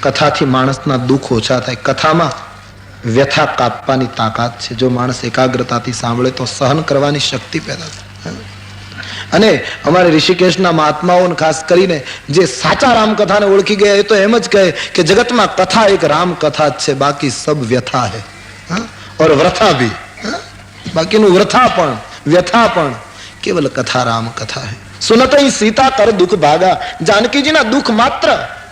કથાથી માણસના દુઃખ ઓછા થાય. કથામાં વ્યથા કાપવાની તાકાત છે. જો માણસ એકાગ્રતાથી સાંભળે તો સહન કરવાની શક્તિ પેદા થાય. અને અમારે ઋષિકેશના મહાત્માઓ ખાસ કરીને જે સાચા રામકથાને ઓળખી ગયા એ તો એમ જ કહે કે જગતમાં કથા એક રામ કથા જ છે, બાકી સબ વ્યથા હૈ ઓર વ્રથા ભી. બાકીનું વ્રથા પણ વ્યથા પણ કેવલ કથા રામ કથા હૈ. સુનત સીતા કર દુઃખ ભાગા. જાનકીજીના દુઃખ માત્ર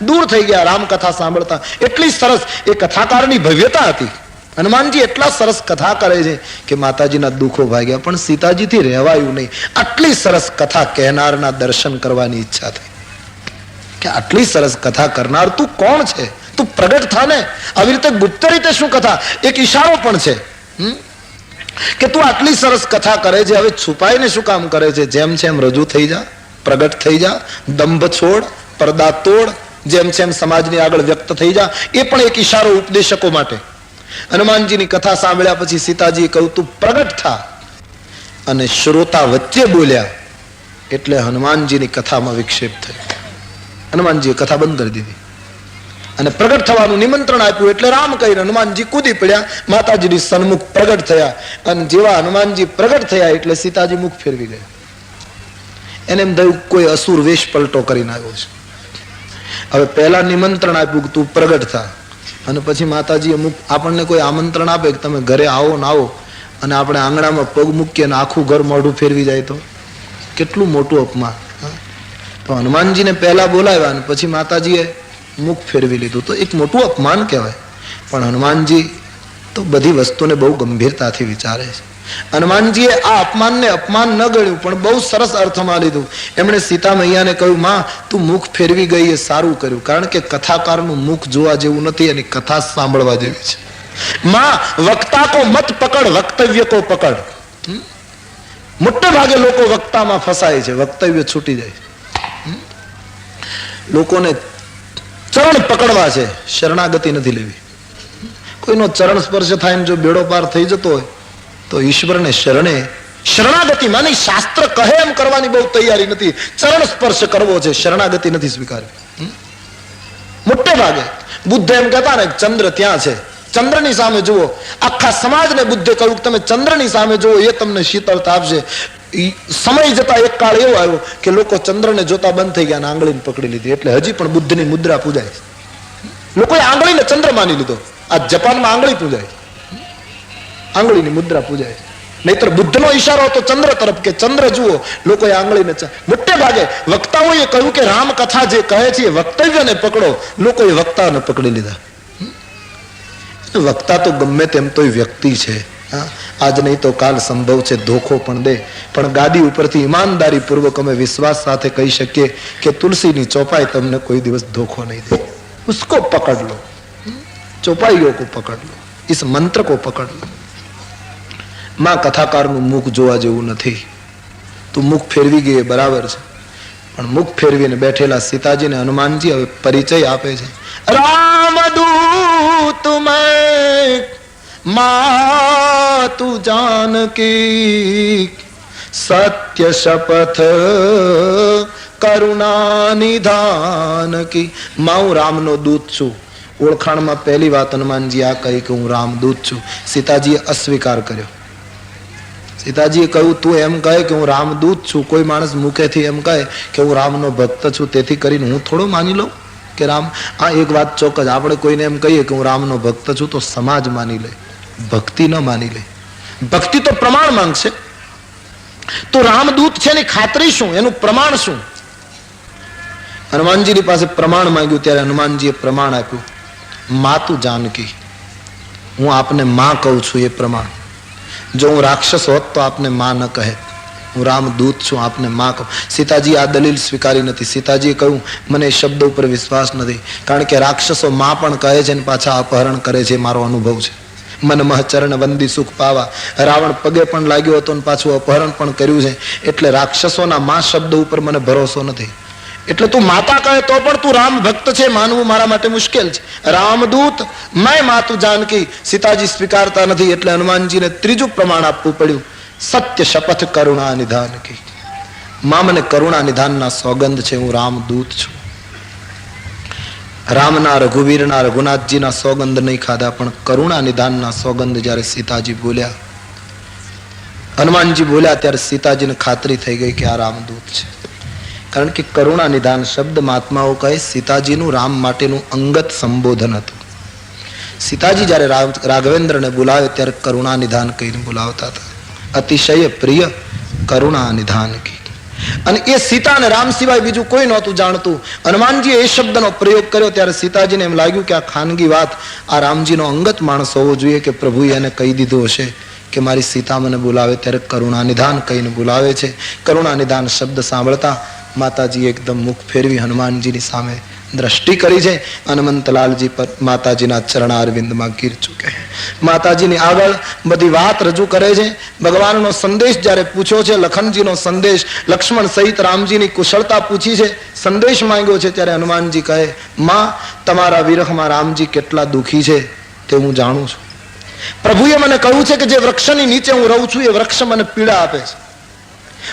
દૂર થઈ ગયા રામકથા સાંભળતા. એટલી સરસ એ કથાકારની ભવ્યતા હતી. હનુમાનજી એટલા સરસ કથા કરે છે કે માતાજીના દુઃખો ભાગ્યા, પણ સીતાજીથી રહેવાયું નહીં. આટલી સરસ કથા કહેનારના દર્શન કરવાની ઈચ્છા થઈ કે આટલી સરસ કથા કરનાર તું કોણ છે? તું પ્રગટ થા ને. આવી રીતે ગુપ્ત રીતે શું કથા? એક ઈશારો પણ છે કે તું આટલી સરસ કથા કરે છે, હવે છુપાઈને શું કામ કરે છે? જેમ છે એમ રજૂ થઈ જા, પ્રગટ થઈ જા, દંભ છોડ, પડદા તોડ, જેમ છે એમ સમાજની આગળ વ્યક્ત થઈ જા. એ પણ એક ઈશારો ઉપદેશકો માટે. હનુમાનજીની કથા સાંભળ્યા પછી સીતાજીએ કહ્યું તું પ્રગટ થા, અને શ્રોતા વચ્ચે બોલ્યા એટલે હનુમાનજીની કથામાં વિક્ષેપ થયો. હનુમાનજીએ કથા બંધ કરી દીધી અને પ્રગટ થવાનું નિમંત્રણ આપ્યું એટલે રામ કહીને હનુમાનજી કૂદી પડ્યા, માતાજીની સન્મુખ પ્રગટ થયા. અને જેવા હનુમાનજી પ્રગટ થયા એટલે સીતાજી મુખ ફેરવી ગયા. એને એમ થયું કોઈ અસુર વેશ પલટો કરીને આવ્યો છે. હવે પહેલા નિમંત્રણ આપ્યું કે તું પ્રગટ થા, અને પછી માતાજીએ આપણને કોઈ આમંત્રણ આપે કે તમે ઘરે આવો ને આવો, અને આપણે આંગણામાં પગ મૂકીએ અને આખું ઘર મોઢું ફેરવી જાય તો કેટલું મોટું અપમાન. તો હનુમાનજીને પહેલા બોલાવ્યા અને પછી માતાજીએ મુખ ફેરવી લીધું તો એક મોટું અપમાન કહેવાય. પણ હનુમાનજી તો બધી વસ્તુને બહુ ગંભીરતાથી વિચારે છે. હનુમાનજીએ આ અપમાનને અપમાન ન ગણ્યું, પણ બહુ સરસ અર્થમાં લીધું. એમણે સીતા મૈયાને કહ્યું, માં તું મુખ ફેરવી ગઈ એ સારું કર્યું, કારણ કે કથાકારનું મુખ જોવા જેવું નથી, એની કથા સાંભળવા જેવી છે. માં વક્તા કો મત પકડ, વક્તવ્ય કો પકડ. મોટે ભાગે લોકો વક્તામાં ફસાય છે, વક્તવ્ય છૂટી જાય છે. લોકોને ચરણ પકડવા છે, શરણાગતિ નથી લેવી. કોઈનો ચરણ સ્પર્શ થાય ને જો બેડો પાર થઈ જતો હોય તો ઈશ્વરને શરણે શરણાગતિ માની શાસ્ત્ર કહે એમ કરવાની બહુ તૈયારી નથી. ચરણ સ્પર્શ કરવો છે, શરણાગતિ નથી સ્વીકારવી. મોટે ભાગે બુદ્ધ એમ કહેતા ને ચંદ્ર ત્યાં છે, ચંદ્રની સામે જુઓ. આખા સમાજને બુદ્ધે કહ્યું તમે ચંદ્રની સામે જુઓ, એ તમને શીતળતા આપશે. સમય જતા એક કાળ એવો આવ્યો કે લોકો ચંદ્રને જોતા બંધ થઈ ગયા અને આંગળીને પકડી લીધી. એટલે હજી પણ બુદ્ધની મુદ્રા પૂજાય. લોકોએ આંગળીને ચંદ્ર માની લીધો. આ જપાનમાં આંગળી પૂજાય, આંગળીની મુદ્રા પૂજાય. નહીતર બુદ્ધનો ઈશારો હતો ચંદ્ર તરફ કે ચંદ્ર જુઓ. લોકોએ આંગળીને મોટે ભાગે વક્તાઓએ કહ્યું કે રામ કથા જે કહે છે એ વક્તવ્યને પકડો. લોકોએ વક્તાને પકડી લીધા. વક્તા તો ગમે તેમ તો વ્યક્તિ છે. આજ નહીં તો કાલ સંભવ છે ધોખો પણ દે. પણ ગાદી ઉપરથી ઈમાનદારી પૂર્વક અમે વિશ્વાસ સાથે કહી શકીએ કે તુલસીની ચોપાઈ તમને કોઈ દિવસ ધોખો નહીં દે. ઉસકો પકડ લો, ચોપાઈઓ કો પકડ લો, इस मंत्र को पकड़ लो. માં કથાકારનું મુખ જોવા જેવું નથી. તું મુખ ફેરવી ગઈ બરાબર છે, પણ મુખ ફેરવીને બેઠેલા સીતાજીને હનુમાનજી હવે પરિચય આપે છે. રામદૂત મેં માતુ જાનકી, સત્ય શપથ કરુણા નિધાન કી. માં હું રામનો દૂત છું. ઓળખાણમાં પહેલી વાત હનુમાનજી આ કહી કે હું રામદૂત છું. સીતાજીએ અસ્વીકાર કર્યો. સીતાજીએ કહ્યું તું એમ કહે કે હું રામદૂત છું, કોઈ માણસ મુખેથી એમ કહે કે હું રામનો ભક્ત છું, તેથી કરીને હું થોડો માની લઉં કે રામ. આ એક વાત ચોક્કસ, આપણે કોઈને એમ કહીએ કે હું રામનો ભક્ત છું તો સમાજ માની લે, ભક્તિ ન માની લે. ભક્તિ તો પ્રમાણ માંગશે. તો રામદૂત છે એની ખાતરી શું, એનું પ્રમાણ શું? હનુમાનજીની પાસે પ્રમાણ માંગ્યું ત્યારે હનુમાનજીએ પ્રમાણ આપ્યું. માતુ જાનકી, હું આપને માં કહું છું એ પ્રમાણ. જો હું રાક્ષસ હોત તો આપને માં ન કહે. હું રામદૂત છું, આપને માં કહું. સીતાજી આ દલીલ સ્વીકારી નથી. સીતાજીએ કહ્યું મને એ શબ્દ ઉપર વિશ્વાસ નથી, કારણ કે રાક્ષસો માં પણ કહે છે અને પાછા અપહરણ કરે છે, મારો અનુભવ છે. મન મહ ચરણ વંદી સુખ પાવા. રાવણ પગે પણ લાગ્યો હતો અને પાછું અપહરણ પણ કર્યું છે. એટલે રાક્ષસોના માં શબ્દ ઉપર મને ભરોસો નથી. એટલે તું માતા કહે તો પણ તું રામ ભક્ત છે માનવું મારા માટે મુશ્કેલ છે. રામદૂત મેં માતુ જાનકી. સીતાજી સ્વીકારતા નથી એટલે હનુમાનજીને ત્રીજું પ્રમાણ આપવું પડ્યું. સત્ય શપથ કરુણા નિધાન કી. માં મને કરુણા નિધાનના સોગંદ છે, હું રામદૂત છું. રામના, રઘુવીરના, રઘુનાથજીના સોગંદ નહીં ખાધા, પણ કરુણા નિધાનના સોગંદ જ્યારે સીતાજી બોલ્યા, હનુમાનજી બોલ્યા, ત્યારે સીતાજીને ખાતરી થઈ ગઈ કે આ રામદૂત છે. કારણ કે કરુણા નિધાન શબ્દ મહાત્માઓ કહે સીતાજીનું રામ માટેનું અંગત સંબોધન હતું. સીતાજી જ્યારે રાઘવેન્દ્રને બોલાવે ત્યારે કરુણા નિધાન કહીને બોલાવતા હતા. અતિશય પ્રિય કરુણા નિધાન કી. અને એ સીતા અને રામ સિવાય બીજું કોઈ નહોતું જાણતું. હનુમાનજીએ એ શબ્દનો પ્રયોગ કર્યો ત્યારે સીતાજીને એમ લાગ્યું કે આ ખાનગી વાત આ રામજીનો અંગત માણસ હોવો જોઈએ, કે પ્રભુએ એને કહી દીધું હશે કે મારી સીતા મને બોલાવે ત્યારે કરુણા નિધાન કહીને બોલાવે છે. કરુણા નિધાન શબ્દ સાંભળતા માતાજી એકદમ મુખ ફેરવી હનુમાનજીની સામે દ્રષ્ટિ કરી છે. હનુમંતલાલજી પર માતાજીના ચરણારવિંદમાં ગીર ચૂકે. માતાજીની આગળ બધી વાત રજૂ કરે છે. ભગવાનનો સંદેશ જ્યારે પૂછ્યો છે, લખનજીનો સંદેશ, લક્ષ્મણ સહિત રામજીની કુશળતા પૂછી છે, સંદેશ માંગ્યો છે, ત્યારે હનુમાનજી કહે, માં તમારા વિરહમાં રામજી કેટલા દુઃખી છે તે હું જાણું છું. પ્રભુએ મને કહ્યું છે કે જે વૃક્ષની નીચે હું રહું છું એ વૃક્ષ મને પીડા આપે છે.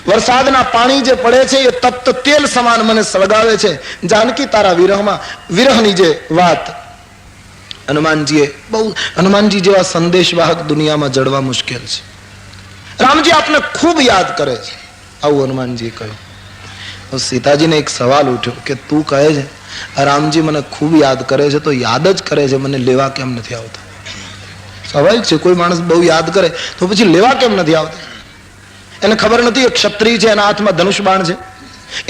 વરસાદના પાણી જે પડે છે એ તપ્ત તેલ સમાન મને સળગાવે છે. જાનકી તારા વિરહમાં, વિરહની જે વાત હનુમાનજી જેવા સંદેશવાહક દુનિયામાં જડવા મુશ્કેલ છે. રામજી આપને ખૂબ યાદ કરે છે, આવું હનુમાનજીએ કહ્યું. સીતાજીને એક સવાલ ઉઠ્યો કે તું કહે છે રામજી મને ખૂબ યાદ કરે છે, તો યાદ જ કરે છે, મને લેવા કેમ નથી આવતા? સ્વાભાવિક છે, કોઈ માણસ બહુ યાદ કરે તો પછી લેવા કેમ નથી આવતા? એને ખબર નથી એ ક્ષત્રિય છે, એના હાથમાં ધનુષ બાણ છે,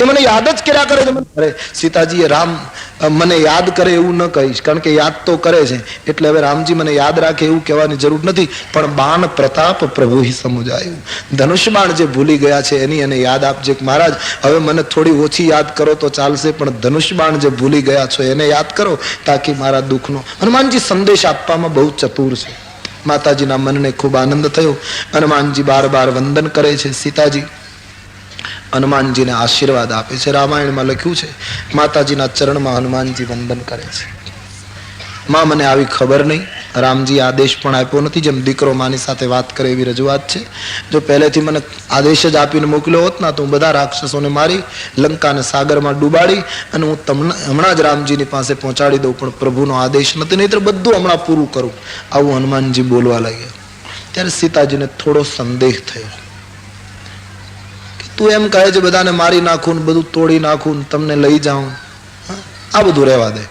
એ મને યાદ જ કર્યા કરે છે. અરે સીતાજીએ રામ મને યાદ કરે એવું ન કહીશ, કારણ કે યાદ તો કરે છે, એટલે હવે રામજી મને યાદ રાખે એવું કહેવાની જરૂર નથી. પણ બાણ પ્રતાપ પ્રભુ સમજાયું, ધનુષ બાણ જે ભૂલી ગયા છે એની એને યાદ આપજે. મહારાજ હવે મને થોડી ઓછી યાદ કરો તો ચાલશે, પણ ધનુષ બાણ જે ભૂલી ગયા છો એને યાદ કરો, તાકી મારા દુઃખનો. હનુમાનજી સંદેશ આપવામાં બહુ ચતુર છે. માતાજીના મનને ખૂબ આનંદ થયો. હનુમાનજી બાર બાર વંદન કરે છે. સીતાજી હનુમાનજીને આશીર્વાદ આપે છે. રામાયણમાં લખ્યું છે માતાજીના ચરણમાં હનુમાનજી વંદન કરે છે. માં મને આવી ખબર નહીં, રામજી આદેશ પણ આપ્યો નથી. જેમ દીકરો માની સાથે વાત કરે એવી રજૂઆત છે. જો પહેલેથી મને આદેશ જ આપીને મોકલ્યો હોત ના તો હું બધા રાક્ષસોને મારી લંકાને સાગરમાં ડૂબાડી અને હું તમને હમણાં જ રામજીની પાસે પહોંચાડી દઉં, પણ પ્રભુનો આદેશ નથી, નહીં તો બધું હમણાં પૂરું કરું. આવું હનુમાનજી બોલવા લાગ્યા. ત્યારે સીતાજીને થોડો સંદેહ થયો. તું એમ કહે છે બધાને મારી નાખું ને બધું તોડી નાખું ને તમને લઈ જાઉં, આ બધું રહેવા દે.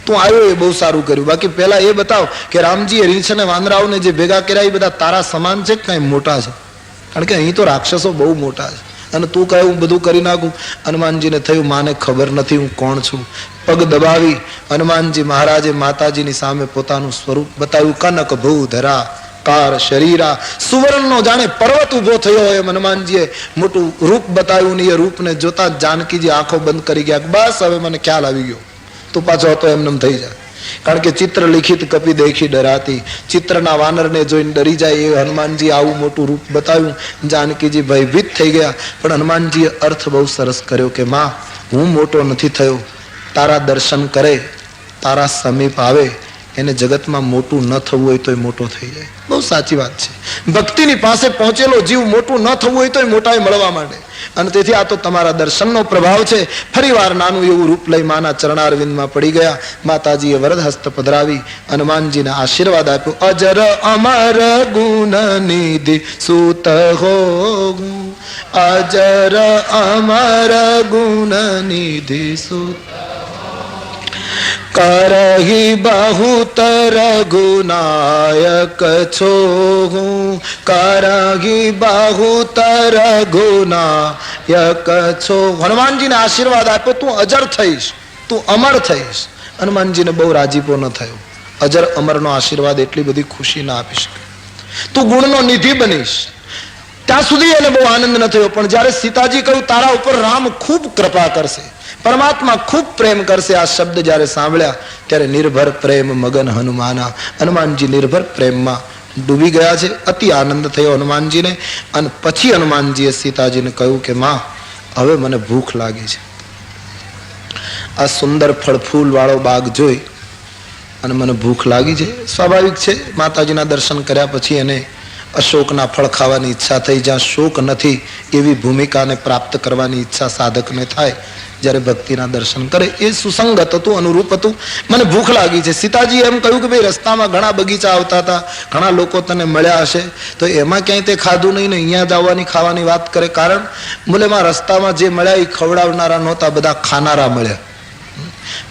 તું આવ્યો એ બહુ સારું કર્યું. બાકી પહેલા એ બતાવ કે રામજીએ રીંછ અને વાંદરાઓને જે ભેગા કર્યા એ બધા તારા સમાન છે કે કઈ મોટા છે? કારણ કે અહીં તો રાક્ષસો બહુ મોટા છે અને તું કહે હું બધું કરી નાખું. હનુમાનજીને થયું માને ખબર નથી હું કોણ છું. પગ દબાવી હનુમાનજી મહારાજે માતાજીની સામે પોતાનું સ્વરૂપ બતાવ્યું. કનક ભૂ ધરા કાર શરીરા, સુવર્ણનો જાણે પર્વત ઉભો થયો હોય એમ હનુમાનજીએ મોટું રૂપ બતાવ્યું. ને એ રૂપને જોતા જાનકીજી આંખો બંધ કરી ગયા. બસ હવે મને ખ્યાલ આવી ગયો, તું પાછો હતો એમને થઈ જાય. કારણ કે ચિત્ર લિખિત કપી દેખી ડરાતી, ચિત્રના વાનરને જોઈને ડરી જાય એ હનુમાનજી આવું મોટું રૂપ બતાવ્યું. જાનકીજી ભયભીત થઈ ગયા. પણ હનુમાનજીએ અર્થ બહુ સરસ કર્યો કે માં હું મોટો નથી થયો, તારા દર્શન કરે, તારા સમીપ આવે એને જગતમાં મોટું ન થવું હોય તો મોટો થઈ જાય. બહુ સાચી વાત છે. ભક્તિની પાસે પહોંચેલો જીવ મોટું ન થવું હોય તો મોટાઈ મળવા માંડે. અને તેથી આ તો તમારા દર્શનનો પ્રભાવ છે. ફરી વાર નાનું એવું રૂપ લઈ માના ચરણારવિંદમાં પડી ગયા. માતાજીએ વરદ હસ્ત પધરાવી હનુમાનજીને આશીર્વાદ આપ્યો. અજર અમર ગુણ નિધિ સુત હો, અજર અમર ગુણ નિધિ સુત કરહી બહુત રઘુનાયક છો હું, કરહી બહુત રઘુનાયક છો. હનુમાનજીને આશીર્વાદ આપ્યો તું અજર થઈશ, તું અમર થઈશ. હનુમાનજીને બહુ રાજીપો ન થયો. અજર અમરનો આશીર્વાદ એટલી બધી ખુશી ના આપી શકે. તું ગુણનો નિધિ બનીશ ત્યાં સુધી એને બહુ આનંદ ન થયો. પણ જ્યારે સીતાજી કહ્યું તારા ઉપર રામ ખૂબ કૃપા કરશે, પરમાત્મા ખૂબ પ્રેમ કરશે, આ શબ્દ જ્યારે સાંભળ્યા ત્યારે નિર્ભર પ્રેમ મગન હનુમાના. હનુમાનજી નિર્ભર પ્રેમમાં ડૂબી ગયા છે. અતિ આનંદ થયો હનુમાનજીને. અને પછી હનુમાનજીએ સીતાજીને કહ્યું કે માં હવે મને ભૂખ લાગી છે. આ સુંદર ફળ ફૂલ વાળો બાગ જોઈ અને મને ભૂખ લાગી છે. સ્વાભાવિક છે, માતાજીના દર્શન કર્યા પછી એને અશોકના ફળ ખાવાની ઈચ્છા થઈ. જ્યાં શોક નથી એવી ભૂમિકાને પ્રાપ્ત કરવાની ઈચ્છા સાધકને થાય. જ્યારે ભક્તિના દર્શન કરે. એ સુસંગત હતું, અનુરૂપ હતું. મને ભૂખ લાગી છે. સીતાજી એમ કહ્યું કે ભાઈ રસ્તામાં ઘણા બગીચા આવતા હતા, ઘણા લોકો તને મળ્યા હશે, તો એમાં ક્યાંય તે ખાધું નહીં ને અહીંયા જ આવવાની ખાવાની વાત કરે. કારણ બોલેમાં રસ્તામાં જે મળ્યા એ ખવડાવનારા નહોતા, બધા ખાનારા મળ્યા.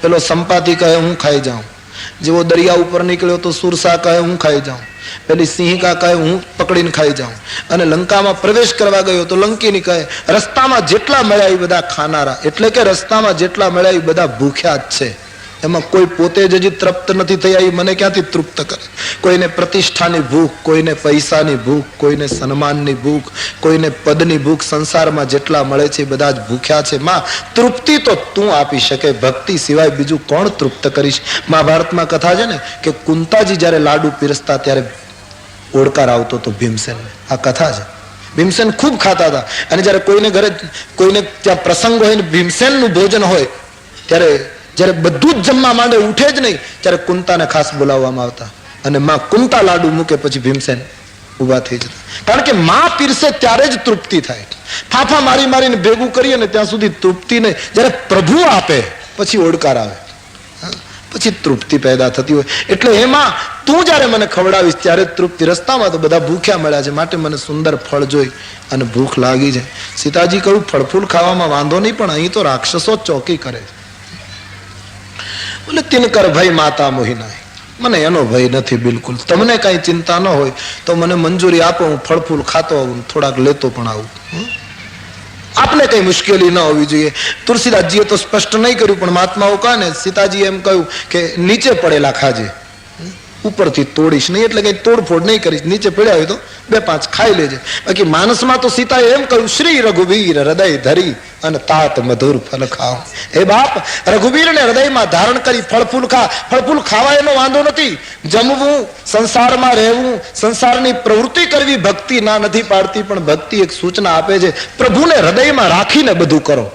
પેલો સંપાતી કહે હું ખાઈ જાઉં, જેવો દરિયા ઉપર નીકળ્યો તો સુરસા કહે હું ખાઈ જાઉં, પેલી સિંહિકા કહે હું પકડીને ખાઈ જાઉં, અને લંકામાં પ્રવેશ કરવા ગયો તો લંકીની કહે રસ્તામાં જેટલા મળ્યા એ બધા ખાનારા. એટલે કે રસ્તામાં જેટલા મળ્યા એ બધા ભૂખ્યા જ છે. એમાં કોઈ પોતે જ હજી તૃપ્ત નથી થયા, એ મને ક્યાંથી તૃપ્ત કરે? કોઈને પ્રતિષ્ઠાની ભૂખ, કોઈને પૈસાની ભૂખ, કોઈને સન્માનની ભૂખ, કોઈને પદની ભૂખ. સંસારમાં જેટલા મળે છે એ બધા જ ભૂખ્યા છે. માં તૃપ્તિ તો તું આપી શકે, ભક્તિ સિવાય બીજું કોણ તૃપ્ત કરીશ? મહાભારતમાં કથા છે ને કે કુંતાજી જયારે લાડુ પીરસતા ત્યારે ઓડકાર આવતો તો ભીમસેનને. આ કથા છે. ભીમસેન ખૂબ ખાતા હતા, અને જયારે કોઈને ઘરે કોઈને ત્યાં પ્રસંગ હોય ને ભીમસેનનું ભોજન હોય ત્યારે જયારે બધું જ જમવા માંડે, ઉઠે જ નહીં, ત્યારે કુંતાને ખાસ બોલાવવામાં આવતા, અને માં કુંતા લાડુ મૂકે પછી ભીમસેન ઉભા થઈ જતા. કારણ કે માં પીરસે ત્યારે જ તૃપ્તિ થાય. ફાફા મારી મારીને ભેગું કરીએ ને ત્યાં સુધી તૃપ્તિ નહીં. જયારે પ્રભુ આપે પછી ઓડકાર આવે, પછી તૃપ્તિ પેદા થતી હોય. એટલે એમાં તું જયારે મને ખવડાવીશ ત્યારે તૃપ્તિ. રસ્તામાં તો બધા ભૂખ્યા મળ્યા છે, માટે મને સુંદર ફળ જોઈ અને ભૂખ લાગી છે. સીતાજી કહ્યું ફળફૂલ ખાવામાં વાંધો નહીં, પણ અહીં તો રાક્ષસો ચોકી કરે છે. બોલે તિનકર ભય માતા મોહિનાય, મને એનો ભય નથી બિલકુલ. તમને કઈ ચિંતા ન હોય તો મને મંજૂરી આપો, હું ફળફૂલ ખાતો આવું, થોડાક લેતો પણ આવું. આપને કઈ મુશ્કેલી ન હોવી જોઈએ. તુલસીદાસજીએ તો સ્પષ્ટ નહીં કર્યું, પણ મહાત્માઓ કહે ને સીતાજી એમ કહ્યું કે નીચે પડેલા ખાજે, ઉપરથી તોડીશ નહીં, એટલે કઈ તોડફોડ નહીં કરીશ. નીચે પડ્યા હોય તો 2-5 ખાઈ લેજે. બાકી માનસમાં તો સીતાએ એમ કહ્યું શ્રી રઘુવીર હૃદય ધરી અને તાત મધુર ફલ ખાઓ. હે બાપ, રઘુવીરને હૃદયમાં ધારણ કરી ફળફૂલ ખા. ફળફૂલ ખાવા એનો વાંધો નથી, જમવું, સંસારમાં રહેવું, સંસારની પ્રવૃત્તિ કરવી ભક્તિ ના નથી પાડતી, પણ ભક્તિ એક સૂચના આપે છે પ્રભુને હૃદયમાં રાખીને બધું કરો.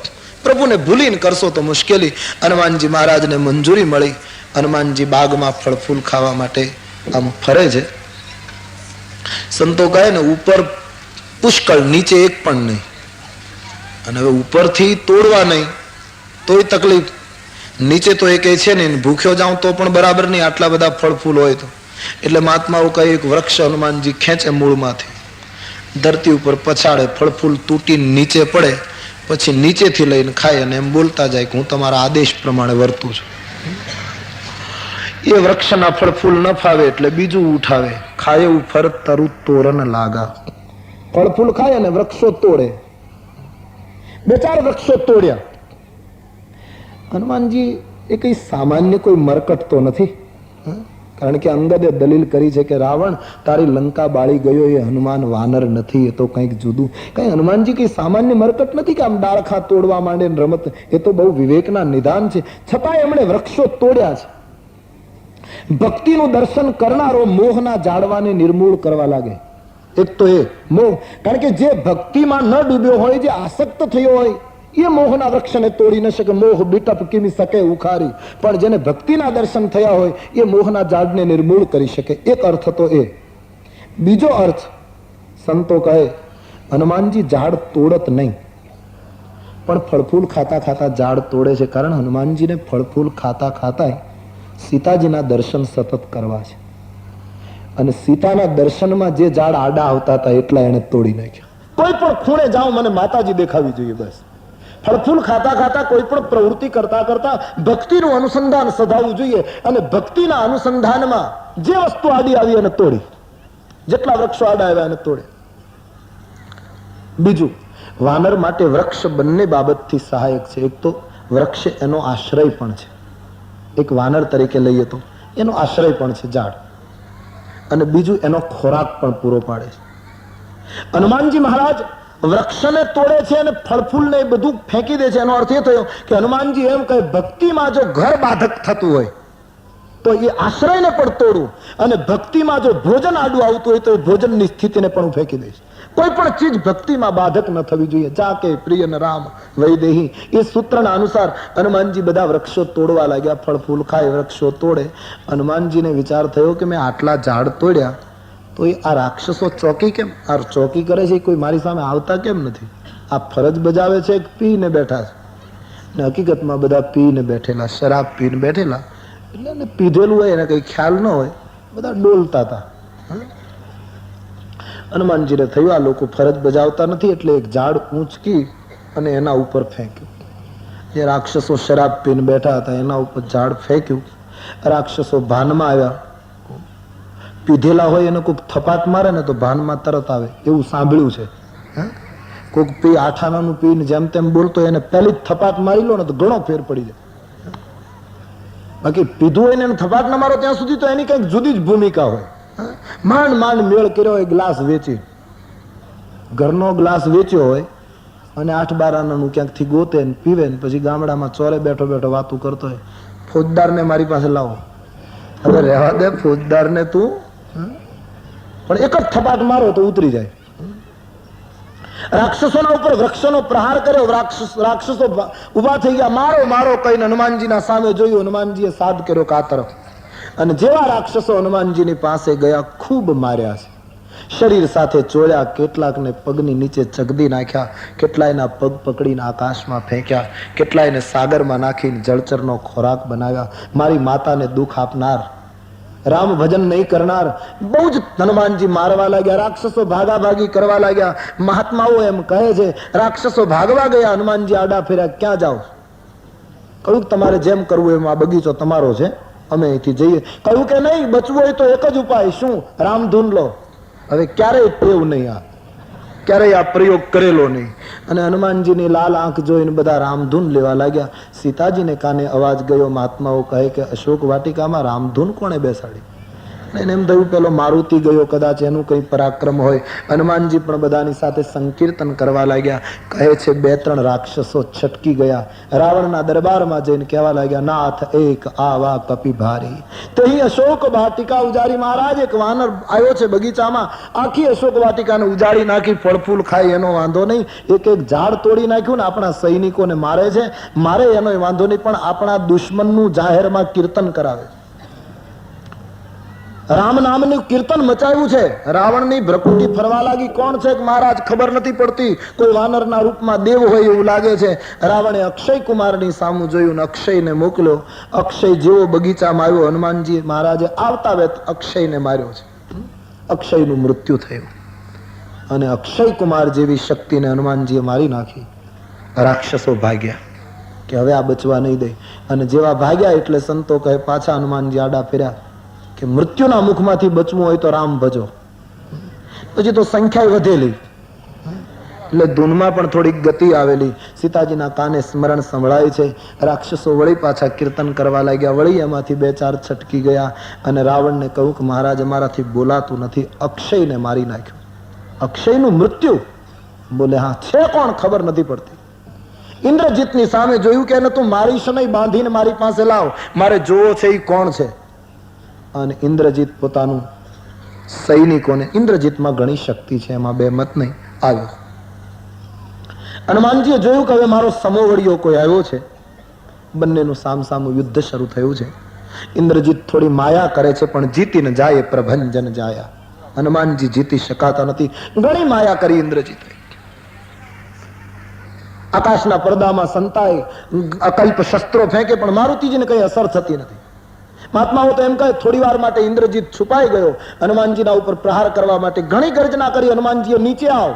પ્રભુને ભૂલીને કરશો તો મુશ્કેલી. હનુમાનજી મહારાજને મંજૂરી મળી. હનુમાનજી બાગમાં ફળફૂલ ખાવા માટે આમ ફરે છે. સંતો કહે ને ઉપર પુષ્કળ, નીચે એક પણ નહીં. અને હવે ઉપરથી તોડવા નહીં તોય તકલીફ, નીચે તો એ કહે છે ને ભૂખ્યો જાઉં તો પણ બરાબર નહીં, આટલા બધા ફળફૂલ હોય તો. એટલે મહાત્માઓ કહે એક વૃક્ષ હનુમાનજી ખેંચે મૂળમાંથી, ધરતી ઉપર પછાડે, ફળફૂલ તૂટી નીચે પડે, પછી નીચેથી લઈને ખાય, અને એમ બોલતા જાય કે હું તમારા આદેશ પ્રમાણે વર્તું છું. એ વૃક્ષના ફળફૂલ ન ફાવે એટલે બીજું ઉઠાવે. ખાય ઉપર તરુ તોરણ લાગા. ફળફૂલ ખાય અને વૃક્ષો તોડે. 2-4 વૃક્ષો તોડ્યા. હનુમાનજી એ કઈ સામાન્ય કોઈ મરકટ તો નથી. કારણ કે અંગદે દલીલ કરી છે કે રાવણ તારી લંકા બાળી ગયો એ હનુમાન વાનર નથી, એ તો કંઈક જુદું. કઈ હનુમાનજી કઈ સામાન્ય મરકટ નથી કે આમ ડાળખા તોડવા માંડે રમત. એ તો બહુ વિવેકના નિદાન છે. છતાંય એમણે વૃક્ષો તોડ્યા છે. ભક્તિનું દર્શન કરનારો મોહના ઝાડવાને નિર્મૂળ કરવા લાગે. એક તો એ મોહ, કારણ કે જે ભક્તિમાં ન ડૂબ્યો હોય, જે આસક્ત થયો હોય, એ મોહના વૃક્ષને તોડી ન શકે. મોહ બીટપ કિમી શકે ઉખારી, પણ જેને ભક્તિના દર્શન થયા હોય એ મોહના ઝાડને નિર્મૂળ કરી શકે. એક અર્થ તો એ. બીજો અર્થ સંતો કહે હનુમાનજી ઝાડ તોડત નહીં, પણ ફળફૂલ ખાતા ખાતા ઝાડ તોડે છે. કારણ હનુમાનજીને ફળફૂલ ખાતા ખાતા સીતાજીના દર્શન સતત કરવા છે, અને સીતાના દર્શનમાં જે ઝાડ આડા આવતા હતા એટલા એને તોડી નાખ્યા. કોઈ પણ ખૂણે જાઓ મને માતાજી દેખાવી જોઈએ, બસ. ફળફૂલ ખાતા ખાતા કોઈ પણ પ્રવૃત્તિ કરતા કરતા ભક્તિનું અનુસંધાન સધાવવું જોઈએ, અને ભક્તિના અનુસંધાનમાં જે વસ્તુ આડી આવી એને તોડી, જેટલા વૃક્ષો આડા આવ્યા એને તોડે. બીજું, વાનર માટે વૃક્ષ બંને બાબતથી સહાયક છે. એક તો વૃક્ષ એનો આશ્રય પણ છે, એક વાનર તરીકે લઈએ તો એનો આશ્રય પણ છે ઝાડ, અને બીજું એનો ખોરાક પણ પૂરો પાડે છે. હનુમાનજી મહારાજ વૃક્ષને તોડે છે અને ફળફૂલને એ બધું ફેંકી દે છે. એનો અર્થ એ થયો કે હનુમાનજી એમ કહે ભક્તિમાં જો ઘર બાધક થતું હોય તો એ આશ્રયને પણ તોડવું, અને ભક્તિમાં જો ભોજન આડું આવતું હોય તો એ ભોજનની સ્થિતિને પણ હું ફેંકી દઈશ. કોઈ પણ ચીજ ભક્તિમાં બાધક ન થવી જોઈએ. જાકે પ્રિય ન રામ વૈદેહી, એ સૂત્રના અનુસાર હનુમાનજી બધા વૃક્ષો તોડવા લાગ્યા. ફળફૂલ ખાય, વૃક્ષો તોડે. હનુમાનજીને વિચાર થયો કે મેં આટલા ઝાડ તોડ્યા તો આ રાક્ષસો ચોકી કેમ, આ ચોકી કરે છે, કોઈ મારી સામે આવતા કેમ નથી? આ ફરજ બજાવે છે, પીને બેઠા છે. ને હકીકતમાં બધા પીને બેઠેલા, શરાબ પીને બેઠેલા, એટલે એને પીધેલું હોય એને કઈ ખ્યાલ ન હોય, બધા ડોલતા હતા. હનુમાનજીને થયું આ લોકો ફરજ બજાવતા નથી, એટલે એક ઝાડ ઊંચકી અને એના ઉપર ફેંક્યું. જે રાક્ષસો શરાબ પીને બેઠા હતા એના ઉપર ઝાડ ફેંક્યું. રાક્ષસો ભાનમાં આવ્યા. પીધેલા હોય એને કોઈક થપાટ મારે ને તો ભાનમાં તરત આવે, એવું સાંભળ્યું છે. કોઈક પી આઠાનાનું પીને જેમ તેમ બોલતો એને પહેલી જ થપાટ મારી લો ને તો ઘણો ફેર પડી જાય. બાકી પીધું હોય ને એને થપાટ ના મારો ત્યાં સુધી તો એની કઈક જુદી જ ભૂમિકા હોય. માંડ માંડ મેળ કર્યો હોય, ગ્લાસ વેચી, ઘરનો ગ્લાસ વેચ્યો હોય અને 8-12 આનાનું ક્યાંકથી ગોતે ને પીવે ને પછી ગામડામાં ચોરે બેઠો બેઠો વાતું કરતો હોય, ફોજદારને મારી પાસે લાવો. હવે રહેવા દે ફોજદારને તું, પણ એક જ થપાટ મારો તો ઉતરી જાય. રાક્ષસોના ઉપર વૃક્ષોનો પ્રહાર કર્યો. રાક્ષસો ઉભા થઈ ગયા, મારો મારો કહીને હનુમાનજીના સામે જોયું. હનુમાનજીએ સાદ કર્યો કે આ તરફ. અને જેવા રાક્ષસો હનુમાનજીની પાસે ગયા, ખૂબ માર્યા છે, શરીર સાથે ચોળ્યા, કેટલાકને પગની નીચે ચગદી નાખ્યા, કેટલાયના પગ પકડીને આકાશમાં ફેંક્યા, કેટલાયને સાગરમાં નાખીને જળચરનો ખોરાક બનાવ્યા. મારી માતાને દુઃખ આપનાર, રામ ભજન નહીં કરનાર બહુ જ હનુમાનજી મારવા લાગ્યા. રાક્ષસો ભાગાભાગી કરવા લાગ્યા. મહાત્માઓ એમ કહે છે રાક્ષસો ભાગવા ગયા, હનુમાનજી આડા ફેર્યા, ક્યાં જાઓ? કહ્યું તમારે જેમ કરવું એમ, આ બગીચો તમારો છે, અમે અહીંથી જઈએ. કહ્યું કે નહીં, બચવું હોય તો એક જ ઉપાય, શું? રામધૂન લો. હવે ક્યારેય ટેવ નહીં, આ ક્યારેય આ પ્રયોગ કરેલો નહીં. અને હનુમાનજીની લાલ આંખ જોઈને બધા રામધૂન લેવા લાગ્યા. સીતાજીને કાને અવાજ ગયો. મહાત્માઓ કહે કે અશોક વાટિકામાં રામધૂન કોણે બેસાડી? એને એમ થયું પેલો મારુતિ ગયો, કદાચ એનું કઈ પરાક્રમ હોય. હનુમાનજી પણ બધાની સાથે સંકીર્તન કરવા લાગ્યા. કહે છે 2-3 રાક્ષસો છટકી ગયા. રાવણના દરબારમાં જઈને કહેવા લાગ્યા, નાથ એક આવા કપી ભારી. તો અહીં અશોક વાટિકા ઉજાડી. મહારાજ એક વાનર આવ્યો છે બગીચામાં, આખી અશોક વાટિકાને ઉજાડી નાખી. ફળ ફૂલ ખાય એનો વાંધો નહીં, એક એક ઝાડ તોડી નાખ્યું ને આપણા સૈનિકોને મારે છે. મારે એનો વાંધો નહીં, પણ આપણા દુશ્મનનું જાહેરમાં કીર્તન કરાવે. રામ નામનું કીર્તન મચાવ્યું છે. રાવણની ભ્રકુટી ફરવા લાગી. કોણ છે મહારાજ ખબર નથી પડતી. કોઈ વાનરના રૂપમાં દેવ હોય એવું લાગે છે. રાવણે અક્ષય કુમારની સામું જોયું ને અક્ષયને મોકલ્યો. અક્ષય જેવો બગીચામાં આવ્યો, હનુમાનજી મહારાજે આવતા વેત અક્ષયને માર્યો છે. અક્ષયનું મૃત્યુ થયું અને અક્ષય કુમાર જેવી શક્તિને હનુમાનજીએ મારી નાખી. રાક્ષસો ભાગ્યા કે હવે આ બચવા નહીં દે. અને જેવા ભાગ્યા એટલે સંતો કહે, પાછા હનુમાનજી આડા ફેર્યા કે મૃત્યુના મુખમાંથી બચવું હોય તો રામ ભજો. પછી તો સંખ્યા વધેલી એટલે ધૂનમાં પણ થોડીક ગતિ આવેલી. સીતાજીના કાને સ્મરણ સંભળાય છે. રાક્ષસો વળી પાછા કીર્તન કરવા લાગ્યા. વળી એમાંથી 2-4 છટકી ગયા અને રાવણને કહ્યું કે મહારાજ અમારાથી બોલાતું નથી, અક્ષયને મારી નાખ્યો. અક્ષયનું મૃત્યુ? બોલે હા, છે કોણ ખબર નથી પડતી. ઇન્દ્રજીતની સામે જોયું કે એને તું મારી શનઈ બાંધીને મારી પાસે લાવ, મારે જોવો છે એ કોણ છે. અને ઇન્દ્રજીત પોતાનું સૈનિકોને, ઇન્દ્રજીતમાં ઘણી શક્તિ છે, એમાં બે મત નહીં, આવ્યો. હનુમાનજીએ જોયું કે હવે મારો સમોવડીયો કોઈ આવ્યો છે. બંનેનું સામસામું યુદ્ધ શરૂ થયું છે. ઇન્દ્રજીત થોડી માયા કરે છે પણ જીતીને જાય પ્રભંજન જાયા. હનુમાનજી જીતી શકાતા નથી. ઘણી માયા કરી ઇન્દ્રજીત. આકાશના પડદામાં સંતાય અકલ્પ શસ્ત્રો ફેંકે પણ મારુતિજીને કઈ અસર થતી નથી. મહાત્માઓ તો એમ કહે થોડી વાર માટે ઇન્દ્રજીત છુપાઈ ગયો. હનુમાનજીના ઉપર પ્રહાર કરવા માટે ઘણી ગર્જના કરી. હનુમાનજીએ નીચે આવ,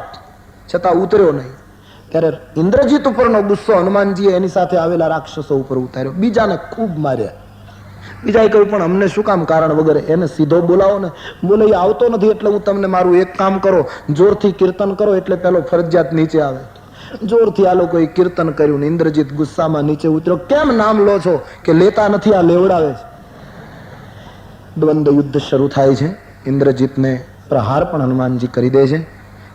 છતાં ઉતર્યો નહીં. ત્યારે ઇન્દ્રજીત ઉપરનો ગુસ્સો હનુમાનજીએ એની સાથે આવેલા રાક્ષસો ઉપર ઉતાર્યો. બીજાને ખૂબ માર્યા. બીજાએ કહ્યું પણ અમને શું કામ કારણ વગર, એને સીધો બોલાવો ને. બોલે એ આવતો નથી એટલે હું તમને મારું એક કામ કરો, જોરથી કીર્તન કરો એટલે પેલો ફરજિયાત નીચે આવે. જોરથી આ લોકોએ કીર્તન કર્યું ને ઇન્દ્રજીત ગુસ્સામાં નીચે ઉતર્યો. કેમ નામ લો છો? કે લેતા નથી, આ લેવડાવે છે. દ્વંદ્વ યુદ્ધ શરૂ થાય છે. ઇન્દ્રજીતને પ્રહાર પણ હનુમાનજી કરી દે છે.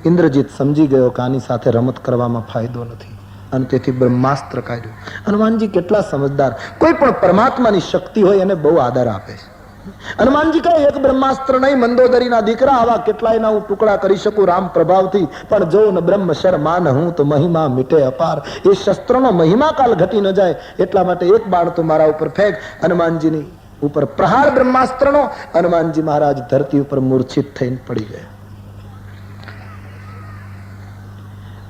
ઇન્દ્રજીત સમજી ગયો કે આની સાથે રમત કરવામાં ફાયદો નથી અને તેથી બ્રહ્માસ્ત્ર કાઢ્યું. હનુમાનજી કેટલા સમજદાર. કોઈ પણ પરમાત્માની શક્તિ હોય એને બહુ આદર આપે છે. હનુમાનજી કહે એક બ્રહ્માસ્ત્ર નહીં, મંદોદરીના દીકરા આવા કેટલાયના હું ટુકડા કરી શકું રામ પ્રભાવથી, પણ જો ન બ્રહ્મ શર્માન હું તો મહિમા મીટે અપાર. એ શસ્ત્રનો મહિમા કાલ ઘટી ન જાય એટલા માટે એક બાણ તો મારા ઉપર ફેંક. હનુમાનજીની ઉપર પ્રહાર બ્રહ્માસ્ત્રનો. હનુમાનજી મહારાજ ધરતી ઉપર મૂર્છિત થઈને પડી ગયા.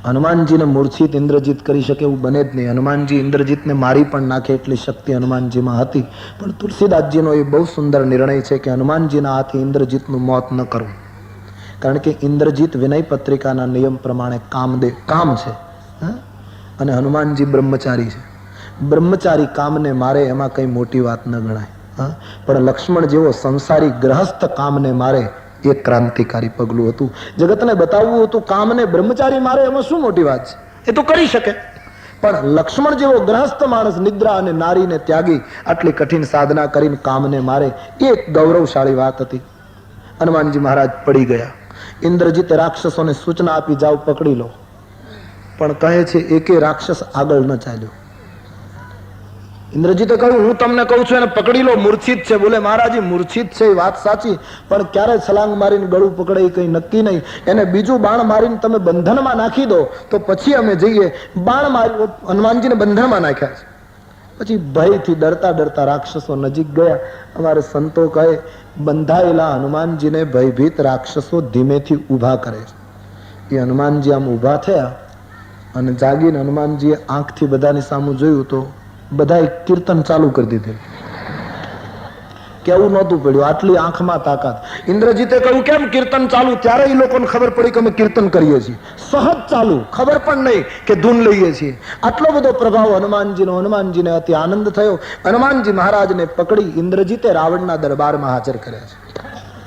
હનુમાનજીને મૂર્છિત ઇન્દ્રજીત કરી શકે એવું બને જ નહીં. હનુમાનજી ઇન્દ્રજીતને મારી પણ નાખે એટલી શક્તિ હનુમાનજીમાં હતી. પણ તુલસીદાસજીનો એ બહુ સુંદર નિર્ણય છે કે હનુમાનજીના હાથે ઇન્દ્રજીતનું મોત ન કરવું. કારણ કે ઇન્દ્રજીત વિનય પત્રિકાના નિયમ પ્રમાણે કામ છે, અને હનુમાનજી બ્રહ્મચારી છે. બ્રહ્મચારી કામને મારે એમાં કઈ મોટી વાત ન ગણાય. પણ લક્ષ્મણ જેવો સંસારી ગ્રહસ્થ કામને મારે એ ક્રાંતિકારી પગલું હતું. જગતને બતાવવું હતું કામને બ્રહ્મચારી મારે એમાં શું મોટી વાત છે, એ તો કરી શકે. પણ લક્ષ્મણ જેવો ગ્રહસ્થ માણસ નિદ્રા અને નારીને ત્યાગી આટલી કઠિન સાધના કરીને કામને મારે એ એક ગૌરવશાળી વાત હતી. હનુમાનજી મહારાજ પડી ગયા. ઇન્દ્રજીતે રાક્ષસોને સૂચના આપી, જાઓ પકડી લો. પણ કહે છે એકે રાક્ષસ આગળ ન ચાલ્યો. ઇન્દ્રજીતે કહ્યું હું તમને કહું છું એને પકડી લો, મૂર્છિત છે. બોલે મહારાજી મૂર્છિત છે એ વાત સાચી, પણ ક્યારે છલાંગ મારીને ગળું પકડે એ કઈ નક્કી નહીં. એને બીજું બાણ મારીને તમે બંધનમાં નાખી દો તો પછી અમે જઈએ. બાણ મારી હનુમાનજીને બંધનમાં નાખ્યા છે. પછી ભયથી ડરતા ડરતા રાક્ષસો નજીક ગયા. અમારે સંતો કહે બંધાયેલા હનુમાનજીને ભયભીત રાક્ષસો ધીમેથી ઊભા કરે છે. એ હનુમાનજી આમ ઊભા થયા અને જાગીને હનુમાનજીએ આંખથી બધાની સામે જોયું તો બધાએ કીર્તન ચાલુ કરી દીધું. કેવું નહોતું પડ્યું, આટલી આંખમાં તાકાત. ઇન્દ્રજીતે કહ્યું કેમ કીર્તન ચાલુ? ત્યારે એ લોકોને ખબર પડી કે અમે કીર્તન કરીએ છીએ. સહજ ચાલુ, ખબર પણ નહીં કે ધૂન લઈએ છીએ. આટલો બધો પ્રભાવ હનુમાનજીનો. હનુમાનજીને અતિ આનંદ થયો. હનુમાનજી મહારાજને પકડી ઇન્દ્રજીતે રાવણના દરબારમાં હાજર કર્યા છે.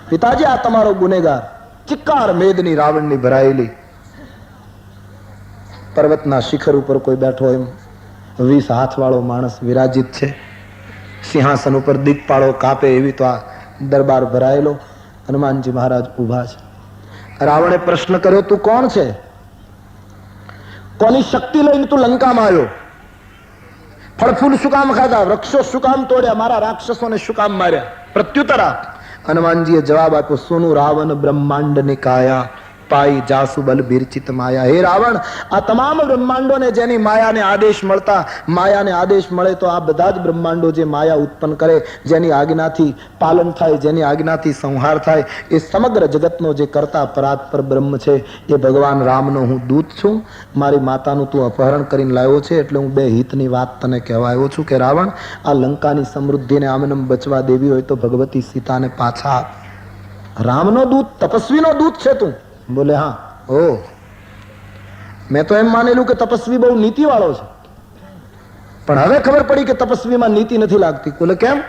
પિતાજી આ તમારો ગુનેગાર, ચિક્કાર મેદની રાવણની ભરાયેલી. પર્વતના શિખર ઉપર કોઈ બેઠો એમ 20 હાથ વાળો માણસ વિરાજિત છે. સિંહાસન ઉપર દીપપાળો કાપે એવી તો આ દરબાર ભરાયેલો. હનુમાનજી મહારાજ ઉભા છે. રાવણે પ્રશ્ન કર્યો તું કોણ છે? કોની શક્તિ લઈને તું લંકામાં આવ્યો? ફળફૂલ શું કામ ખાધા? વૃક્ષો શું કામ તોડ્યા? મારા રાક્ષસોને શું કામ માર્યા? પ્રત્યુત્તર આપ. હનુમાનજીએ જવાબ આપ્યો સોનું રાવણ બ્રહ્માંડ ની કાયા પાઈ જાસુ બલ બિરચિત માયા. હે રાવણ, આ તમામ બ્રહ્માંડોને જેની માયાને આદેશ મળતા, માયાને આદેશ મળે તો આ બધા જ બ્રહ્માંડો જે માયા ઉત્પન્ન કરે, જેની આજ્ઞાથી પાલન થાય, જેની આજ્ઞાથી સંહાર થાય, એ સમગ્ર જગતનો જે કરતા પરાત્પર બ્રહ્મ છે એ ભગવાન રામનો હું દૂત છું. મારી માતાનું તું અપહરણ કરીને લાવ્યો છે એટલે હું બે હિતની વાત તને કહેવા આવ્યો છું કે રાવણ, આ લંકાની સમૃદ્ધિને આમનમ બચવા દેવી હોય તો ભગવતી સીતાને પાછા આપ. રામનો દૂત, તપસ્વીનો દૂત છે તું? બોલે હા. ઓ, મેં તો એમ માનેલું કે તપસ્વી બહુ નીતિ વાળો છે, પણ હવે ખબર પડી કે તપસ્વીમાં નીતિ નથી લાગતી. બોલે કેમ?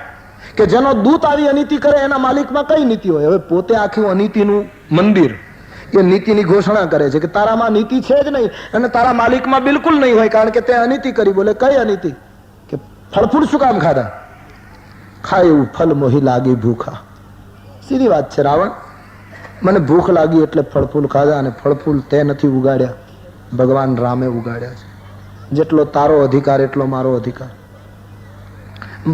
કે જેનો દૂત આવી અનીતિ કરે એના માલિકમાં કઈ નીતિ હોય? હવે પોતે આખું અનીતિનું મંદિર એ નીતિની ઘોષણા કરે છે કે તારામાં નીતિ છે જ નહીં અને તારા માલિકમાં બિલકુલ નહીં હોય, કારણ કે તે અનીતિ કરી. બોલે કઈ અનીતિ? કે ફળફૂલ શું કામ ખાધા? ખાય એવું ફળ મોહી લાગી ભૂખા. સીધી વાત છે રાવણ, મને ભૂખ લાગી એટલે ફળફૂલ ખાધા, અને ફળફૂલ તે નથી ઉગાડ્યા, ભગવાન રામે ઉગાડ્યા છે. જેટલો તારો અધિકાર એટલો મારો અધિકાર.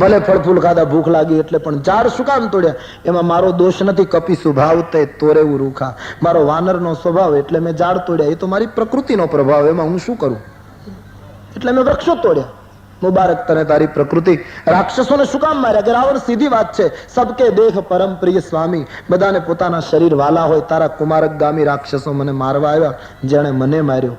ભલે ફળફૂલ ખાધા, ભૂખ લાગી એટલે, પણ ઝાડ શું કામ તોડ્યા? એમાં મારો દોષ નથી. કપી સ્વભાવ તે તોરેવું રૂખા. મારો વાનરનો સ્વભાવ એટલે મેં ઝાડ તોડ્યા. એ તો મારી પ્રકૃતિનો પ્રભાવ, એમાં હું શું કરું? એટલે મેં વૃક્ષો તોડ્યા. મુબારક તને તારી પ્રકૃતિ. રાક્ષસોને શું કામ માર્યા? કે રાવણ સીધી વાત છે, સબકે દેખ પરમ પ્રિય સ્વામી. બધાને પોતાના શરીર વાલા હોય. તારા કુમારક ગામી રાક્ષસો મને મારવા આવ્યા, જેણે મને માર્યો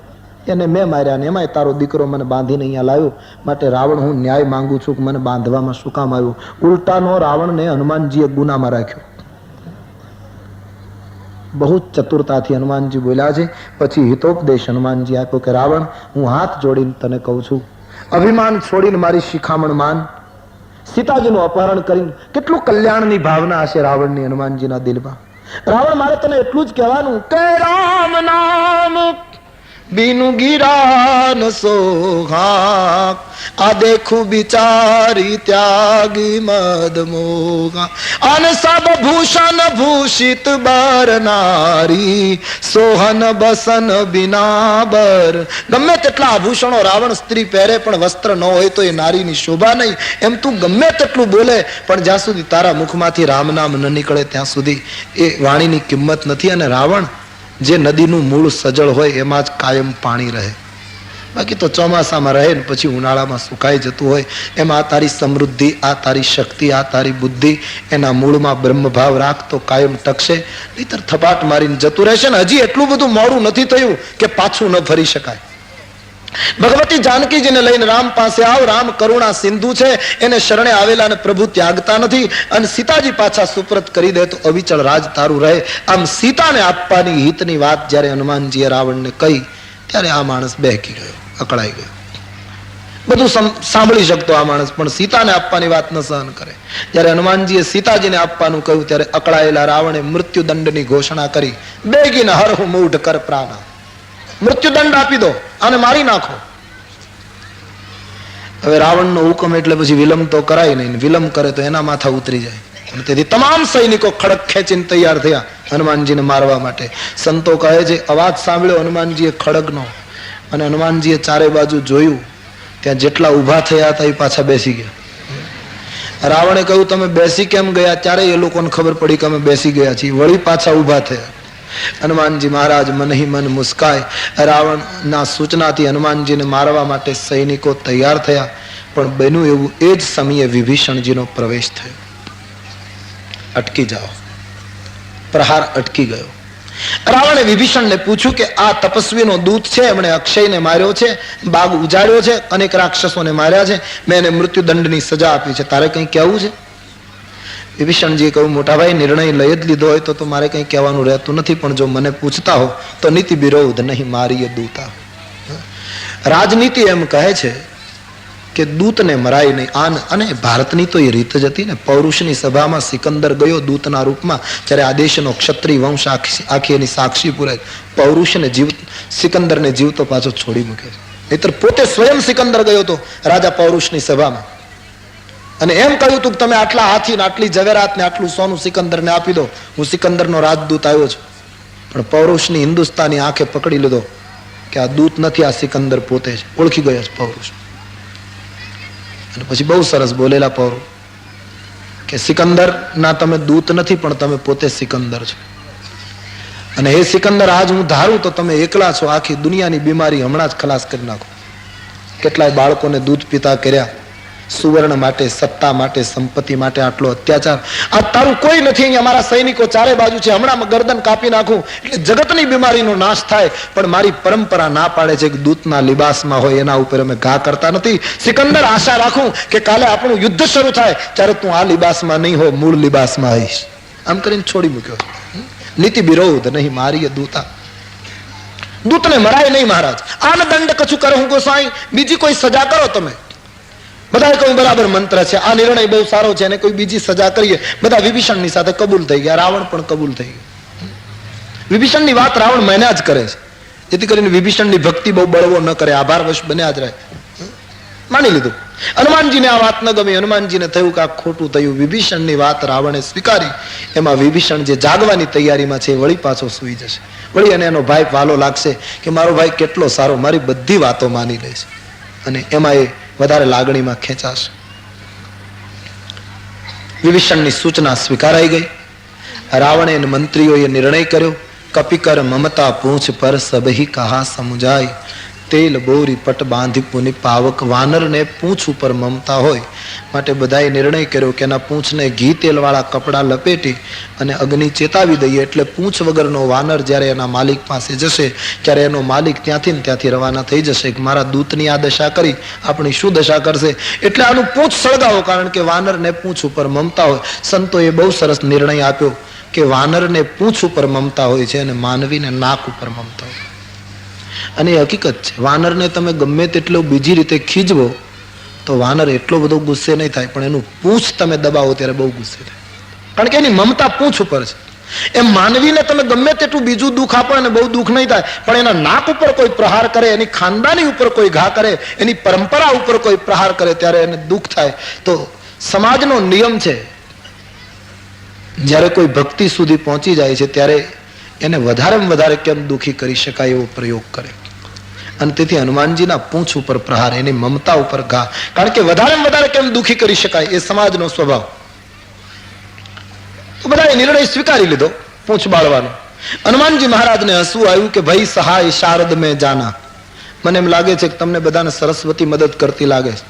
એને મેં માર્યા, ને એમાંય તારો દીકરો મને બાંધીને અહીંયા લાવ્યો. માટે રાવણ હું ન્યાય માંગુ છું કે મને બાંધવામાં શું કામ આવ્યું? ઉલટાનો રાવણને હનુમાનજીએ ગુનામાં રાખ્યો. બહુ જ ચતુરતાથી હનુમાનજી બોલ્યા છે. પછી હિતોપદેશ હનુમાનજી આપ્યો કે રાવણ, હું હાથ જોડીને તને કહું છું, અભિમાન છોડીને મારી શિખામણ માન. સીતાજીનું અપહરણ કરીને કેટલું કલ્યાણની ભાવના હશે રાવણની હનુમાનજીના દિલમાં. રાવણ, મારે તને એટલું જ કહેવાનું કે રામ નામ બીનું ગીરા ન સોહા, આ દેખું બિચારી ત્યાગી મદ મોગા, અન સબ ભૂષણ ભૂષિત બર નારી, સોહન બસન બિનાબર. ગમે તેટલા આભૂષણો રાવણ સ્ત્રી પહેરે પણ વસ્ત્ર ન હોય તો એ નારીની શોભા નહીં. એમ તું ગમે તેટલું બોલે પણ જ્યાં સુધી તારા મુખમાંથી રામ નામ ન નીકળે ત્યાં સુધી એ વાણીની કિંમત નથી. અને રાવણ, જે નદીનું મૂળ સજળ હોય એમાં જ કાયમ પાણી રહે. બાકી તો ચોમાસામાં રહે ને પછી ઉનાળામાં સુકાઈ જતું હોય. એમ આ તારી સમૃદ્ધિ, આ તારી શક્તિ, આ તારી બુદ્ધિ એના મૂળમાં બ્રહ્મભાવ રાખ તો કાયમ ટકશે, નહીતર થપાટ મારીને જતું રહેશે. ને હજી એટલું બધું મોડું નથી થયું કે પાછું ન ફરી શકાય. ભગવતી જાનકીજીને લઈને રામ પાસે આવ. રામ કરુણા સિંધુ છે, એને શરણે આવેલા ને પ્રભુ ત્યાગતા નથી. અને સીતાજી પાછા સુપ્રત કરી દે તો અવિચળ રાજ તારું રહે. આમ સીતાને આપવાની હિતની વાત જ્યારે હનુમાનજીએ રાવણને કહી ત્યારે આ માણસ બહેકી ગયો, અકળાઈ ગયો. બધું સાંભળી શકતો આ માણસ, પણ સીતાને આપવાની વાત ન સહન કરે. જ્યારે હનુમાનજીએ સીતાજીને આપવાનું કહ્યું ત્યારે અકળાયેલા રાવણે મૃત્યુદંડની ઘોષણા કરી. બેગીને હરહુ મૂઢ કર પ્રાણ, મૃત્યુદંડ આપી દો, આને મારી નાખો. હવે રાવણનો હુકમ એટલે પછી વિલંબ તો કરાય નહીં. વિલંબ કરે તો એના માથા ઉતરી જાય. તેથી તમામ સૈનિકો ખડક ખેંચીને તૈયાર થયા હનુમાનજીને મારવા માટે. સંતો કહે છે અવાજ સાંભળ્યો હનુમાનજીએ ખડગનો, અને હનુમાનજીએ ચારે બાજુ જોયું, ત્યાં જેટલા ઉભા થયા હતા એ પાછા બેસી ગયા. રાવણે કહ્યું તમે બેસી કેમ ગયા? ત્યારે એ લોકોને ખબર પડી કે અમે બેસી ગયા છીએ. વળી પાછા ઉભા થયા. હનુમાનજી મહારાજ મન હી મન મુસ્કાય. રાવણના સૂચનાથી હનુમાનજીને મારવા માટે સૈનિકો તૈયાર થયા. પણ બન્યું એવું, એ જ સમયે વિભીષણજીનો પ્રવેશ થયો. અટકી જાઓ, પ્રહાર અટકી ગયો. રાવણે વિભીષણને પૂછ્યું કે આ તપસ્વીનો દૂત છે, એમણે અક્ષયને માર્યો છે, બાગ ઉજાડ્યો છે, અનેક રાક્ષસોને માર્યા છે, મેં એને મૃત્યુદંડની સજા આપી છે, તારે કંઈ કહેવું છે? વિભીષણજીએ કહ્યું મોટા ભાઈ નિર્ણય લઈ જ લીધો હોય તો મારે કંઈ કહેવાનું રહેતું નથી, પણ જો મને પૂછતા હો તો નીતિ વિરોધ નહીં મારી દૂતા. રાજનીતિ એમ કહે છે કે દૂતને મરાય નહીં. અને ભારતની તો એ રીત જ હતી ને. પૌરુષની સભામાં સિકંદર ગયો દૂતના રૂપમાં, જ્યારે આ દેશનો ક્ષત્રિય વંશ આખી એની સાક્ષી પુરાય. પૌરુષને સિકંદરને જીવતો પાછો છોડી મૂકે છે. નહીતર પોતે સ્વયં સિકંદર ગયો હતો રાજા પૌરુષની સભામાં, અને એમ કહ્યું હતું કે તમે આટલા હાથી ને આટલી ઝવેરાત ને આટલું સોનું સિકંદરને આપી દો, હું સિકંદરનો રાજદૂત આવ્યો છું. પણ પૌરુષની હિન્દુસ્તાની આંખે પકડી લીધો કે આ દૂત નથી, આ સિકંદર પોતે છે. ઓળખી ગયો છે પૌરુષ. અને પછી બહુ સરસ બોલેલા પૌરુષ કે સિકંદર ના તમે દૂત નથી, પણ તમે પોતે સિકંદર છો. અને હે સિકંદર, આજ હું ધારું તો તમે એકલા છો, આખી દુનિયાની બીમારી હમણાં જ ખલાસ કરી નાખો. કેટલાય બાળકોને દૂધ પીતા કર્યા, સુવર્ણ માટે, સત્તા માટે, સંપત્તિ માટે આટલો અત્યાચાર. આ તારું કોઈ નથી. અહીંયા મારા સૈનિકો ચારે બાજુ છે, હમણાં ગરદન કાપી નાખું એટલે જગતની બીમારીનો નાશ થાય. પણ મારી પરંપરા ના પાડે છે કે દૂતના લિબાસમાં હોય એના ઉપર અમે ઘા કરતા નથી. સિકંદર, આશા રાખું કે કાલે આપણું યુદ્ધ શરૂ થાય ત્યારે તું આ લિબાસમાં નહીં હો, મૂળ લિબાસમાં આવીશ. આમ કરીને છોડી મૂક્યો. નીતિ વિરોધ નહીં મારી દૂતા. દૂતને મરાય નહીં મહારાજ. આન દંડ કછું કરો હું ગોસાઈ, બીજી કોઈ સજા કરો તમે. બધા કહ્યું બરાબર મંત્ર છે, આ નિર્ણય બહુ સારો છે, અને કોઈ બીજી સજા કરીએ. બધા વિભીષણની સાથે કબૂલ થઈ ગયા. રાવણ પણ કબૂલ થઈ ગયો. વિભીષણની વાત રાવણ મહિના જ કરે છે, જેથી કરીને વિભીષણની ભક્તિ બહુ બળવો ન કરે, આભારવશ બન્યા જ રહે. માની લીધું. હનુમાનજીને આ વાત ન ગમી. હનુમાનજીને થયું કે આ ખોટું થયું. વિભીષણની વાત રાવણે સ્વીકારી. એમાં વિભીષણ જે જાગવાની તૈયારીમાં છે વળી પાછો સૂઈ જશે. વળી અને એનો ભાઈ વાલો લાગશે કે મારો ભાઈ કેટલો સારો, મારી બધી વાતો માની લે છે, અને એમાં એ વધારે લાગણીમાં ખેંચાશે. વિભીષણની સૂચના સ્વીકારાઈ ગઈ. રાવણે અને મંત્રીઓએ નિર્ણય કર્યો, કપિકર મમતા પૂંછ પર સબહી કહા સમુજાય, તેલ બોરી પટ બાંધી પુની પાવક. વાનરને પૂંછ ઉપર મમતા હોય માટે બધાએ નિર્ણય કર્યો કે એના પૂંછને ઘી તેલવાળા કપડાં લપેટી અને અગ્નિ ચેતાવી દઈએ. એટલે પૂંછ વગરનો વાનર જ્યારે એના માલિક પાસે જશે ત્યારે એનો માલિક ત્યાંથી ને ત્યાંથી રવાના થઈ જશે કે મારા દૂતની આ દશા કરી, આપણી શું દશા કરશે. એટલે આનું પૂંછ સળગાવો, કારણ કે વાનરને પૂંછ ઉપર મમતા હોય. સંતોએ બહુ સરસ નિર્ણય આપ્યો કે વાનરને પૂંછ ઉપર મમતા હોય છે અને માનવીને નાક ઉપર મમતા હોય. અને એ હકીકત છે. વાનરને તમે ગમે તેટલો બીજી રીતે ખીજવો તો વાનર એટલો બધો ગુસ્સે નહીં થાય, પણ એનું પૂંછ તમે દબાવો ત્યારે બહુ ગુસ્સે થાય, કારણ કે એની મમતા પૂંછ ઉપર છે. એમ માનવીને તમે ગમે તેટલું બીજું દુઃખ આપો અને બહુ દુઃખ નહીં થાય, પણ એના નાક ઉપર કોઈ પ્રહાર કરે, એની ખાનદાની ઉપર કોઈ ઘા કરે, એની પરંપરા ઉપર કોઈ પ્રહાર કરે ત્યારે એને દુઃખ થાય. તો સમાજનો નિયમ છે, જ્યારે કોઈ ભક્તિ સુધી પહોંચી જાય છે ત્યારે એને વધારેમાં વધારે કેમ દુઃખી કરી શકાય એવો પ્રયોગ કરે. અને તેથી હનુમાનજીના પૂંછ ઉપર પ્રહાર, એની મમતા ઉપર ઘા, કારણ કે વધારેમાં વધારે કેમ દુઃખી કરી શકાય એ સમાજનો સ્વભાવ. તો બધાએ નિર્ણય સ્વીકારી લીધો પૂંછ બાળવાનો. હનુમાનજી મહારાજને હસવું આવ્યું કે ભાઈ સહાય શારદ મેં જાના, મને એમ લાગે છે કે તમને બધાને સરસ્વતી મદદ કરતી લાગે છે,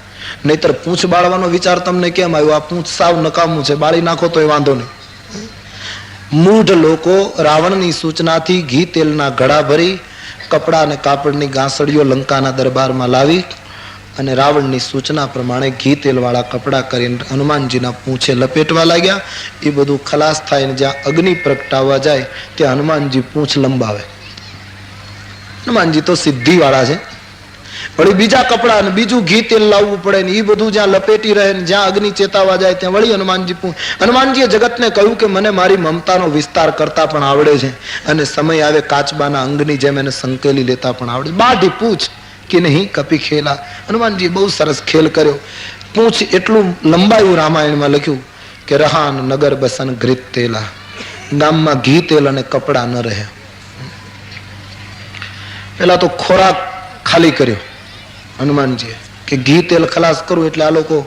નહીતર પૂંછ બાળવાનો વિચાર તમને કેમ આવ્યો? આ પૂંછ સાવ નકામું છે, બાળી નાખો તો એ વાંધો નહીં. મૂઢ લોકો રાવણની સૂચનાથી ઘી તેલના ઘડા ભરી કપડા અને કાપડની ગાંસડીઓ લંકાના દરબારમાં લાવી અને રાવણની સૂચના પ્રમાણે ઘી તેલવાળા કપડા કરીને હનુમાનજીના પૂંછે લપેટવા લાગ્યા. એ બધું ખલાસ થાય ને જ્યાં અગ્નિ પ્રગટાવવા જાય ત્યાં હનુમાનજી પૂંછ લંબાવે. હનુમાનજી તો સિદ્ધિ વાળા છે, વળી બીજા કપડા અને બીજું ઘી તેલ લાવવું પડે ને એ બધું જ્યાં લપેટી રહે ને જ્યાં અગ્નિ ચેતાવા જાય ત્યાં વળી હનુમાનજીએ જગતને કહ્યું કે મને મારી મમતાનો વિસ્તાર કરતા પણ આવડે છે અને સમય આવે કાચબાના અંગની જેમ એને સંકેલી લેતા પણ આવડે. બાઢી પૂછ કે નહીં કપી ખેલા. હનુમાનજીએ બહુ સરસ ખેલ કર્યો. પૂંછ એટલું લંબાયું, રામાયણમાં લખ્યું કે રહાન નગર બસન ઘૃત તેલા, ગામમાં ઘી તેલ અને કપડા ન રહે. પેલા તો ખોરાક ખાલી કર્યો હનુમાનજીએ કે ઘી તેલ ખલાસ કરવું એટલે આ લોકો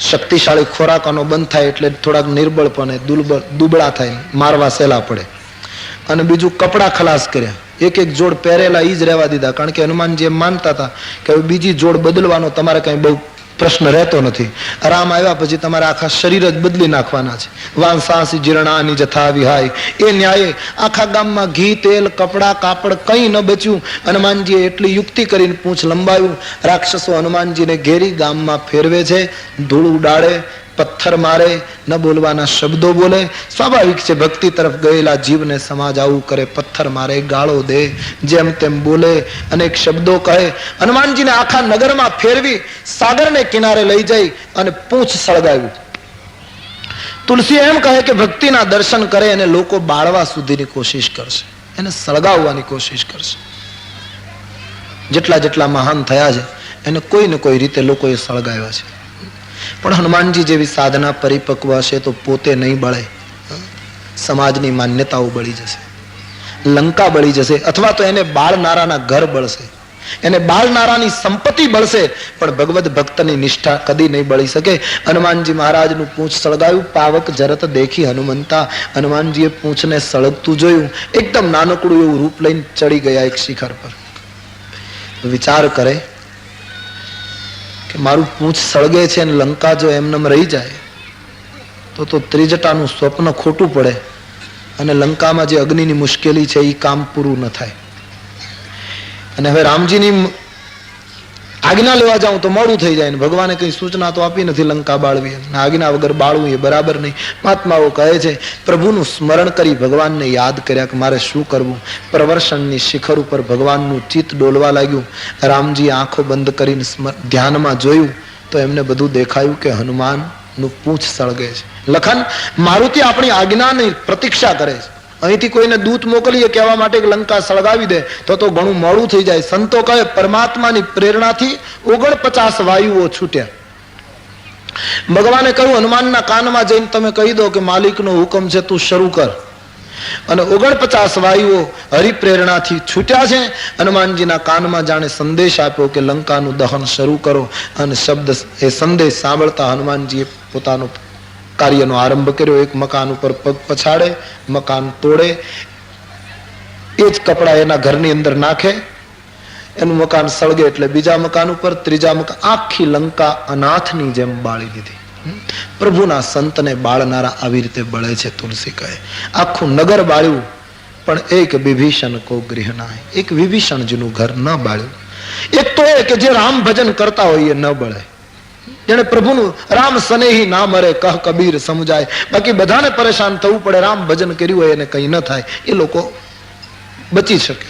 શક્તિશાળી ખોરાકનો બંધ થાય એટલે થોડાક નિર્બળ પણ દુબળા થાય, મારવા સહેલા પડે. અને બીજું કપડા ખલાસ કર્યા, એક એક જોડ પહેરેલા ઈ જ રહેવા દીધા, કારણ કે હનુમાનજી એમ માનતા હતા કે બીજી જોડ બદલવાનો તમારે કઈ બહુ પ્રશ્ન રહેતો નથી. રામ આવ્યા પછી તમારે આખા શરીર જ બદલી નાખવાના છે. વાંસાસી જીર્ણાની જથા વિહાય, એ ન્યાયે આખા ગામમાં ઘી તેલ કપડા કાપડ કઈ ન બચ્યું. હનુમાનજીએ એટલી યુક્તિ કરીને પૂંછ લંબાવ્યું. રાક્ષસો હનુમાનજીને ઘેરી ગામમાં ફેરવે છે, ધૂળ ઉડાડે, પથ્થર મારે, ન બોલવાના શબ્દો બોલે. સ્વાભાવિક છે, ભક્તિ તરફ ગયેલા જીવને સમાજ આવું કરે, પથ્થર મારે, ગાળો દે, જેમ તેમ બોલે, અનેક શબ્દો કહે. હનુમાનજીને આખા નગરમાં ફેરવી સાગરને કિનારે લઈ જઈ અને પૂંછ સળગાવ્યું. તુલસી એમ કહે કે ભક્તિના દર્શન કરે અને લોકો બાળવા સુધીની કોશિશ કરશે, એને સળગાવવાની કોશિશ કરશે. જેટલા જેટલા મહાન થયા છે એને કોઈ ને કોઈ રીતે લોકોએ સળગાવ્યા છે. પણ હનુમાનજી જેવી સાધના પરિપક્વ હશે તો પોતે નહીં બળે, સમાજની માન્યતાઓ બળી જશે, લંકા બળી જશે, અથવા તો એને બાળનારાના ઘર બળશે, એને બાળનારાની સંપત્તિ બળશે, પણ ભગવદ ભક્તની નિષ્ઠા કદી નહીં બળી શકે. હનુમાનજી મહારાજનું પૂંછ સળગાવ્યું. પાવક જરત દેખી હનુમંતા, હનુમાનજીએ પૂંછને સળગતું જોયું. એકદમ નાનકડું એવું રૂપ લઈને ચડી ગયા એક શિખર પર. વિચાર કરે કે મારું પૂંછ સળગે છે અને લંકા જો એમનેમ રહી જાય તો ત્રિજટાનું સ્વપ્ન ખોટું પડે અને લંકામાં જે અગ્નિની મુશ્કેલી છે એ કામ પૂરું ન થાય. અને હવે રામજીની આજ્ઞા લેવા જાઉં તો મોડું થઈ જાય ને ભગવાને કઈ સૂચના તો આપી નથી લંકા બાળવી, આજ્ઞા વગર બાળવું એ બરાબર નહીં. મહાત્માઓ કહે છે પ્રભુનું સ્મરણ કરી ભગવાનને યાદ કર્યા કે મારે શું કરવું. પ્રવર્ષણની શિખર ઉપર ભગવાનનું ચિત્ત ડોલવા લાગ્યું. રામજી આંખો બંધ કરીને ધ્યાનમાં જોયું તો એમને બધું દેખાયું કે હનુમાનનું પૂંછ સળગે છે. લખન મારુતિ આપણી આજ્ઞાની પ્રતીક્ષા કરે છે. અહીંથી કોઈને દૂત મોકલીએ કહેવા માટે લંકા સળગાવી દે તો ઘણું મોડું થઈ જાય. સંતો કહે પરમાત્માની પ્રેરણાથી 49 વાયુઓ છૂટ્યા. ભગવાને કહ્યું હનુમાનના કાનમાં જઈને તમે કહી દો કે માલિકનો હુકમ છે, તું શરૂ કર. અને 49 વાયુઓ હરિપ્રેરણાથી છૂટ્યા છે. હનુમાનજીના કાનમાં જાણે સંદેશ આપ્યો કે લંકાનું દહન શરૂ કરો. અને શબ્દ એ સંદેશ સાંભળતા હનુમાનજીએ પોતાનો કાર્યનો આરંભ કર્યો. એક મકાન ઉપર પગ પછાડે, મકાન તોડે, એ જ કપડા એના ઘરની અંદર નાખે, એનું મકાન સળગે એટલે બીજા મકાન ઉપર, ત્રીજા મકાન, આખી લંકા અનાથની જેમ બાળી દીધી. પ્રભુના સંતને બાળનારા આવી રીતે બળે છે. તુલસી કહે આખું નગર બાળ્યું પણ એક વિભીષણ કો ગૃહ નાય, એક વિભીષણજીનું ઘર ન બાળ્યું. એક તો એ કે જે રામ ભજન કરતા હોય એ ન બળે, જેને પ્રભુનું રામ સનેહી ના મરે કહ કબીર સમજાય. બાકી બધાને પરેશાન થવું પડે, રામ ભજન કર્યું હોય એને કઈ ન થાય, એ લોકો બચી શકે.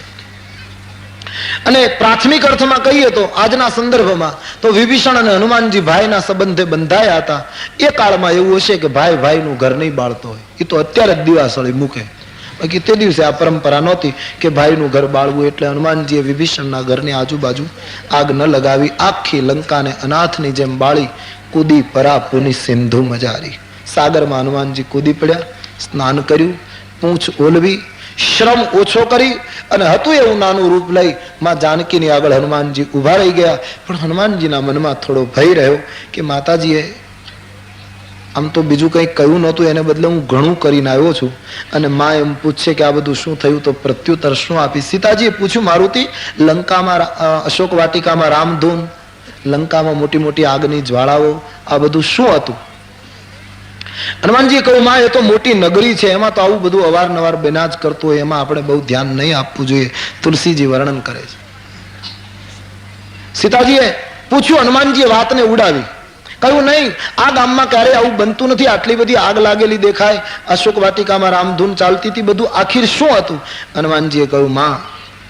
અને પ્રાથમિક અર્થમાં કહીએ તો આજના સંદર્ભમાં તો વિભીષણ અને હનુમાનજી ભાઈના સંબંધે બંધાયા હતા. એ કાળમાં એવું હશે કે ભાઈ ભાઈનું ઘર નહીં બાળતો હોય, એ તો અત્યારે જ દિવાસળી મૂકે. બાકી તે દિવસે આ પરંપરા નહોતી કે ભાઈનું ઘર બાળવું. એટલે હનુમાનજીએ વિભીષણના ઘરની આજુબાજુ આગ ન લગાવી, આખી લંકાને અનાથની જેમ બાળી. કૂદી પરા પુની સિંધુ મજારી, સાગરમાં હનુમાનજી કૂદી પડ્યા, સ્નાન કર્યું, પૂંછ ઓલવી, શ્રમ ઓછો કરી અને હતું એવું નાનું રૂપ લઈ માં જાનકીની આગળ હનુમાનજી ઉભા રહી ગયા. પણ હનુમાનજીના મનમાં થોડો ભય રહ્યો કે માતાજીએ આમ તો બીજું કંઈ કહ્યું નહોતું, એને બદલે હું ઘણું કરીને આવ્યો છું. અને માં એમ પૂછશે કે આ બધું શું થયું, તો પ્રત્યુત્તર શું આપી? સીતાજીએ પૂછ્યું, મારુતિ, લંકામાં અશોક વાટિકામાં રામધૂન, લંકામાં મોટી મોટી આગની જ્વાળાઓ, આ બધું શું હતું? હનુમાનજીએ કહ્યું, માં એ તો મોટી નગરી છે, એમાં તો આવું બધું અવારનવાર બન્યા જ કરતું હોય, એમાં આપણે બહુ ધ્યાન નહીં આપવું જોઈએ. તુલસીજી વર્ણન કરે છે. સીતાજીએ પૂછ્યું, હનુમાનજીએ વાતને ઉડાવી, કહ્યું નહીં, આ ગામમાં ક્યારે આવું બનતું નથી, આટલી બધી આગ લાગેલી દેખાય, અશોક વાટિકામાં રામધૂન ચાલતી હતી, બધું આખીર શું હતું? હનુમાનજીએ કહ્યું, માં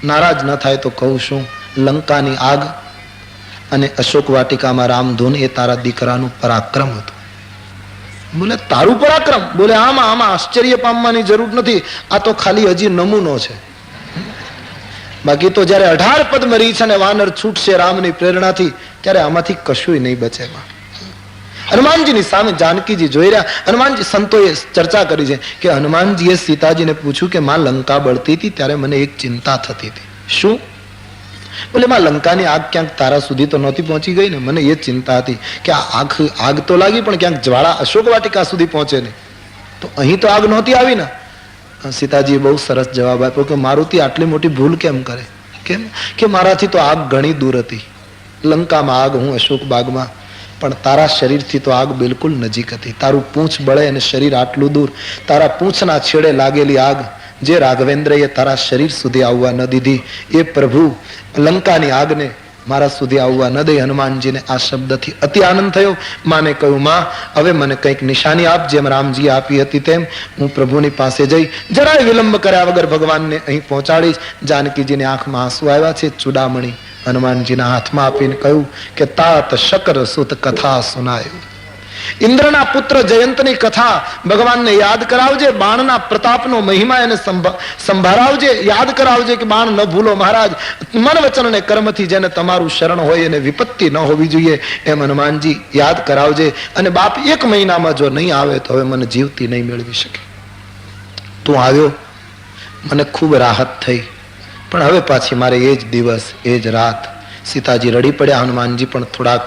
નારાજ ન થાય તો કહું શું, લંકાની આગ અને અશોક વાટિકામાં રામધૂન એ તારા દીકરાનું પરાક્રમ હતું. બોલે તારું પરાક્રમ? બોલે આમાં આશ્ચર્ય પામવાની જરૂર નથી, આ તો ખાલી હજી નમૂનો છે. બાકી તો જયારે 18 પદ મરી છે ને વાનર છૂટશે રામની પ્રેરણાથી, ત્યારે આમાંથી કશું નહીં બચે. હનુમાનજીની સામે જાનકીજી જોઈ રહ્યા. હનુમાનજી, સંતોએ ચર્ચા કરી છે કે હનુમાનજીએ સીતાજીને પૂછ્યું કે માં લંકા બળતી હતી ત્યારે મને એક ચિંતા થતી હતી. શું? બોલે માં લંકાની આગ ક્યાંક તારા સુધી તો નહોતી પહોંચી ગઈ ને? મને એ ચિંતા હતી કે આગ તો લાગી પણ ક્યાંક જ્વાળા અશોક વાટિકા સુધી પહોંચે નહીં. તો અહીં તો આગ નહોતી આવી ને? સીતાજીએ બહુ સરસ જવાબ આપ્યો કે મારુતિ આટલી મોટી ભૂલ કેમ કરે? કેમ કે મારાથી તો આગ ઘણી દૂર હતી. લંકામાં આગ, હું અશોક બાગમાં, પણ તારા શરીરથી તો આગ બિલકુલ નજીક હતી. તારું પૂંછ બળે અને શરીર આટલું દૂર, તારા પૂંછના છેડે લાગેલી આગ જે રાઘવેન્દ્રએ તારા શરીર સુધી આવવા ન દીધી, એ પ્રભુ લંકાની આગને મારા સુધી આવવા ન દે. હનુમાનજીને આ શબ્દથી અતિ આનંદ થયો. માને કહ્યું, માં હવે મને કંઈક નિશાની આપ, જેમ રામજીએ આપી હતી તેમ હું પ્રભુની પાસે જઈ જરાય વિલંબ કર્યા વગર ભગવાનને અહીં પહોંચાડીશ. જાનકીજીની આંખમાં આંસુ આવ્યા છે. ચૂડામણી હનુમાનજીના હાથમાં આપીને કહ્યું કે તાત શકર સુત કથા સુનાયું. ઇન્દ્રના પુત્ર જયંતની કથા ભગવાનને યાદ કરાવજે. બાણના પ્રતાપનો મહિમા એને સંભાળાવજે, યાદ કરાવજે કે બાણ ન ભૂલો મહારાજ. મન વચન અને કર્મથી જેને તમારું શરણ હોય એને વિપત્તિ ન હોવી જોઈએ, એમ હનુમાનજી યાદ કરાવજે. અને બાપ 1 મહિનામાં જો નહીં આવે તો હવે મને જીવતી નહીં મેળવી શકે. તું આવ્યો, મને ખૂબ રાહત થઈ, પણ હવે પાછી મારે એ જ દિવસ, એ જ રાત. સીતાજી રડી પડ્યા. હનુમાનજી પણ થોડાક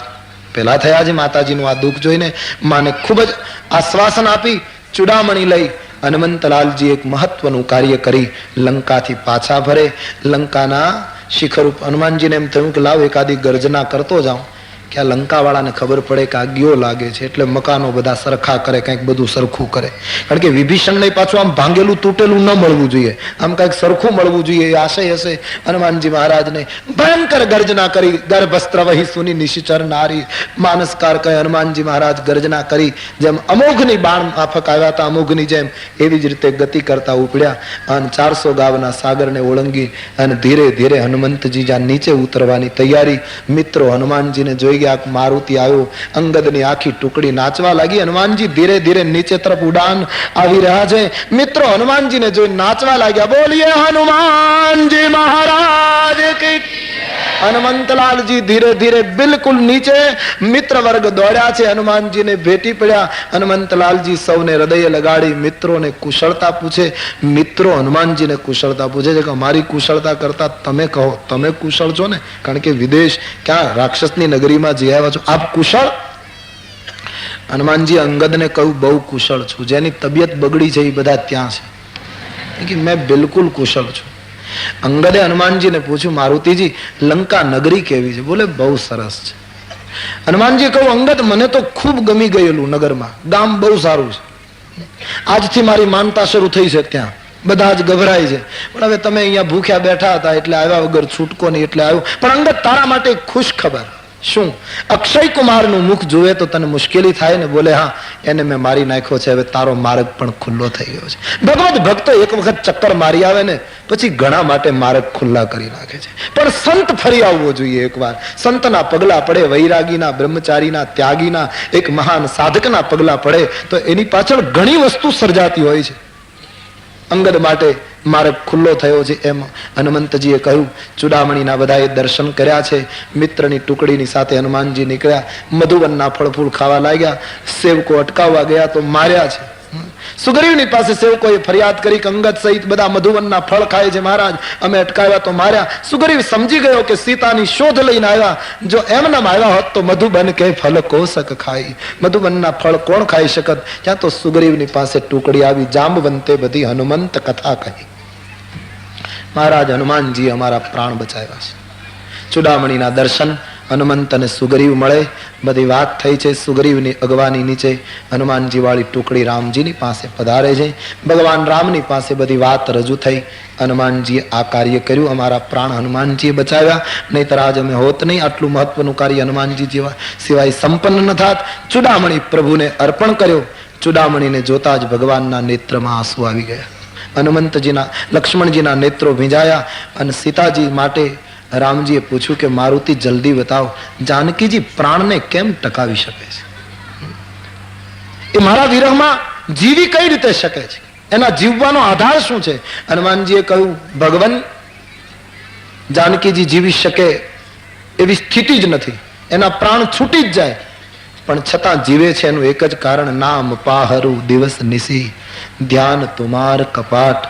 પેલા થયા છે માતાજીનું આ દુઃખ જોઈને. માને ખૂબ જ આશ્વાસન આપી ચૂડામણી લઈ હનુમંતલાલજી એક મહત્વનું કાર્ય કરી લંકાથી પાછા ફરે. લંકાના શિખર ઉપર હનુમાનજીને એમ થયું કે લાવ એકાદી ગર્જના કરતો જાઉં, કે આ લંકાવાળાને ખબર પડે કે આગિયો લાગે છે, એટલે મકાનો બધા સરખા કરે, કંઈક બધું સરખું કરે. કારણ કે વિભીષણને પાછું આમ ભાંગેલું તૂટેલું ન મળવું જોઈએ, આમ કંઈક સરખું મળવું જોઈએ એ આશય હશે. હનુમાનજી મહારાજને ભયંકર ગર્જના કરી. ગર્ભસ્ત્ર વહી સુની નિશિચર નારી, માનસકાર કહે હનુમાનજી મહારાજ ગર્જના કરી. જેમ અમોઘની બાણ માફક આવ્યા હતા અમોઘની જેમ, એવી જ રીતે ગતિ કરતા ઉપડ્યા અને 400 ગાવના સાગરને ઓળંગી અને ધીરે ધીરે હનુમંતજી જ્યાં નીચે ઉતરવાની તૈયારી. મિત્રો હનુમાનજીને જોઈ ગયા, મારુતિ આવ્યો, અંગદની આખી ટુકડી નાચવા લાગી. હનુમાનજી ધીરે ધીરે નીચે તરફ ઉડાન આવી રહ્યા છે. મિત્રો હનુમાનજીને જોઈ નાચવા લાગ્યા. બોલીએ હનુમાનજી મહારાજ કી. હનુમંતલાલજી ધીરે ધીરે બિલકુલ નીચે. મિત્ર વર્ગ દોડ્યા છે, હનુમાનજીને ભેટી પડ્યા. હનુમંતલાલજી સૌને હૃદય લગાડી મિત્રોને કુશળતા પૂછે. મિત્રો હનુમાનજીને કુશળતા પૂછે છે કે મારી કુશળતા કરતા તમે કહો, તમે કુશળ છો ને? કારણ કે વિદેશ ક્યાં રાક્ષસની નગરીમાં જઈ આવ્યા છો, આપ કુશળ? હનુમાનજી અંગદને કહ્યું બહુ કુશળ છું, જેની તબિયત બગડી છે એ બધા ત્યાં છે, મેં બિલકુલ કુશળ છું. અંગદે હનુમાનજીને પૂછ્યું, મારુતિજી લંકા નગરી કેવી છે? બોલે બહુ સરસ છે. હનુમાનજી કહ્યું, અંગદ મને તો ખૂબ ગમી ગયેલું નગરમાં, ગામ બહુ સારું છે. આજથી મારી માનતા શરૂ થઈ છે, ત્યાં બધા જ ગભરાય છે. પણ હવે તમે અહીંયા ભૂખ્યા બેઠા હતા એટલે આવ્યા વગર છૂટકો નહીં એટલે આવ્યો. પણ અંગદ તારા માટે ખુશ ખબર. શું? અક્ષય કુમારનું મુખ જોવે તો તને મુશ્કેલી થાય ને? બોલે હા, એને મેં મારી નાખ્યો છે, હવે તારો માર્ગ પણ ખુલ્લો થઈ ગયો છે. ભગવત ભક્તો એક વખત ચક્કર મારી આવે ને પછી ઘણા માટે માર્ગ ખુલ્લા કરી નાખે છે. પણ સંત ફરી આવવો જોઈએ એકવાર. સંતના પગલા પડે, વૈરાગીના, બ્રહ્મચારીના, ત્યાગીના, એક મહાન સાધકના પગલા પડે તો એની પાછળ ઘણી વસ્તુ સર્જાતી હોય છે. અંગદ માટે માર્ગ ખુલ્લો થયો છે એમ હનુમંતજીએ કહ્યું. ચૂડામણીના બધાએ દર્શન કર્યા છે. મિત્રની ટુકડીની સાથે હનુમાનજી નીકળ્યા. મધુવનના ફળફૂલ ખાવા લાગ્યા. સેવકો અટકાવવા ગયા તો માર્યા છે. સુગ્રીવની પાસે સેવકોએ ફરિયાદ કરી કે અંગદ સહિત બધા મધુવનના ફળ ખાય છે મહારાજ, અમે અટકાવ્યા તો માર્યા. સુગ્રીવ સમજી ગયો કે સીતાની શોધ લઈને આવ્યા, જો એમનામ આવ્યા હોત તો મધુબન કે ફલ કોસક ખાઈ, મધુબનના ફળ કોણ ખાઈ શકત. ત્યાં તો સુગ્રીવની પાસે ટુકડી આવી, જાંબવંતે બધી હનુમંત કથા કહી. મહારાજ હનુમાનજી અમારા પ્રાણ બચાવ્યા છે. ચુડામણીના દર્શન હનુમંત અને સુગ્રીવ મળે, બધી વાત થઈ છે. સુગ્રીવની અગવાની નીચે હનુમાનજી વાળી ટુકડી રામજીની પાસે પધારે છે. ભગવાન રામની પાસે બધી વાત રજૂ થઈ. હનુમાનજીએ આ કાર્ય કર્યું, અમારા પ્રાણ હનુમાનજીએ બચાવ્યા, નહીતર આજ અમે હોત નહીં. આટલું મહત્વનું કાર્ય હનુમાનજી જેવા સિવાય સંપન્ન ન થાત. ચુડામણી પ્રભુને અર્પણ કર્યો. ચુડામણીને જોતા જ ભગવાનના નેત્રમાં આંસુ આવી ગયા. હનુમંતજીના લક્ષ્મણજીના નેત્રો ભીંજાયા અને સીતાજી માટે રામજીએ પૂછ્યું કે મારુતિ જલ્દી બતાવો, જાનકીજી પ્રાણને કેમ ટકાવી શકે છે? એ મારા વિરહમાં જીવી કઈ રીતે શકે છે? એના જીવવાનો આધાર શું છે? હનુમાનજીએ કહ્યું, ભગવાન જાનકીજી જીવી શકે એવી સ્થિતિ જ નથી, એના પ્રાણ છૂટી જ જાય, પણ છતાં જીવે છે એનું એક જ કારણ, નામ પાહરું દિવસ નિશી, ધ્યાન તુમાર કપાટ,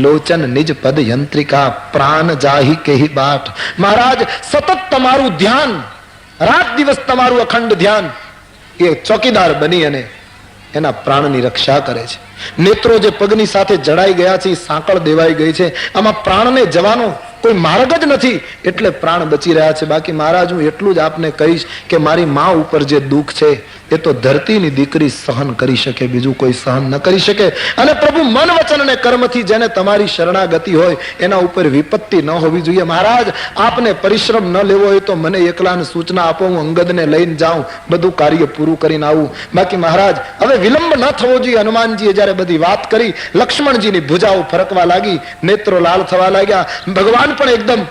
લોચન નિજ પદ યંત્રિકા, પ્રાણ જાહી કેહી બાટ. મહારાજ સતત તમારું ધ્યાન, રાત દિવસ તમારું અખંડ ધ્યાન, એ ચોકીદાર બની અને એના પ્રાણની રક્ષા કરે છે. નેત્રો જે પગની સાથે જડાઈ ગયા છે, સાંકળ દેવાઈ ગઈ છે, આમાં પ્રાણને જવાનો કોઈ માર્ગ જ નથી, એટલે પ્રાણ બચી રહ્યા છે. બાકી મહારાજ હું એટલું જ આપને કહીશ કે મારી મા ઉપર જે દુઃખ છે એ તો ધરતીની દીકરી સહન કરી શકે, બીજું કોઈ સહન ન કરી શકે. અને પ્રભુ મન વચન અને કર્મથી જેને તમારી શરણાગતિ હોય એના ઉપર વિપત્તિ ન હોવી જોઈએ. મહારાજ આપને પરિશ્રમ ન લેવો હોય તો મને એકલાને સૂચના આપો, હું અંગદને લઈને જાઉં, બધું કાર્ય પૂરું કરીને આવું. બાકી મહારાજ હવે વિલંબ ન થવો જોઈએ. હનુમાનજીએ જયારે બધી વાત કરી, લક્ષ્મણજીની ભુજાઓ ફરકવા લાગી, નેત્રો લાલ થવા લાગ્યા. ભગવાન પણ એકદમ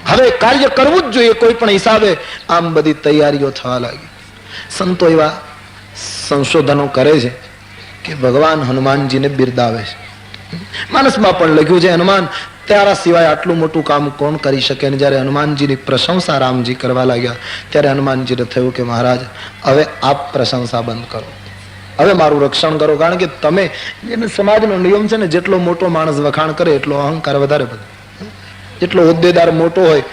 હવે કાર્ય કરવું જ જોઈએ કોઈ પણ હિસાબે, આમ બધી તૈયારીઓ થવા લાગી. સંતો એવા સંશોધનો કરે છે કે ભગવાન હનુમાનજીને બિરદાવે છે. માનસમાં પણ લખ્યું છે, હનુમાન તારા સિવાય આટલું મોટું કામ કોણ કરી શકે. અને જયારે હનુમાનજીની પ્રશંસા રામજી કરવા લાગ્યા ત્યારે હનુમાનજીને થયું કે મહારાજ હવે આપ પ્રશંસા બંધ કરો, હવે મારું રક્ષણ કરો. કારણ કે તમે, સમાજનો નિયમ છે ને, જેટલો મોટો માણસ વખાણ કરે એટલો અહંકાર વધારે બધો. જેટલો હોદ્દેદાર મોટો હોય,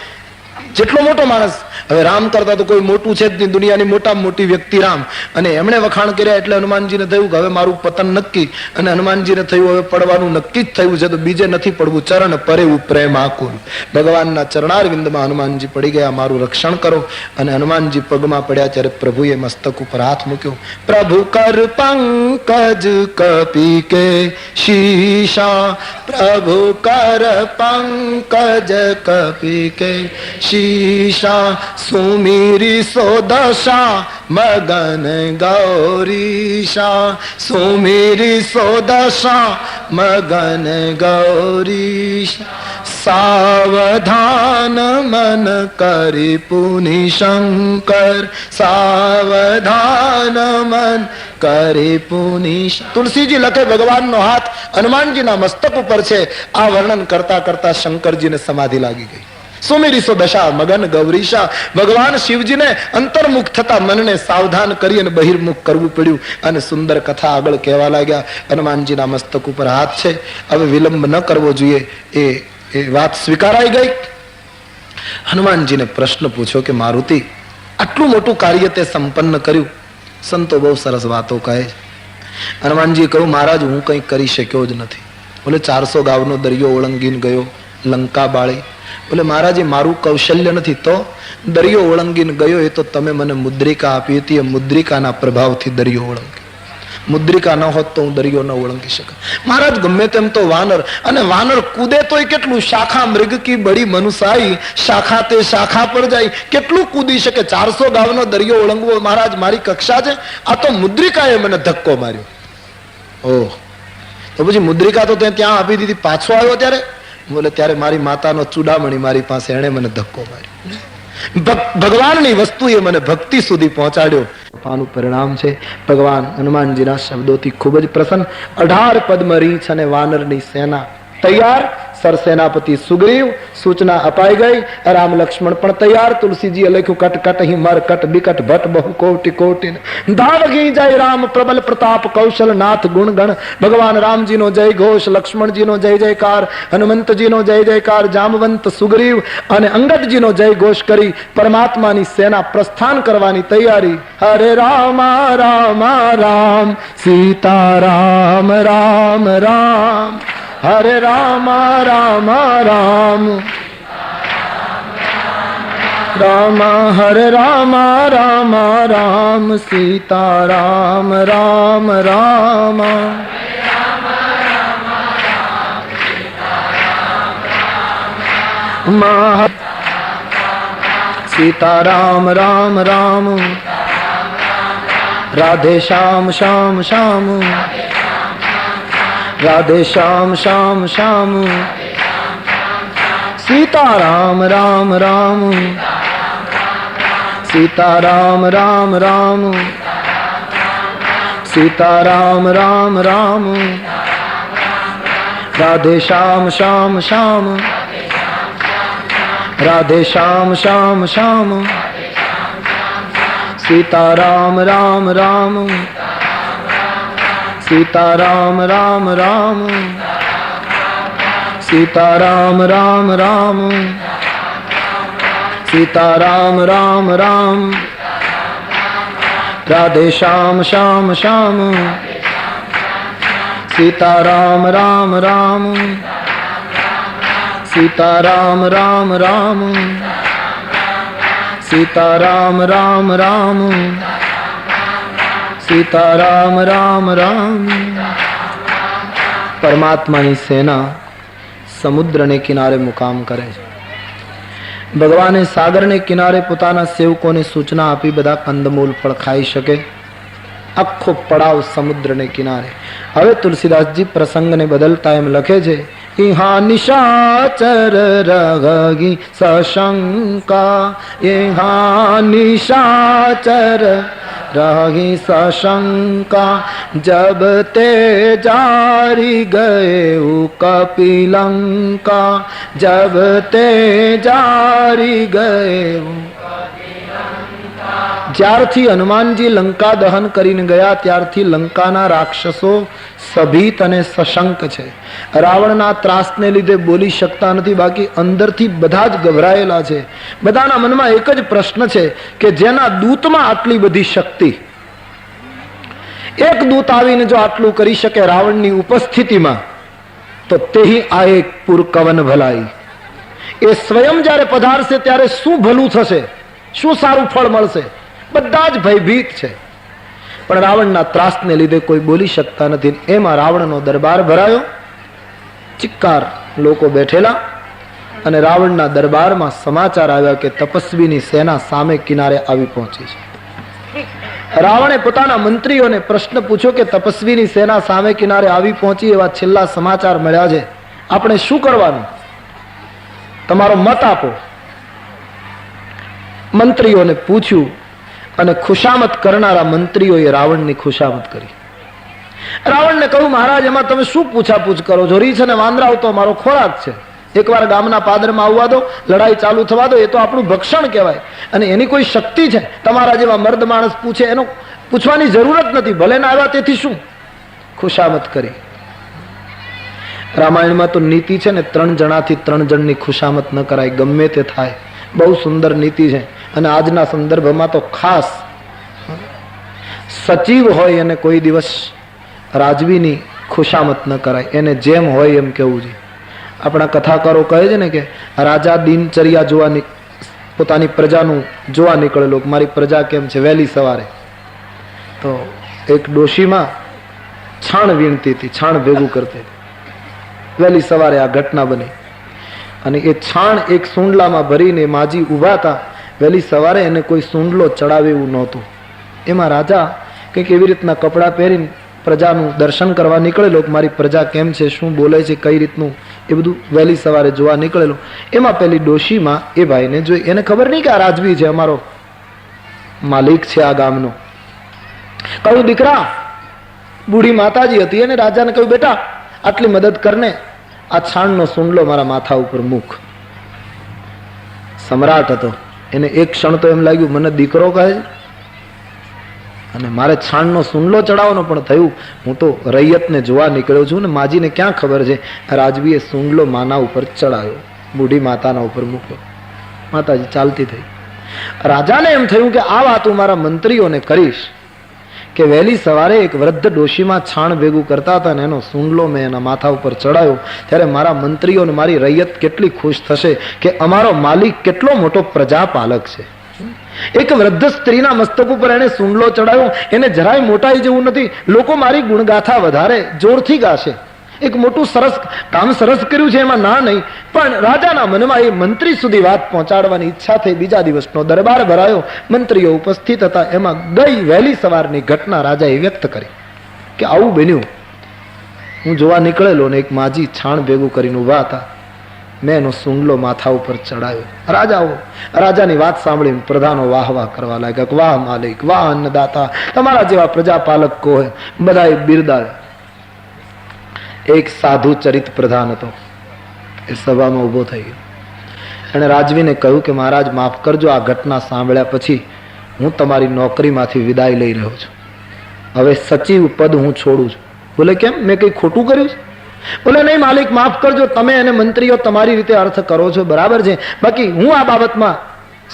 જેટલો મોટો માણસ, હવે રામ કરતા તો કોઈ મોટું છે જ નહીં, દુનિયાની મોટામાં મોટી વ્યક્તિ રામ, અને એમણે વખાણ કર્યા એટલે હનુમાનજીને થયું કે હવે મારું પતન નક્કી. અને હનુમાનજીને થયું હવે પડવાનું નક્કી જ થયું છે, તો બીજે નથી પડવું. ચરણ પરેવું પ્રેમ આકુલ, ભગવાનના ચરણારવિંદમાં હનુમાનજી પડી ગયા, મારું રક્ષણ કરો. અને હનુમાનજી પગમાં પડ્યા ત્યારે પ્રભુએ મસ્તક ઉપર હાથ મૂક્યો. પ્રભુ કર પંકજ કપી કે શીશા, પ્રભુ કર પંકજ કપી કે શીશા, સુમીરી સો દશા મગન ગૌરીશા, સુમીરી સો દશા મગન ગૌરીશા, સાવધાન મન કરી પુનિ શંકર, સાવધાન મન કરી પુનિ. તુલસીજી લખે ભગવાનનો હાથ હનુમાનજીના મસ્તક ઉપર છે. આ વર્ણન કરતા કરતા શંકરજીને સમાધિ લાગી ગઈ. સુમેરીસો દશા મગન ગૌરીશા, ભગવાન શિવજીને અંતર્મુખ થતા મનને સાવધાન કરી અને બહિર્મુખ કરવું પડ્યું. અને સુંદર કથા આગળ કહેવા લાગ્યા. હનુમાનજીના મસ્તક ઉપર હાથ છે, હવે વિલંબ ન કરવો જોઈએ, એ વાત સ્વીકારાઈ ગઈ. હનુમાનજીને પ્રશ્ન પૂછ્યો કે મારુતિ, આટલું મોટું કાર્ય તે સંપન્ન કર્યું. સંતો બહુ સરસ વાતો કહે છે. હનુમાનજીએ કહ્યું, મહારાજ હું કંઈ કરી શક્યો જ નથી. બોલે 400 ગાવનો દરિયો ઓળંગીને ગયો, લંકા બાળી. બોલે મહારાજ એ મારું કૌશલ્ય નથી, તો દરિયો ઓળંગીને ગયો એ તો તમે મને મુદ્રિકા આપી હતી, એ મુદ્રિકાના પ્રભાવથી દરિયો ઓળંગી. મુદ્રિકા ન હોત તો હું દરિયો ન ઓળંગી શકે. મહારાજ ગમે તેમ તો વાનર, અને વાનર કૂદે તોય કેટલું, શાખા મૃગ કી બડી મનુસાઈ, શાખા તે શાખા પર જાય, કેટલું કૂદી શકે. 400 ગાવનો દરિયો ઓળંગવો મહારાજ મારી કક્ષા છે? આ તો મુદ્રિકાએ મને ધક્કો માર્યો. ઓહ, તો પછી મુદ્રિકા તો ત્યાં આપી દીધી, પાછો આવ્યો ત્યારે? બોલે ત્યારે મારી માતાનો ચુડામણી મારી પાસે, એણે મને ધક્કો માર્યો. ભગવાનની વસ્તુએ મને ભક્તિ સુધી પહોંચાડ્યો. આનું પરિણામ છે. ભગવાન હનુમાનજીના શબ્દોથી ખૂબ જ પ્રસન્ન. 18 પદ્મ રીંછ અને વાનરની સેના તૈયાર. સરસેનાપતિ સુગ્રીવ, સૂચના અપાઈ ગઈ, રામ લક્ષ્મણ પણ તૈયાર. તુલસીજીએ લખ્યું કટ કટ હિ મર કટ બિકટ ભટ્ટ બહુ કોટી કોટી ધાવગી જય રામ પ્રબલ પ્રતાપ કૌશલ નાથ ગુણ ગણ. ભગવાન રામજીનો જય ઘોષ, લક્ષ્મણજીનો જય જયકાર, હનુમંતજીનો જય જયકાર, જામવંત સુગ્રીવ અને અંગદજીનો જય ઘોષ કરી પરમાત્માની સેના પ્રસ્થાન કરવાની તૈયારી. હરે રામ રામ રામ સીતા રામ રામ રામ, હરે રામ રામ રામ રામ, હરે રામ રામ રામ સીતા રામ રામ રામ. સીતા રામ રામ રામ, રાધે શ્યામ શ્યામ શ્યામ, રાધે શ્યામ શ્યામ શ્યામ. સીતા રામ રામ રામ, સીતા રામ રામ રામ, સીતા રામ રામ રામ, રાધે શ્યામ શ્યામ શ્યામ, રાધે શ્યામ શ્યામ શ્યામ. સીતા રામ રામ રામ, સીતા રામ રામ રામ, સીતા રામ રામ રામ, સીતા રામ રામ રામ, રાધે શ્યામ શ્યામ શ્યામ. સીતા રામ રામ રામ, સીતા રામ રામ રામ, સીતા રામ રામ રામ, સીતા રામ રામ રામ. પરમાત્માની સેના સમુદ્રને કિનારે મુકામ કરે છે. ભગવાને સાગરને કિનારે પોતાના સેવકોને સૂચના આપી બધા કંદમૂલ ફળ ખાઈ શકે. આખો પડાવ સમુદ્રને કિનારે. હવે તુલસીદાસજી પ્રસંગને બદલતા એમ લખે છે, ઇહા નિશાચર રહગી સશંકા, ઇહા નિશાચર रही सशंका, जब ते जारी गए कपिलंका, जब ते जारी गए. જ્યારથી હનુમાનજી લંકા દહન કરીને ગયા ત્યારથી લંકાના રાક્ષસો સભીત અને સશંક છે. રાવણના ત્રાસને લીધે બોલી શકતા નથી, બાકી અંદરથી બધા જ ગભરાયેલા છે. બધાના મનમાં એક જ પ્રશ્ન છે કે જેના દૂતમાં આટલી બધી શક્તિ, એક દૂત આવીને જો આટલું કરી શકે રાવણની ઉપસ્થિતિમાં, તો તેહી આ એક પુર કવન ભલાઈ. એ સ્વયં જ્યારે પધારશે ત્યારે શું ભલું થશે, શું સારું ફળ મળશે, બધા જ ભયભીત છે. પણ રાવણના ત્રાસને લીધે કોઈ બોલી શકતા નથી. એમાં રાવણનો દરબાર ભરાયો, ચિક્કાર લોકો બેઠેલા, અને રાવણના દરબારમાં સમાચાર આવ્યા કે તપસ્વીની સેના સામે કિનારે આવી પહોંચી છે. રાવણે પોતાના મંત્રીઓને પ્રશ્ન પૂછ્યો કે તપસ્વીની સેના સામે કિનારે આવી પહોંચી, એવા છેલ્લા સમાચાર મળ્યા છે, આપણે શું કરવાનું, તમારો મત આપો. મંત્રીઓને પૂછ્યું અને ખુશામત કરનારા મંત્રીઓએ રાવણની ખુશામત કરી. રાવણને કહ્યું, મહારાજ એમાં તમે શું પૂછાપૂછ કરો છો, રીછ અને વાંદરાઓ તો અમારો ખોરાક છે, એકવાર ગામના પાદરમાં આવવા દો, લડાઈ ચાલુ થવા દો, એ તો આપણું ભક્ષણ કહેવાય, અને એની કોઈ શક્તિ છે તમારા જેવા મર્દ માણસ પૂછે, એનો પૂછવાની જરૂર જ નથી, ભલે ના આવ્યા તેથી શું. ખુશામત કરી. રામાયણમાં તો નીતિ છે ને, 3 જણાથી 3 જણની ખુશામત ન કરાય, ગમે તે થાય. બહુ સુંદર નીતિ છે. અને આજના સંદર્ભમાં તો ખાસ સચિવ હોય અને કોઈ દિવસ રાજવીની ખુશામત ન કરાય, એને જેમ હોય એમ કેવું છે. આપણા કથાકારો કહે છે ને કે રાજા દિનચર્યા જોવા, પોતાની પ્રજાનું જોવા નીકળેલો, મારી પ્રજા કેમ છે. વહેલી સવારે તો એક ડોશીમાં છાણ વીણતી હતી, છાણ ભેગું કરતી હતી. વહેલી સવારે આ ઘટના બની, અને એ છાણ એક સૂંડલામાં ભરીને માજી ઊભા હતા. વહેલી સવારે એને કોઈ સૂંડલો ચડાવે એવું નહોતું. એમાં રાજા કંઈક એવી રીતના કપડાં પહેરીને પ્રજાનું દર્શન કરવા નીકળેલો, મારી પ્રજા કેમ છે, શું બોલે છે, કઈ રીતનું, એ બધું વહેલી સવારે જોવા નીકળેલો. એમાં પેલી ડોશીમાં એ ભાઈને જોઈ, એને ખબર નહીં કે આ રાજવી છે, અમારો માલિક છે આ ગામનો. કહ્યું, દીકરા, બુઢી માતાજી હતી, એને રાજાને કહ્યું, બેટા આટલી મદદ કરને, આ છાણનો સુંડલો મારા માથા ઉપર મૂક. સમ્રાટ હતો, એને એક ક્ષણ તો એમ લાગ્યું મને દીકરો કહે છે અને મારે છાણનો સુંડલો ચડાવવાનો, પણ થયું હું તો રૈયતને જોવા નીકળ્યો છું ને માજીને ક્યાં ખબર છે. રાજવીએ સુંડલો માના ઉપર ચડાવ્યો, બુઢી માતાના ઉપર મૂક્યો. માતાજી ચાલતી થઈ. રાજાને એમ થયું કે આ વાત હું મારા મંત્રીઓને કરીશ કે વહેલી સવારે એક વૃદ્ધ ડોશીમાં છાણ ભેગું કરતા હતા અને એનો સુંડલો મેં એના માથા ઉપર ચડાયો, ત્યારે મારા મંત્રીઓ અને મારી રૈયત કેટલી ખુશ થશે કે અમારો માલિક કેટલો મોટો પ્રજાપાલક છે. એક વૃદ્ધ સ્ત્રીના મસ્તક ઉપર એને સુંડલો ચડાવ્યો, એને જરાય મોટાઈ જેવું નથી. લોકો મારી ગુણગાથા વધારે જોરથી ગાશે. એક મોટું સરસ કામ સરસ કર્યું છે, એમાં ના નહીં. પણ રાજાના મનમાં એ મંત્રી સુધી વાત પહોંચાડવાની ઈચ્છા થઈ. બીજા દિવસનો દરબાર ભરાયો, મંત્રીઓ ઉપસ્થિત હતા. એમાં ગઈ વહેલી સવારની ઘટના રાજાએ વ્યક્ત કરી કે આવું બન્યું. હું જોવા નીકળેલો ને એક માજી છાણ ભેગું કરીને ઉભા હતા, મેં એનો સુંડલો માથા ઉપર ચડાવ્યો. રાજાની વાત સાંભળીને પ્રધાનો વાહ વાહ કરવા લાગ્યા, વાહ માલિક, વાહ અન્નદાતા, તમારા જેવા પ્રજાપાલક કોઈ બધાએ બિરદાવ્યા. એક સાધુ ચરિત પ્રધાન હતો, એ સભામાં ઉભો થઈ ગયો. એણે રાજવીને કહ્યું કે મહારાજ માફ કરજો, આ ઘટના સાંભળ્યા પછી હું તમારી નોકરીમાંથી વિદાય લઈ રહ્યો છું. હવે સચિવ પદ હું છોડું છું. બોલે કેમ, મેં કંઈ ખોટું કર્યું છે? બોલે નહીં માલિક, માફ કરજો, તમે અને મંત્રીઓ તમારી રીતે અર્થ કરો છો બરાબર છે, બાકી હું આ બાબતમાં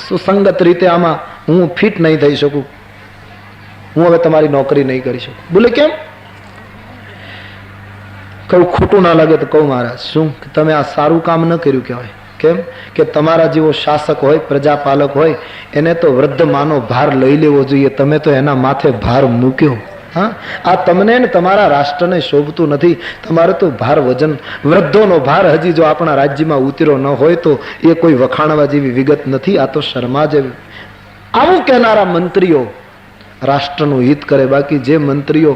સુસંગત રીતે આમાં હું ફિટ નહીં થઈ શકું. હું હવે તમારી નોકરી નહીં કરી શકું. બોલે કેમ? કહું ખોટું ના લાગે તો કહું મહારાજ, શું તમે આ સારું કામ ન કર્યું કહેવાય. કેમ કે તમારા જેવો શાસક હોય, પ્રજાપાલક હોય, એને તો વૃદ્ધ માનો ભાર લઈ લેવો જોઈએ. તમે તો એના માથે ભાર મૂક્યો. હા, આ તમને ને તમારા રાષ્ટ્રને શોભતું નથી. તમારે તો ભાર વજન, વૃદ્ધોનો ભાર હજી જો આપણા રાજ્યમાં ઉતર્યો ન હોય તો એ કોઈ વખાણવા જેવી વિગત નથી. આ તો શર્મા જેવી. આવું કહેનારા મંત્રીઓ રાષ્ટ્રનું હિત કરે. બાકી જે મંત્રીઓ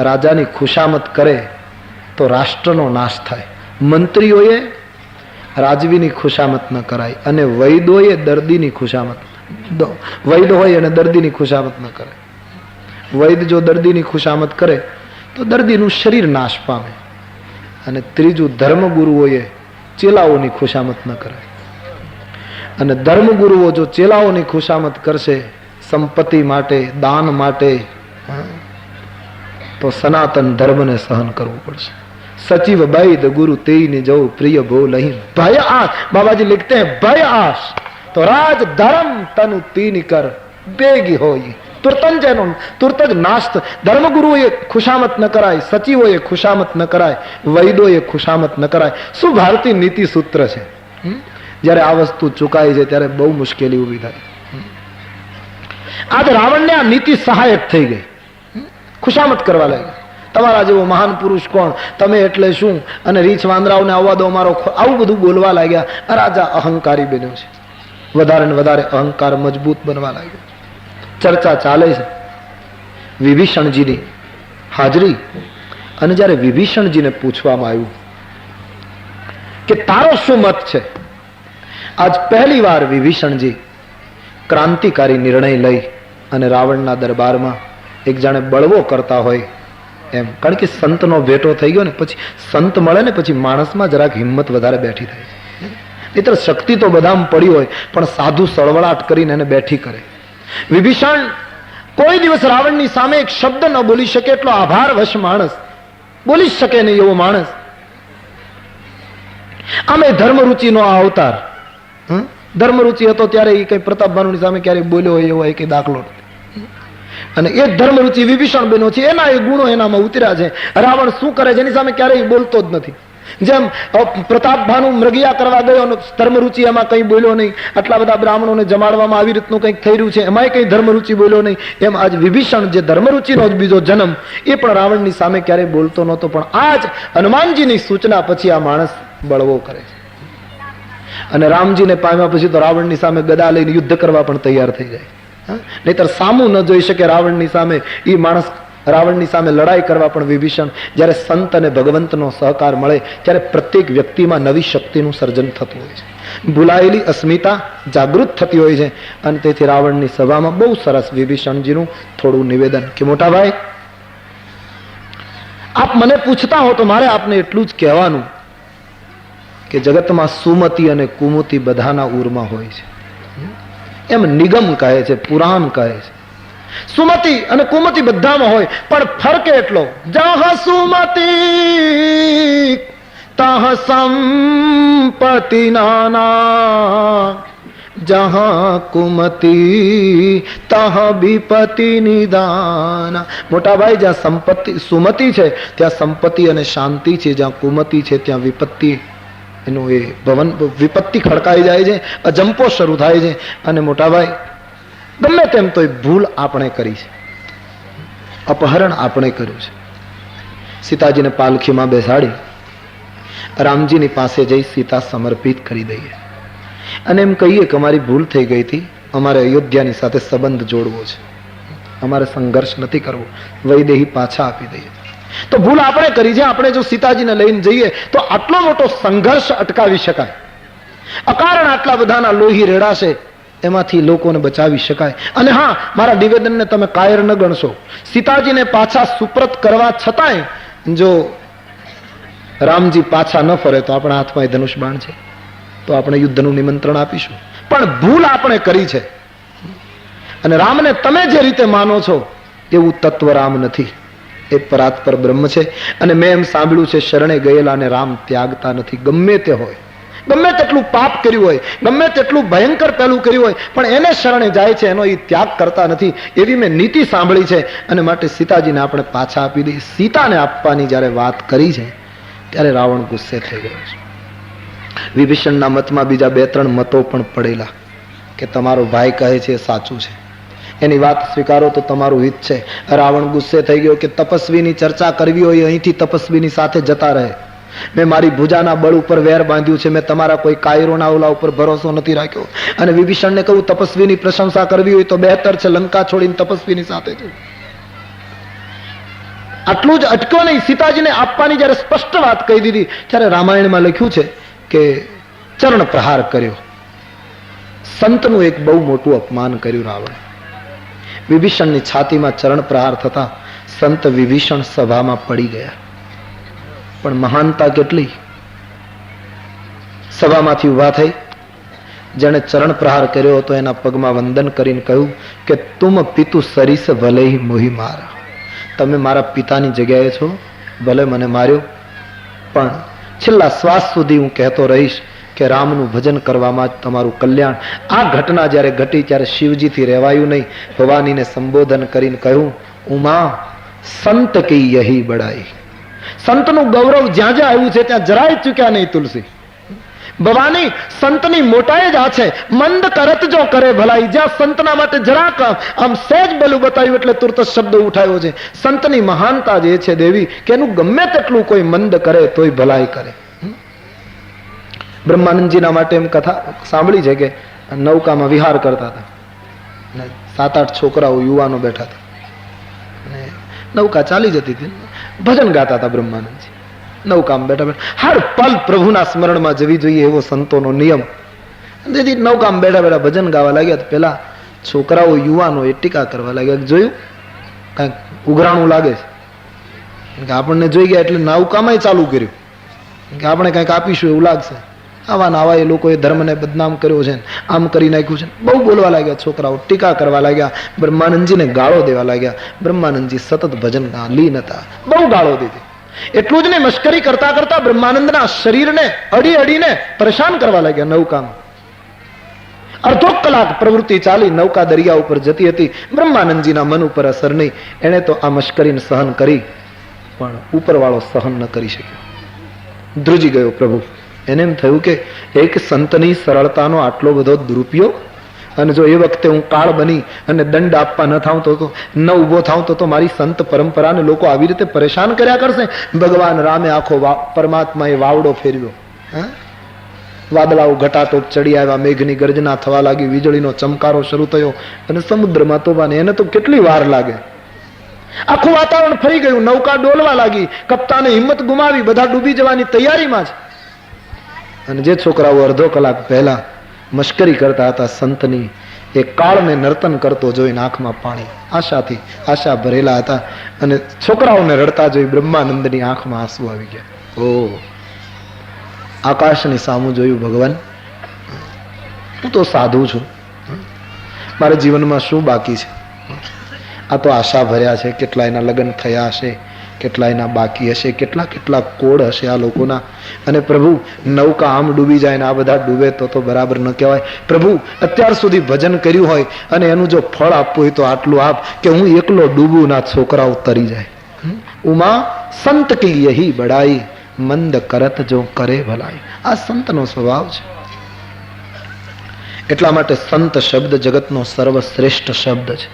રાજાની ખુશામત કરે તો રાષ્ટ્રનો નાશ થાય. મંત્રીઓએ રાજવીની ખુશામત ન કરાય અને વૈદોએ દર્દીની ખુશામત, વૈદ હોય અને દર્દીની ખુશામત ન કરાય. વૈદ જો દર્દીની ખુશામત કરે તો દર્દીનું શરીર નાશ પામે. અને ત્રીજું, ધર્મગુરુઓએ ચેલાઓની ખુશામત ન કરાય. અને ધર્મગુરુઓ જો ચેલાઓની ખુશામત કરશે સંપત્તિ માટે, દાન માટે, તો સનાતન ધર્મને સહન કરવું પડશે. सचिव वैद गुरु तेई जो प्रिय बोल भय आस, बाबा जी लिखते हैं भय आस तो राज धर्म तनु तीन कर बेगी हो तुरत ज नास्त. धर्मगुरु ये खुशामत न कराय, सचिवो ये खुशामत न कराय, वैदो ये खुशामत न कराय. શું ભારતીય નીતિ સૂત્ર છે? જ્યારે આ વસ્તુ ચુકાય છે ત્યારે બહુ મુશ્કેલી ઊભી થાય. આજ રાવણને આ નીતિ સહાયક થઈ ગઈ, ખુશામત કરવા લાગ્યા. તમારા જેવો મહાન પુરુષ કોણ, તમે એટલે શું, અને રીછ વાંદરાઓને આવવા દો અમારો, આવું બધું બોલવા લાગ્યા. રાજા અહંકારી બન્યો છે, વધારે ને વધારે અહંકાર મજબૂત બનવા લાગ્યો. ચર્ચા ચાલે છે વિભીષણજીની હાજરી. અને જ્યારે વિભીષણજીને પૂછવામાં આવ્યું કે તારો શું મત છે, આજ પહેલી વાર વિભીષણજી ક્રાંતિકારી નિર્ણય લઈ અને રાવણના દરબારમાં એક જાણે બળવો કરતા હોય એમ. કારણ કે સંતનો ભેટો થઈ ગયો ને પછી સંત મળે ને પછી માણસમાં જરાક હિંમત વધારે બેઠી થાય. નહીતર શક્તિ તો બધામાં પડી હોય પણ સાધુ સળવળાટ કરીને એને બેઠી કરે. વિભીષણ કોઈ દિવસ રાવણની સામે એક શબ્દ ન બોલી શકે એટલો આભાર વશ માણસ, બોલી શકે નહીં એવો માણસ. આમે ધર્મરુચિનો આ અવતાર. ધર્મરુચિ હતો ત્યારે એ કઈ પ્રતાપભાનુની સામે ક્યારેય બોલ્યો હોય એવો કઈ દાખલો નથી. અને એ ધર્મરુચિ વિભીષણ બન્યો છે, એના એ ગુણો એનામાં ઉતર્યા છે. રાવણ શું કરે છે એની સામે ક્યારેય બોલતો જ નથી. જેમ પ્રતાપભાનુ મૃગયા કરવા ગયો અને ધર્મરુચિ એમાં કઈ બોલ્યો નહીં. આટલા બધા બ્રાહ્મણોને જમાડવામાં આવી રીતનું કંઈક થઈ રહ્યું છે, એમાંય કઈ ધર્મરુચિ બોલ્યો નહીં. એમ આજ વિભીષણ જે ધર્મરુચિનો જ બીજો જન્મ, એ પણ રાવણની સામે ક્યારેય બોલતો નહોતો. પણ આજ હનુમાનજીની સૂચના પછી આ માણસ બળવો કરે છે. અને રામજીને પામ્યા પછી તો રાવણની સામે ગદા લઈને યુદ્ધ કરવા પણ તૈયાર થઈ જાય. નહીતર સામું ન જોઈ શકે રાવણની સામે. એ માણસ રાવણની સામે લડાઈ કરવા પણ વિભીષણ. જ્યારે સંત અને ભગવંતનો સહકાર મળે ત્યારે પ્રત્યેક વ્યક્તિમાં નવી શક્તિનું સર્જન થતું હોય છે, ભૂલાયેલી અસ્મિતા જાગૃત થતી હોય છે. અને તેથી રાવણની સભામાં બહુ સરસ વિભીષણજીનું થોડું નિવેદન કે મોટા ભાઈ, આપ મને પૂછતા હો તો મારે આપને એટલું જ કહેવાનું કે જગતમાં સુમતિ અને કુમતિ બધાના ઉરમાં હોય છે. એમ નિગમ કહે છે, પુરાણ કહે છે. સુમતિ અને કુમતિ બધામાં હોય, પણ ફરક એટલો, જહાં સુમતિ તહ સંપત્તિ નાના, જહાં કુમતિ તહ વિપત્તિ નિદાન. મોટા ભાઈ, જ્યાં સંપત્તિ સુમતિ છે ત્યાં સંપત્તિ અને શાંતિ છે, જ્યાં કુમતિ છે ત્યાં વિપત્તિ, એનું એ ભવન વિપત્તિ ખડકાઈ જાય છે, અજંપો શરૂ થાય છે. અને મોટા ભાઈ, ગમે તેમ તો ભૂલ આપણે કરી છે, અપહરણ આપણે કર્યું છે. સીતાજીને પાલખીમાં બેસાડી રામજીની પાસે જઈ સીતા સમર્પિત કરી દઈએ અને એમ કહીએ કે અમારી ભૂલ થઈ ગઈ હતી, અમારે અયોધ્યાની સાથે સંબંધ જોડવો છે, અમારે સંઘર્ષ નથી કરવો, વૈદેહી પાછા આપી દઈએ. તો ભૂલ આપણે કરી છે. આપણે જો સીતાજીને લઈને જઈએ તો આટલો મોટો સંઘર્ષ અટકાવી શકાય. અકારણ આટલા બધાના લોહી રેડાશે, એમાંથી લોકોને બચાવી શકાય. અને હા, મારા નિવેદનને તમે કાયર ન ગણશો. સીતાજીને પાછા સુપ્રત કરવા છતાંય જો રામજી પાછા ન ફરે તો આપણા હાથમાં ધનુષ બાણ છે, તો આપણે યુદ્ધનું નિમંત્રણ આપીશું. પણ ભૂલ આપણે કરી છે. અને રામને તમે જે રીતે માનો છો એવું તત્વ રામ નથી, એ પરાત્પર બ્રહ્મ છે. અને મેં એમ સાંભળ્યું છે, શરણે ગયેલાને રામ ત્યાગતા નથી. ગમે તે હોય, ગમે તેટલું પાપ કર્યું હોય, ગમે તેટલું ભયંકર પહેલું કર્યું હોય, પણ એને શરણે જાય છે, એનો એ ત્યાગ કરતા નથી. એવી મેં નીતિ સાંભળી છે. અને માટે સીતાજીને આપણે પાછા આપી દઈએ. સીતાને આપવાની જ્યારે વાત કરી છે ત્યારે રાવણ ગુસ્સે થઈ ગયો છે. વિભીષણના મતમાં બીજા 2-3 મતો પણ પડેલા કે તમારો ભાઈ કહે છે સાચું છે, એની વાત સ્વીકારો તો તમારું હિત છે. રાવણ ગુસ્સે થઈ ગયો કે તપસ્વીની ચર્ચા કરવી હોય અહીંથી તપસ્વીની સાથે જતા રહે. મેં મારી ભુજાના બળ ઉપર વેર બાંધ્યું છે, મેં તમારા કોઈ કાયરોના ઓલા ઉપર ભરોસો નથી રાખ્યો. અને વિભીષણને કહ્યું તપસ્વીની પ્રશંસા કરવી હોય તો બહેતર છે લંકા છોડીને તપસ્વીની સાથે જવું. આટલું જ અટક્યો નહીં. સીતાજીને આપવાની જયારે સ્પષ્ટ વાત કહી દીધી ત્યારે રામાયણમાં લખ્યું છે કે ચરણ પ્રહાર કર્યો. સંતનું એક બહુ મોટું અપમાન કર્યું રાવણ. વિભીષણની છાતીમાં ચરણ પ્રહાર થતા સંત વિભીષણ સભામાં પડી ગયા. પણ મહાનતા કેટલી! સભામાંથી ઉભા થઈ જેણે ચરણ પ્રહાર કર્યો હતો એના પગમાં વંદન કરીને કહ્યું કે તુમ પિતુ સરીસ ભલે મોહી મારા. તમે મારા પિતાની જગ્યાએ છો, ભલે મને માર્યો, પણ છેલ્લા શ્વાસ સુધી હું કહેતો રહીશ કે રામનું ભજન કરવામાં જ તમારું કલ્યાણ. આ ઘટના જ્યારે ઘટી ત્યારે શિવજીથી રહેવાયું નહીં. ભવાનીને સંબોધન કરીને કહ્યું, ઉમા સંત કી યહી બડાઈ. સંતનું ગૌરવ જ્યાં જ્યાં આવ્યું છે ત્યાં જરાય ચૂક્યા નહીં તુલસી. ભવાની, સંતની મોટાઈ જ આ છે. મંદ કરત જો કરે ભલાઈ. જ્યાં સંતના માટે જરાક આમ સહેજ બલું બતાવ્યું એટલે તુરત શબ્દ ઉઠાવ્યો છે. સંતની મહાનતા જે છે દેવી, કે એનું ગમે તેટલું કોઈ મંદ કરે તોય ભલાઈ કરે. બ્રહ્માનંદજીના માટે એમ કથા સાંભળી છે કે નૌકામાં વિહાર કરતા હતા, 7-8 છોકરાઓ યુવાનો બેઠા હતા અને નૌકા ચાલી જતી હતી. ભજન ગાતા હતા બ્રહ્માનંદજી. નૌકામાં બેઠા બેઠા હર પલ પ્રભુના સ્મરણમાં જવી જોઈએ એવો સંતોનો નિયમ. તેથી નૌકામાં બેઠા બેઠા ભજન ગાવા લાગ્યા તો પેલા છોકરાઓ યુવાનો એ ટીકા કરવા લાગ્યા. જોયું કાંઈક ઉઘરાણું લાગે છે, આપણને જોઈ ગયા એટલે નૌકામાં ચાલુ કર્યું કે આપણે કંઈક આપીશું એવું લાગશે. આવા આવા એ લોકોએ ધર્મને બદનામ કર્યો છે, આમ કરી નાખ્યું છે. બહુ બોલવા લાગ્યા છોકરાઓ, ટીકા કરવા લાગ્યા, બ્રહ્માનંદજીને ગાળો દેવા લાગ્યા. બ્રહ્માનંદજી સતત ભજન લીન હતા, બહુ ગાળો દીધી. એટલું જ નહીં, મશ્કરી કરતા કરતા બ્રહ્માનંદના શરીરને અડી અડીને પરેશાન કરવા લાગ્યા. નૌકામાં અડધો કલાક પ્રવૃત્તિ ચાલી, નૌકા દરિયા ઉપર જતી હતી. બ્રહ્માનંદજીના મન ઉપર અસર નહીં. એણે તો આ મશ્કરીને સહન કરી, પણ ઉપરવાળો સહન ન કરી શક્યો, ધ્રુજી ગયો પ્રભુ. એને એમ થયું કે એક સંતની સરળતાનો આટલો બધો દુરુપયોગ. અને જો એ વખતે હું કાળ બની અને દંડ આપવા ન થાઉં તો ન ઉભો થાઉં તો મારી સંત પરંપરાને લોકો આવી રીતે પરેશાન કર્યા કરશે. ભગવાન રામે આખો પરમાત્માએ વાવડો ફેરવ્યો. વાદળાઓ ઘટાટોપ ચડી આવ્યા, મેઘની ગર્જના થવા લાગી, વીજળીનો ચમકારો શરૂ થયો અને સમુદ્રમાં તોફાન. એને તો કેટલી વાર લાગે. આખું વાતાવરણ ફરી ગયું, નૌકા ડોલવા લાગી, કપ્તાને હિંમત ગુમાવી, બધા ડૂબી જવાની તૈયારીમાં છે. અને જે છોકરાઓ અડધો કલાક પહેલા મશ્કરી કરતા હતા સંતની, એ કાળને નર્તન કરતો જોઈને આંખમાં પાણી, આશાથી આશા ભરેલા હતા. અને છોકરાઓને રડતા જોઈ બ્રહ્માનંદની આંખમાં આંસુ આવી ગયા. ઓ આકાશની સામું જોયું, ભગવાન હું તો સાધુ છું, મારા જીવનમાં શું બાકી છે? આ તો આશા ભર્યા છે, કેટલા એના લગ્ન થયા હશે, કેટલા એના બાકી હશે, કેટલા કેટલા કોડ હશે આ લોકોના. અને પ્રભુ નૌકા આમ ડૂબી જાય ને આ બધા ડૂબે તો બરાબર ન કહેવાય. પ્રભુ અત્યાર સુધી ભજન કર્યું હોય અને એનું જો ફળ આપવું હોય તો આટલું આપ કે હું એકલો ડૂબું ના છોકરાઓ તરી જાય. ઉમા સંત કી યહી બડાઈ, મંદ કરત જો કરે ભલાઈ. આ સંતનો સ્વભાવ છે. એટલા માટે સંત શબ્દ જગતનો સર્વશ્રેષ્ઠ શબ્દ છે.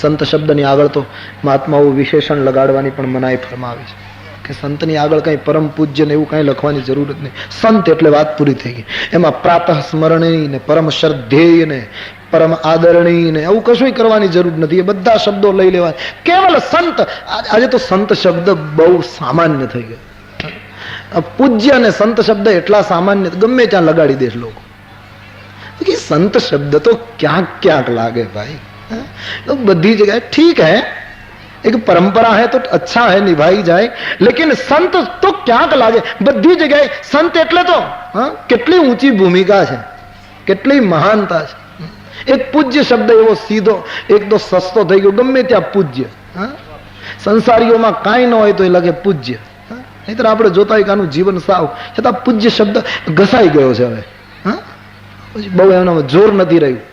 સંત શબ્દની આગળ તો મહાત્માઓ વિશેષણ લગાડવાની પણ મનાઈ ફરમાવી છે કે સંતની આગળ કઈ પરમ પૂજ્ય ને એવું કઈ લખવાની જરૂર જ નહીં. સંત એટલે વાત પૂરી થઈ ગઈ. એમાં પ્રાતઃ સ્મરણીય ને પરમ શ્રદ્ધેય ને પરમ આદરણીય ને એવું કશું કરવાની જરૂર નથી. એ બધા શબ્દો લઈ લેવા. કેવલ સંત. આજે તો સંત શબ્દ બહુ સામાન્ય થઈ ગયો. પૂજ્ય અને સંત શબ્દ એટલા સામાન્ય ગમે ત્યાં લગાડી દેશ લોકો. સંત શબ્દ તો ક્યાંક ક્યાંક લાગે ભાઈ. तो बधी जगह ठीक है, एक परंपरा है तो अच्छा है, निभाई जाए, लेकिन संत तो क्या लागे बधी जगह. संत એટલે તો કેટલી ઊંચી ભૂમિકા છે, કેટલી મહાનતા છે. એક પૂજ્ય શબ્દ એવો સીધો એક તો સસ્તો થઈ ગયો. ગમે ત્યાં પૂજ્ય. સંસારીઓમાં કાંઈ ન હોય તો એ લગે પૂજ્ય. નહીતર આપણે જોતા હોય કે આનું જીવન સાવ, છતાં પૂજ્ય શબ્દ ઘસાઈ ગયો છે હવે. બહુ એનામાં જોર નથી રહ્યું.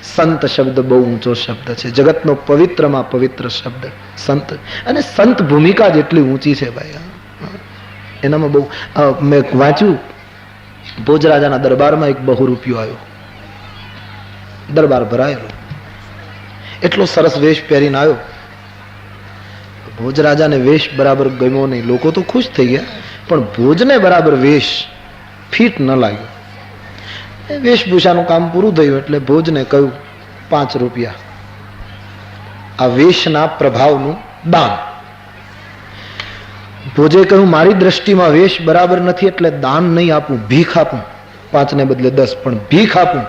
સંત શબ્દ બહુ ઊંચો શબ્દ છે, જગતનો પવિત્રમાં પવિત્ર શબ્દ સંત. અને સંત ભૂમિકા જેટલી ઊંચી છે ભાઈ. એનામાં બહુ મેં વાંચ્યું, ભોજરાજાના દરબારમાં એક બહુ રૂપિયો આવ્યો, દરબાર ભરાયેલો, એટલો સરસ વેશ પહેરીને આવ્યો. ભોજરાજાને વેશ બરાબર ગમ્યો નહીં. લોકો તો ખુશ થઈ ગયા, પણ ભોજને બરાબર વેશ ફિટ ન લાગ્યો. વેશભૂષાનું કામ પૂરું થયું એટલે ભોજને કહ્યું 5 રૂપિયા આ વેશના પ્રભાવનું દાન. ભોજે કહ્યું મારી દ્રષ્ટિમાં વેશ બરાબર નથી એટલે દાન નહીં આપું, ભીખ આપું. 5 ને બદલે 10, પણ ભીખ આપું,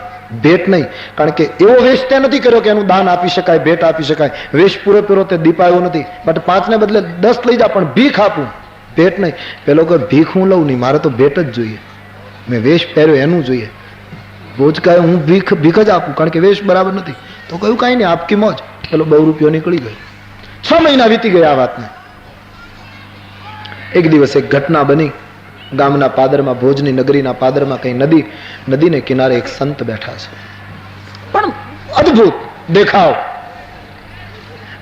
ભેટ નહીં. કારણ કે એવો વેશ તે નથી કર્યો કે એનું દાન આપી શકાય, ભેટ આપી શકાય. વેશ પૂરેપૂરો તે દીપાયો નથી. બટ 5 ને બદલે 10 લઈ જા, પણ ભીખ આપું, ભેટ નહીં. પેલો કહે ભીખ હું લઉં નહીં, મારે તો ભેટ જ જોઈએ, મેં વેશ પહેર્યો એનું જોઈએ. ભોજ કહે હું ભીખ જ આપું કારણ કે વેશ બરાબર નથી. તો કહ્યું કાંઈ નહીં, આપકી મોજ. પેલો 2 રૂપિયો નીકળી ગયો. 6 મહિના વીતી ગયા આ વાતને. એક દિવસ એક ઘટના બની. ગામના પાદરમાં, ભોજની નગરીના પાદરમાં કઈ નદીને કિનારે એક સંત બેઠા છે, પણ અદ્ભુત દેખાવ.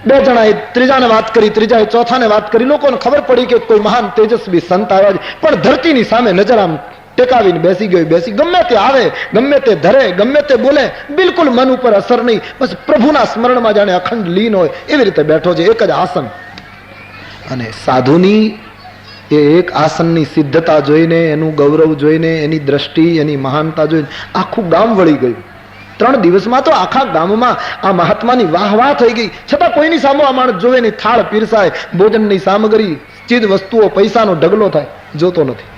2 જણાએ ત્રીજાને વાત કરી, ત્રીજાએ ચોથાને વાત કરી. લોકોને ખબર પડી કે કોઈ મહાન તેજસ્વી સંત આવ્યા છે, પણ ધરતીની સામે નજર આમ ટેકાવીને બેસી ગયો. બેસી ગમે તે આવે, ગમે તે ધરે, ગમે તે બોલે, બિલકુલ મન ઉપર અસર નહીં. બસ પ્રભુના સ્મરણમાં જાણે અખંડ લીન હોય એવી રીતે બેઠો છે, એક જ આસન. અને સાધુની એ એક આસનની સિદ્ધતા જોઈને, એનું ગૌરવ જોઈને, એની દ્રષ્ટિ, એની મહાનતા જોઈને આખું ગામ વળી ગયું. 3 દિવસમાં તો આખા ગામમાં આ મહાત્માની વાહ થઈ ગઈ. છતાં કોઈની સામે આ માણસ જોવે નહીં. થાળ પીરસાય, ભોજનની સામગ્રી, ચીજ વસ્તુઓ, પૈસાનો ઢગલો થાય, જોતો નથી.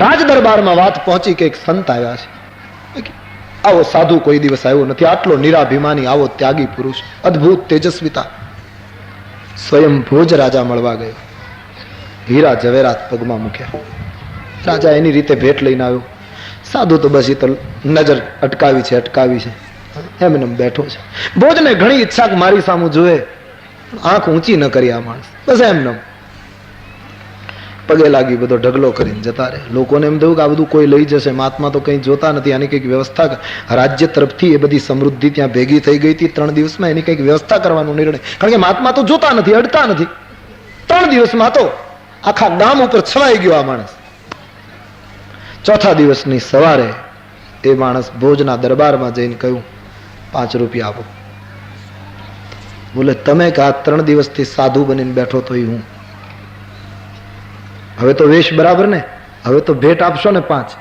રાજ દરબારમાં વાત પહોંચી કે એક સંત આવ્યા છે. આવો સાધુ કોઈ દિવસ આવ્યો નથી, આટલો નિરાભિમાની, આવો ત્યાગી પુરુષ, અદ્ભુત તેજસ્વીતા. સ્વયં ભોજ રાજા મળવા ગયો. હીરા ઝવેરાત પગમાં મૂક્યા. રાજા એની રીતે ભેટ લઈને આવ્યો. સાધુ તો બસ એ તો નજર અટકાવી છે, એમને બેઠો છે. ભોજને ઘણી ઈચ્છા કે મારી સામું જોવે, આંખ ઊંચી ન કરી આ માણસ. બસ એમને પગે લાગી, બધો ઢગલો કરીને જતા રહે. લોકોને એમ થયું કે આ બધું કોઈ લઈ જશે, મહાત્મા તો કંઈ જોતા નથી, આની કંઈક વ્યવસ્થા. રાજ્ય તરફથી એ બધી સમૃદ્ધિ ત્યાં ભેગી થઈ ગઈ હતી. 3 દિવસમાં એની કંઈક વ્યવસ્થા કરવાનો નિર્ણય. કારણ કે મહાત્મા તો જોતા નથી, અડતા નથી. 3 દિવસમાં તો આખા ગામ ઉપર છવાઈ ગયો આ માણસ. 4થા દિવસની સવારે એ માણસ ભોજના દરબારમાં જઈને કહ્યું 5 રૂપિયા આપો. બોલે તમે કે આ 3 દિવસથી સાધુ બનીને બેઠો તો હું, હવે તો વેશ બરાબર ને, હવે તો ભેટ આપશો ને 5.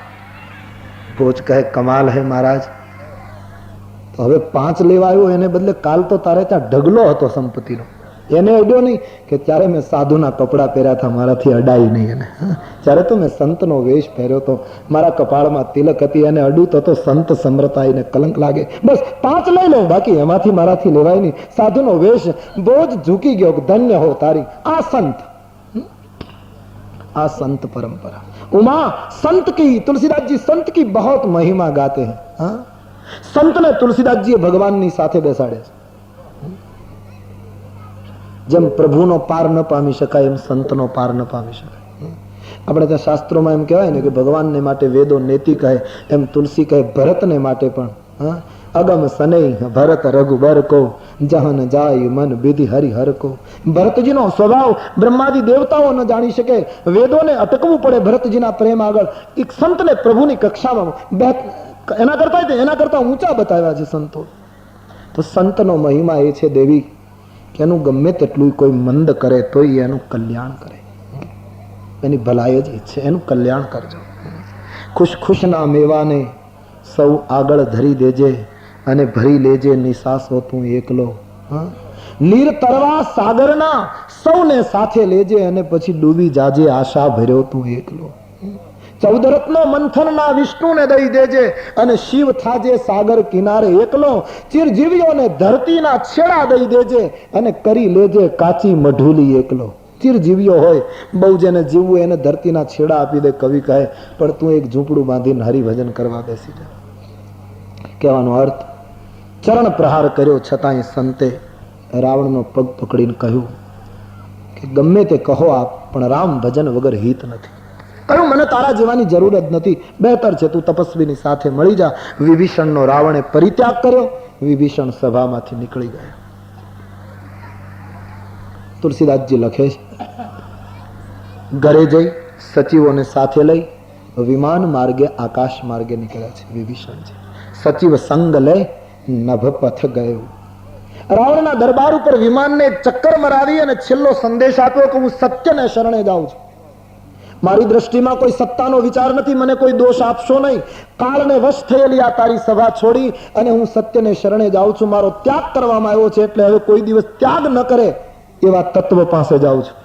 ભોજ કહે કમાલ હે મહારાજ, તો હવે 5 લેવા આવ્યો, એને બદલે કાલ તો તારે ત્યાં ઢગલો હતો સંપત્તિનો. એને અડ્યો નહીં કે ત્યારે મેં સાધુના કપડા પહેર્યા હતા, મારાથી અડાઈ નહીં. એને ત્યારે તો મેં સંતનો વેશ પહેર્યો તો, મારા કપાળમાં તિલક હતી, એને અડું તો સંત સમરતાઈને કલંક લાગે. બસ 5 લઈ લઉં, બાકી એમાંથી મારાથી લેવાય નહીં. સાધુનો વેશ. ભોજ ઝૂકી ગયો, ધન્ય હો તારી આ સંત. आ संत परंपरा। उमा संत की, तुलसीदास जी संत की बहुत महिमा गाते हैं। हाँ? संत ने तुलसीदास जी भगवान ની સાથે બેસાડે છે। જેમ પ્રભુનો પાર ન પામી શકાય એમ સંતનો પાર ન પામી શકાય। આપણે ત્યાં શાસ્ત્રોમાં એમ કહેવાય ને કે ભગવાનને માટે વેદો નેતિ કહે, એમ તુલસી કહે ભરતને માટે પણ। હા? અગમ સનઈ ભરત રઘુબર કો જહન જાય મન વિધિ હરિહર કો। ભરતજીનો સ્વભાવ બ્રહ્માદિ દેવતાઓ ન જાણી શકે, વેદોને અટકવું પડે ભરતજીના પ્રેમ આગળ। એક સંતને પ્રભુની કક્ષામાં એના કરતા ઊંચા બતાવ્યા છે સંતો। તો સંતનો મહિમા એ છે દેવી કે એનું ગમે તેટલું કોઈ મંદ કરે તોય એનું કલ્યાણ કરે, એની ભલાઈ જ ઈચ્છે, એનું કલ્યાણ કરજો। ખુશ ખુશના મેવાને સૌ આગળ ધરી દેજે અને ભરી લેજે નિસાસો તું એકલો। નીર તરવા સાગરના સૌને સાથે લેજે અને પછી ડૂબી જાજે આશા ભર્યો તું એકલો। 14 રત્નો મંથનના વિષ્ણુને દઈ દેજે અને શિવ થાજે સાગર કિનારે એકલો। ચિરજીવીઓને ધરતીના છેડા દઈ દેજે અને કરી લેજે કાચી મઢુલી એકલો। ચિરજીવીઓ હોય, બહુ જેને જીવવું એને ધરતીના છેડા આપી દે, કવિ કહે, પણ તું એક ઝૂંપડું બાંધીને હરિભજન કરવા બેસી જા। કહેવાનો અર્થ, ચરણ પ્રહાર કર્યો છતાંય સંતે રાવણનો પગ પકડીને કહ્યું કે ગમે તે કહો આપ, પણ રામ ભજન વગર હિત નથી। કહ્યું મને તારા જેવાની જરૂર જ નથી, બહેતર છે તું તપસ્વીની સાથે મળી જા। વિભીષણનો રાવણે પરિત્યાગ કર્યો, વિભીષણ સભામાંથી નીકળી ગયા। તુલસીદાસજી લખે છે, ઘરે જઈ સચિવોને સાથે લઈ વિમાન માર્ગે આકાશ માર્ગે નીકળ્યા છે વિભીષણજી। સચિવ સંગ લઈ નભ પથ ગયો। રાવણના દરબાર ઉપર વિમાનને ચક્કર મરાવી અને છેલ્લો સંદેશ આપ્યો કે હું સત્યને શરણે જાઉં છું। મારી દ્રષ્ટિમાં કોઈ સત્તાનો વિચાર નથી, મને કોઈ દોષ આપશો નહીં। કાળને વશ થયેલી આ તારી સભા છોડી અને હું સત્યને શરણે જાઉં છું। મારો ત્યાગ કરવામાં આવ્યો છે, એટલે હવે કોઈ દિવસ ત્યાગ ન કરે એવા તત્વ પાસે જાઉં છું,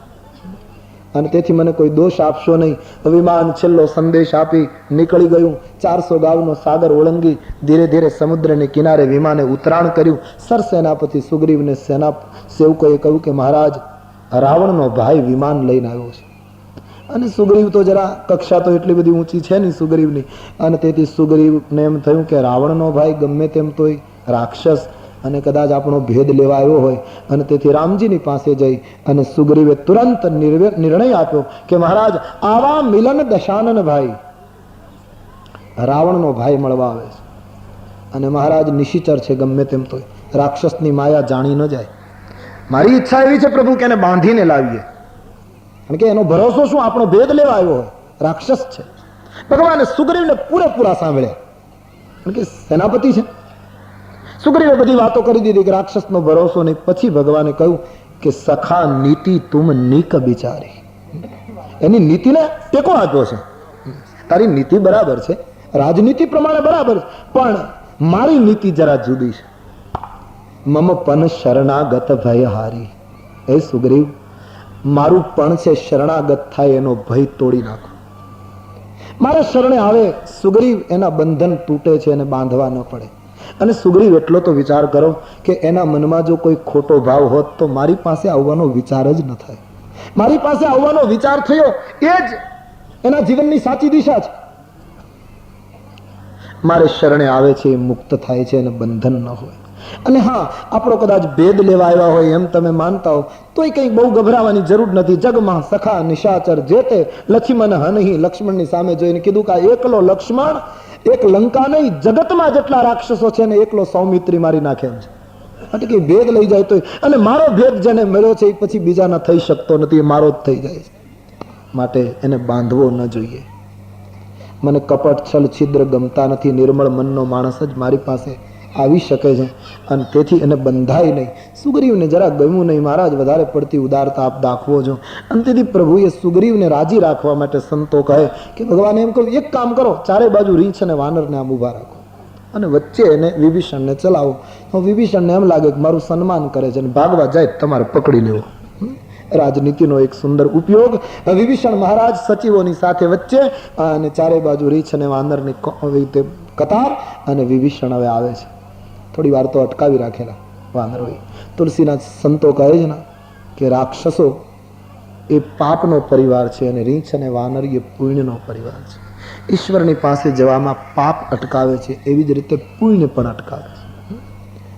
અને તેથી મને કોઈ દોષ આપશો નહીં। વિમાન છેલ્લો સંદેશ આપી નીકળી ગયું। 400 ગાવનો સાગર ઓળંગી ધીરે ધીરે સમુદ્રને કિનારે વિમાને ઉતરાણ કર્યું। સરસેનાપતિ સુગ્રીવને સેના સેવકોએ કહ્યું કે મહારાજ, રાવણનો ભાઈ વિમાન લઈને આવ્યો છે। અને સુગ્રીવ તો જરા કક્ષા તો એટલી બધી ઊંચી છે નહીં સુગ્રીવની, અને તેથી સુગ્રીવને એમ થયું કે રાવણનો ભાઈ ગમે તેમ તોય રાક્ષસ અને કદાચ આપણો ભેદ લેવા આવ્યો હોય, અને તેથી રામજીની પાસે જઈ અને સુગ્રીવે તુરંત નિર્ણય આપ્યો કે મહારાજ, આવા મિલન દશાનન ભાઈ રાવણનો ભાઈ મળવા આવે છે, અને મહારાજ નિશિચર છે, ગમે તેમ તો રાક્ષસની માયા જાણી ન જાય। મારી ઈચ્છા એવી છે પ્રભુ કે એને બાંધીને લાવીએ, કારણ કે એનો ભરોસો શું, આપણો ભેદ લેવા આવ્યો હોય, રાક્ષસ છે। ભગવાને સુગ્રીવને પૂરેપૂરા સાંભળ્યા, કારણ કે સેનાપતિ છે। સુગ્રીવે બધી વાતો કરી દીધી કે રાક્ષસનો ભરોસો નહીં। પછી ભગવાને કહ્યું કે સખા નીતિ તુમ નીક બિચારી, એની નીતિને ટેકો આપ્યો છે। તારી નીતિ બરાબર છે, રાજનીતિ પ્રમાણે બરાબર, પણ મારી નીતિ જરા જુદી છે। મમ પન શરણાગત ભય હારી। એ સુગ્રીવ, મારું પણ છે શરણાગત થાય એનો ભય તોડી નાખો। મારા શરણે આવે સુગ્રીવ, એના બંધન તૂટે છે અને બાંધવા ન પડે। અને સુગ્રીવ એટલો તો વિચાર કરો કે એના મનમાં જો કોઈ ખોટો ભાવ હોત તો મારી પાસે આવવાનો વિચાર જ ન થાય। મારી પાસે આવવાનો વિચાર થયો એ જ એના જીવનની સાચી દિશા છે। મારે શરણે આવે છે, મુક્ત થાય છે અને બંધન ન હોય। અને હા, આપણો કદાચ ભેદ લેવા આવ્યા હોય એમ તમે માનતા હો તોય કંઈ બહુ ગભરાવાની જરૂર નથી। જગમાં સખા નિશાચર જેતે લક્ષ્મણ હનહી। લક્ષ્મણની સામે જોઈને કીધું કે એકલો લક્ષ્મણ, એક લંકા નહીં, જગતમાં જેટલા રાક્ષસો છે ને એકલો સૌમિત્રી મારી નાખે એમ છે। એટલે કે ભેદ લઈ જાય તો, અને મારો ભેદ જેને મળ્યો છે એ પછી બીજાના થઈ શકતો નથી, એ મારો જ થઈ જાય છે, માટે એને બાંધવો ન જોઈએ। મને કપટ છલ છિદ્ર ગમતા નથી, નિર્મળ મનનો માણસ જ મારી પાસે આવી શકે છે, અને તેથી એને બંધાય નહીં। સુગ્રીવને જરા ગમ્યું નહીં, મહારાજ વધારે પડતી ઉદારતા આપ દાખવો છો। અને તેથી પ્રભુએ સુગ્રીવને રાજી રાખવા માટે સંતો કહે કે ભગવાન એમ કહ્યું, એક કામ કરો, ચારે બાજુ રીંછ અને વાનરને આમ ઉભા રાખો અને વચ્ચે એને વિભીષણને ચલાવો। તો વિભીષણને એમ લાગે કે મારું સન્માન કરે છે, અને ભાગવા જાય તમારે પકડી લેવો। રાજનીતિનો એક સુંદર ઉપયોગ। વિભીષણ મહારાજ સચિવોની સાથે વચ્ચે, અને ચારે બાજુ રીંછ અને વાનરની કતાર, અને વિભીષણ હવે આવે છે। થોડી વાર તો અટકાવી રાખેલા વાનરોએ। તુલસીના સંતો કહે છે ને કે રાક્ષસો એ પાપનો પરિવાર છે અને રીંછ અને વાનર એ પુણ્યનો પરિવાર છે. ઈશ્વરની પાસે જવામાં પાપ અટકાવે છે, એવી જ રીતે પુણ્ય પણ અટકાવે છે.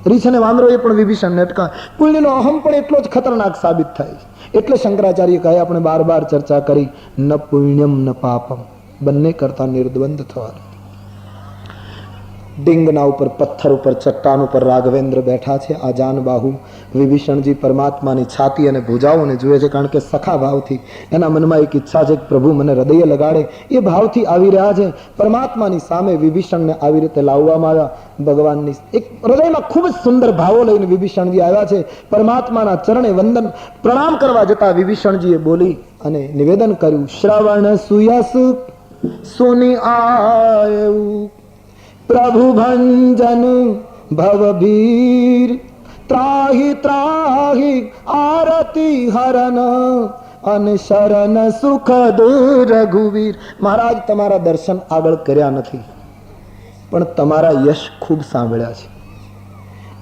રીંછ અને વાંદરો એ પણ વિભીષણને અટકાવે. પુણ્યનો અહમ પણ એટલો જ ખતરનાક સાબિત થાય છે. એટલે શંકરાચાર્ય કહે, આપણે બાર બાર ચર્ચા કરી, ન પુણ્યમ ન પાપમ, બંને કરતા નિર્દ્વંદ થવાનું. ડિંગના ઉપર, પથ્થર ઉપર, ચટ્ટાન ઉપર રાઘવેન્દ્ર બેઠા છે. આ જાનબાહુ વિભીષણજી પરમાત્માની છાતી અને ભુજાઓને જુએ છે, કારણ કે સખા ભાવથી એના મનમાં એક ઈચ્છા છે કે પ્રભુ મને હૃદય લગાડે. એ ભાવથી આવી રહ્યા છે. પરમાત્માની સામે વિભીષણને આવી રીતે લાવવામાં આવ્યા. ભગવાનની એક હૃદયમાં ખૂબ જ સુંદર ભાવો લઈને વિભીષણજી આવ્યા છે. પરમાત્માના ચરણે વંદન પ્રણામ કરવા જતા વિભીષણજીએ બોલી અને નિવેદન કર્યું, શ્રવણ સુયસ સુની આયુ પ્રભુ ભંજન ભવભીર ત્રાહી ત્રાહી આરતી હરન અને શરણ સુખદ રઘુવીર. મહારાજ, તમારા દર્શન આગળ કર્યા નથી, પણ તમારા યશ ખૂબ સાંભળ્યા છે.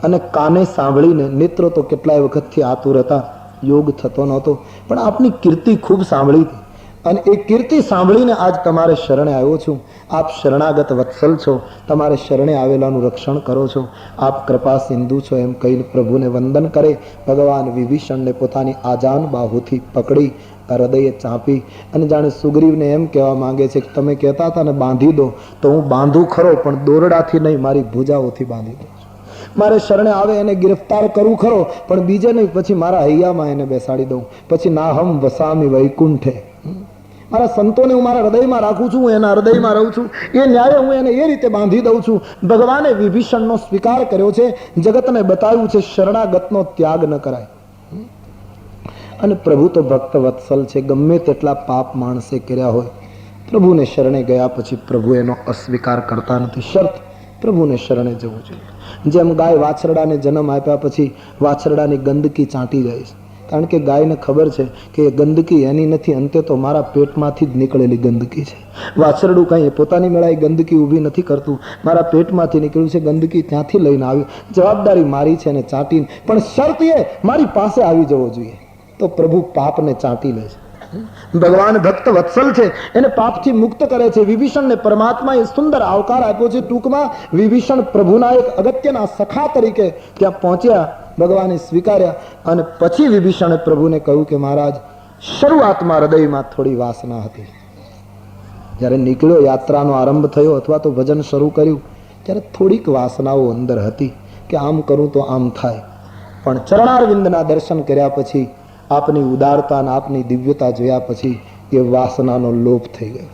અને કાને સાંભળીને, નેત્રો તો કેટલાય વખતથી આતુર હતા, યોગ થતો નહોતો, પણ આપની કીર્તિ ખૂબ સાંભળી હતી. અને એ કીર્તિ સાંભળીને આજ તમારે શરણે આવ્યો છું. આપ શરણાગત વત્સલ છો, તમારે શરણે આવેલાનું રક્ષણ કરો છો. આપ કૃપા સિંધુ છો, એમ કહીને પ્રભુને વંદન કરે. ભગવાન વિભીષણને પોતાની આજાન બાહુથી પકડી હૃદયે ચાંપી અને જાણે સુગ્રીવને એમ કહેવા માંગે છે કે તમે કહેતા હતા ને બાંધી દો, તો હું બાંધું ખરો, પણ દોરડાથી નહીં, મારી ભુજાઓથી બાંધી દો. મારે શરણે આવે એને ગિરફ્તાર કરું ખરો, પણ બીજે નહીં, પછી મારા હૈયામાં એને બેસાડી દઉં. પછી નાહમ વસામી વૈકુંઠે. મારા સંતોને હું મારા હૃદયમાં રાખું છું, હું એના હૃદયમાં રહું છું. એ ન્યાય હું એને એ રીતે બાંધી દઉં છું. ભગવાને વિભીષણનો સ્વીકાર કર્યો છે, જગતને બતાવ્યું છે શરણાગતનો ત્યાગ ન કરાય. અને પ્રભુ તો ભક્ત વત્સલ છે, ગમે તેટલા પાપ માણસે કર્યા હોય, પ્રભુને શરણે ગયા પછી પ્રભુ એનો અસ્વીકાર કરતા નથી. શરત પ્રભુને શરણે જવું જોઈએ. જેમ ગાય વાછરડાને જન્મ આપ્યા પછી વાછરડાની ગંદકી ચાંટી જાય છે, કારણ કે ગાયને ખબર છે કે એ ગંદકી એની નથી, અંતે તો મારા પેટમાંથી જ નીકળેલી ગંદકી છે. વાછરડું કંઈ પોતાની મેળાએ ગંદકી ઊભી નથી કરતું, મારા પેટમાંથી નીકળ્યું છે, ગંદકી ત્યાંથી લઈને આવ્યું, જવાબદારી મારી છે, એને ચાંટીને. પણ શરત એ મારી પાસે આવી જવો જોઈએ, તો પ્રભુ પાપને ચાંટી લે છે. ભગવાન ભક્ત વત્સલ છે, એને પાપથી મુક્ત કરે છે. વિભીષણને પરમાત્માએ સુંદર આવકાર આપ્યો છે. ટૂંકમાં વિભીષણ પ્રભુના એક અગત્યના સખા તરીકે ત્યાં પહોંચ્યા. ભગવાને સ્વીકાર્યા અને પછી વિભીષણે પ્રભુને કહ્યું કે મહારાજ, શરૂઆતમાં હૃદયમાં થોડી વાસના હતી. જ્યારે નીકળ્યો, યાત્રાનો આરંભ થયો અથવા તો ભજન શરૂ કર્યું, ત્યારે થોડીક વાસનાઓ અંદર હતી કે આમ કરું તો આમ થાય. પણ ચરણારવિંદના દર્શન કર્યા પછી, આપની ઉદારતા અને આપની દિવ્યતા જોયા પછી એ વાસનાનો લોપ થઈ ગયો.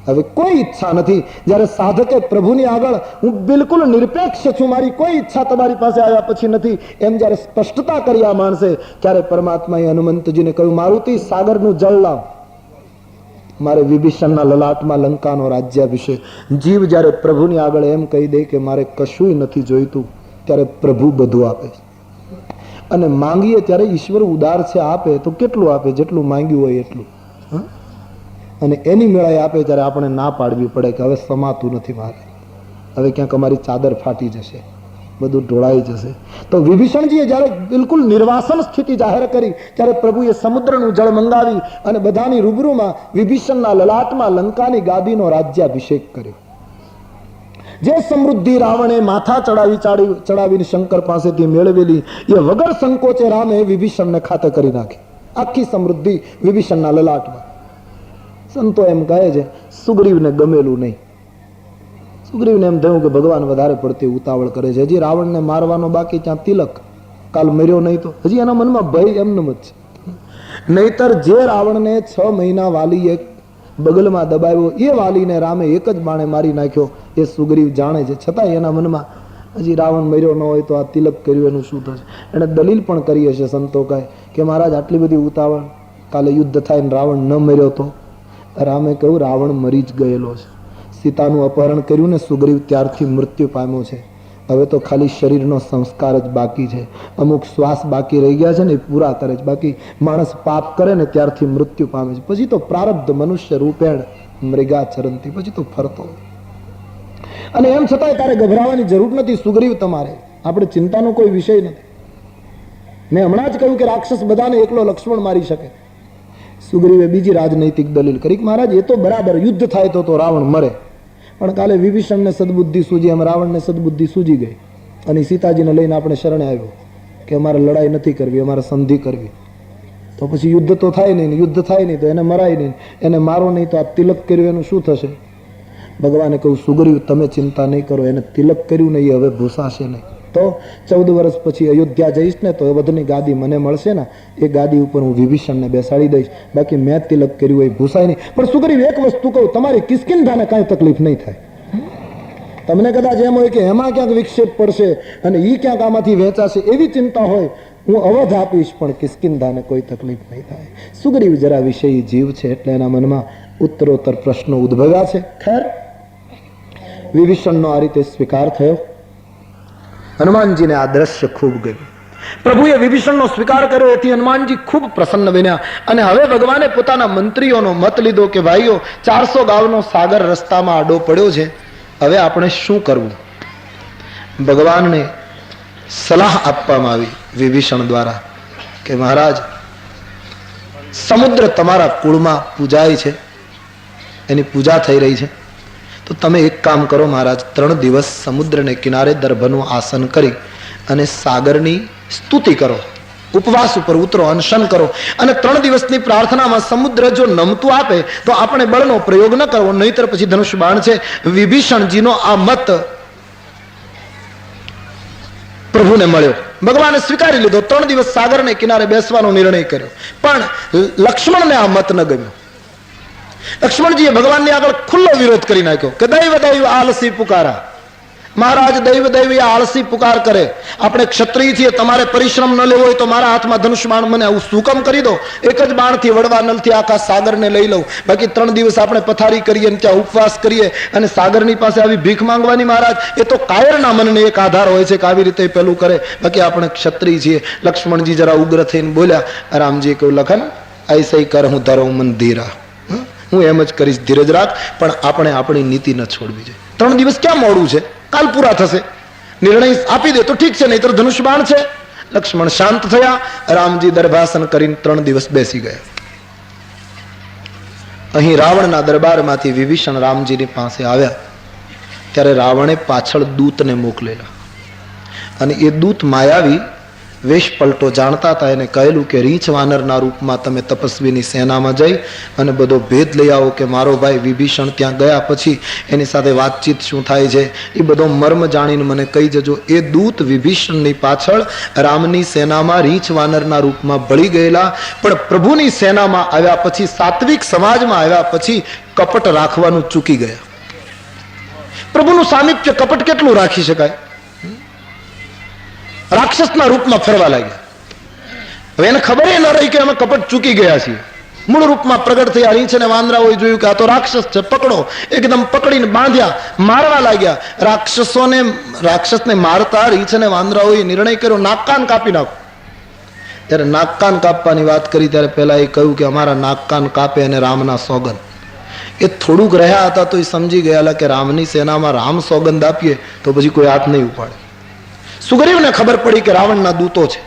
હવે કોઈ ઈચ્છા નથી. જ્યારે સાધકે પ્રભુની આગળ હું બિલકુલ નિરપેક્ષ છું, મારી કોઈ ઈચ્છા તમારી પાસે આવ્યા પછી નથી, એમ જ્યારે સ્પષ્ટતા કરી આ માણસે, ત્યારે પરમાત્માએ હનુમંતજીને કહ્યું, મારુતિ, સાગરનું જળ લાવ, મારે વિભીષણના લલાટમાં લંકાનો રાજ્યાભિષેક. જીવ જ્યારે પ્રભુની આગળ એમ કહી દે કે મારે કશું નથી જોઈતું, ત્યારે પ્રભુ બધું આપે. અને માંગીએ ત્યારે ઈશ્વર ઉદાર છે, આપે તો કેટલું આપે, જેટલું માંગ્યું હોય એટલું. અને એની મેળાએ આપે ત્યારે આપણે ના પાડવી પડે કે હવે સમાતું નથી મારે, હવે ક્યાંક અમારી ચાદર ફાટી જશે, બધું ઢોળાઈ જશે. તો વિભીષણજીએ જ્યારે બિલકુલ નિર્વાસન સ્થિતિ જાહેર કરી, ત્યારે પ્રભુએ સમુદ્રનું જળ મંગાવી અને બધાની રૂબરૂમાં વિભીષણના લલાટમાં લંકાની ગાદીનો રાજ્યાભિષેક કર્યો. જે સમૃદ્ધિ રાવણે માથા ચડાવીને શંકર પાસેથી મેળવેલી, એ વગર સંકોચે રામે વિભીષણને ખાતે કરી નાખી. આખી સમૃદ્ધિ વિભીષણના લલાટમાં. સંતો એમ કહે છે, સુગ્રીવને ગમેલું નહીં. સુગ્રીવને એમ થયું કે ભગવાન વધારે પડતી ઉતાવળ કરે છે, હજી રાવણને મારવાનો બાકી, ત્યાં તિલક, કાલ મર્યો નહીં તો હજી એના મનમાં ભય એમનેમ જ છે. નહીતર જે રાવણને 6 મહિના વાલીએ બગલમાં દબાવ્યો, એ વાલીને રામે એક જ બાણે મારી નાખ્યો, એ સુગ્રીવ જાણે છે. છતાં એના મનમાં હજી રાવણ મર્યો ન હોય તો આ તિલક કર્યું એનું શું થશે. એણે દલીલ પણ કરી હશે, સંતો કહે કે મહારાજ આટલી બધી ઉતાવળ, કાલે યુદ્ધ થાય ને રાવણ ન મર્યો તો. રામે કહ્યું, રાવણ મરી જ ગયેલો છે. સીતાનું અપહરણ કર્યું ને સુગ્રીવ, ત્યારથી મૃત્યુ પામ્યો છે. હવે તો ખાલી શરીરનો સંસ્કાર જ બાકી છે, અમુક શ્વાસ બાકી રહી ગયા છે ને, એ પૂરા કરે છે. બાકી માણસ પાપ કરે ને ત્યારથી મૃત્યુ પામે છે. પછી તો પ્રારબ્ધ મનુષ્ય રૂપેણ મૃગા ચરંતી, પછી તો ફરતો. અને એમ છતાંય તારે ગભરાવાની જરૂર નથી સુગ્રીવ, તમારે આપણે ચિંતાનો કોઈ વિષય નથી. મેં હમણાં જ કહ્યું કે રાક્ષસ બધાને એકલો લક્ષ્મણ મારી શકે. સુગ્રીવે બીજી રાજનૈતિક દલીલ કરી કે મહારાજ એ તો બરાબર, યુદ્ધ થાય તો રાવણ મરે, પણ કાલે વિભીષણને સદબુદ્ધિ સૂજી, એમ રાવણને સદબુદ્ધિ સૂજી ગઈ અને સીતાજીને લઈને આપણે શરણે આવ્યો કે અમારે લડાઈ નથી કરવી, અમારે સંધિ કરવી. તો પછી યુદ્ધ તો થાય નહીં, યુદ્ધ થાય નહીં તો એને મરાય નહીં, એને મારો નહીં તો આ તિલક કર્યું એનું શું થશે? ભગવાને કહ્યું સુગ્રીવ તમે ચિંતા નહીં કરો, એને તિલક કર્યું નહીં, હવે ભૂસાશે નહીં. તો 14 વર્ષ પછી અયોધ્યા જઈશ ને તો અવધની ગાદી મને મળશે ને, એ ગાદી ઉપર હું વિભીષણને બેસાડી દઈશ, બાકી મેં તિલક કર્યું હોય ભૂસાય નહીં. પણ સુગ્રીવ એક વસ્તુ કહું, તમારી કિષ્કિંધાને કાંઈ તકલીફ નહીં થાય. તમને કદાચ એમ હોય કે એમાં ક્યાંક વિક્ષેપ પડશે અને એ ક્યાંક આમાંથી વહેંચાશે એવી ચિંતા હોય, હું અવધ આપીશ પણ કિષ્કિંધાને કોઈ તકલીફ નહીં થાય. સુગ્રીવ જરા વિષયી જીવ છે એટલે એના મનમાં ઉત્તરોત્તર પ્રશ્નો ઉદ્ભવ્યા છે. ખેર, વિભીષણનો આ રીતે સ્વીકાર થયો. હનુમાનજીને આ દ્રશ્ય ખૂબ ગયું. પ્રભુએ વિભીષણનો સ્વીકાર કર્યો એથી હનુમાનજી ખૂબ પ્રસન્ન બન્યા અને હવે ભગવાને પોતાના મંત્રીઓનો મત લીધો કે ભાઈઓ 400 ગાવનો સાગર રસ્તામાં આડો પડ્યો છે, હવે આપણે શું કરવું? ભગવાનને સલાહ આપવામાં આવી વિભીષણ દ્વારા કે મહારાજ, સમુદ્ર તમારા કુળમાં પૂજાય છે, એની પૂજા થઈ રહી છે, તો તમે એક કામ કરો મહારાજ, 3 દિવસ સમુદ્રને કિનારે દર્ભનું આસન કરી અને સાગરની સ્તુતિ કરો, ઉપવાસ ઉપર ઉતરો, અનશન કરો અને 3 દિવસની પ્રાર્થનામાં સમુદ્ર જો નમતું આપે તો આપણે બળનો પ્રયોગ ન કરવો, નહીતર પછી ધનુષ બાણ છે. વિભીષણજીનો આ મત પ્રભુને મળ્યો, ભગવાને સ્વીકારી લીધો. 3 દિવસ સાગરને કિનારે બેસવાનો નિર્ણય કર્યો. પણ લક્ષ્મણને આ મત ન ગમ્યો. લક્ષ્મણજીએ ભગવાનની આગળ ખુલ્લો વિરોધ કરી નાખ્યો કે દૈવ દૈવ આલસી પુકારા. મહારાજ, દૈવ દૈવ આળસી પુકાર કરે, આપણે ક્ષત્રિય છીએ, તમારે પરિશ્રમ ન લેવો હોય તો મારા હાથમાં ધનુષ બાણ મને આવું શું કામ કરી દો, એક જ બાણથી વડવા નલથી આખા સાગરને લઈ લઉં, બાકી 3 દિવસ આપણે પથારી કરીએ અને ત્યાં ઉપવાસ કરીએ અને સાગરની પાસે આવી ભીખ માંગવાની? મહારાજ, એ તો કાયરના મનને એક આધાર હોય છે કે આવી રીતે પેલું કરે, બાકી આપણે ક્ષત્રિય છીએ. લક્ષ્મણજી જરા ઉગ્ર થઈને બોલ્યા. રામજીએ કહ્યું લખન, ऐसे ही कर હું ધરો મન ધીરા, હું એમ જ કરીશ, ધીરજ રાખ, પણ આપણે આપણી નીતિ ન છોડવી જોઈએ. 3 દિવસ ક્યાં મોડું છે, કાલ પૂરા થશે, નિર્ણય આપી દે તો ઠીક છે, નહીં તો ધનુષ બાણ છે. લક્ષ્મણ શાંત થયા. રામજી દરભાસન કરીને 3 દિવસ બેસી ગયા. અહીં રાવણના દરબારમાંથી વિભીષણ રામજીની પાસે આવ્યા ત્યારે રાવણે પાછળ દૂતને મોકલેલા અને એ દૂત માયાવી વેશ પલટો જાણતા હતા. એને કહેલું કે રીંછ વાનરના રૂપમાં તમે તપસ્વીની સેનામાં જઈ અને બધો ભેદ લઈ આવો કે મારો ભાઈ વિભીષણ ત્યાં ગયા પછી એની સાથે વાતચીત શું થાય છે એ બધો મર્મ જાણીને મને કહી જજો. એ દૂત વિભીષણની પાછળ રામની સેનામાં રીંછ વાનરના રૂપમાં ભળી ગયેલા, પણ પ્રભુની સેનામાં આવ્યા પછી, સાત્વિક સમાજમાં આવ્યા પછી કપટ રાખવાનું ચૂકી ગયા. પ્રભુનું સામિપ્ય કપટ કેટલું રાખી શકાય? રાક્ષસના રૂપમાં ફરવા લાગ્યા. હવે એને ખબર ન રહી કે અમે કપટ ચૂકી ગયા છીએ. મૂળ રૂપમાં પ્રગટ થયા. રીંછ અને વાંદરાઓએ જોયું કે આ તો રાક્ષસ છે, પકડો. એકદમ પકડીને બાંધ્યા, મારવા લાગ્યા. રાક્ષસને મારતા રીંછ અને વાંદરાઓએ નિર્ણય કર્યો નાક કાન કાપી નાખો. ત્યારે નાક કાન કાપવાની વાત કરી ત્યારે પહેલા એ કહ્યું કે અમારા નાક કાન કાપે અને રામના સોગંદ. એ થોડુંક રહ્યા હતા તો એ સમજી ગયેલા કે રામની સેનામાં રામ સોગંદ આપીએ તો પછી કોઈ હાથ નહીં ઉપાડે. સુગ્રીવને ખબર પડી કે રાવણના દૂતો છે.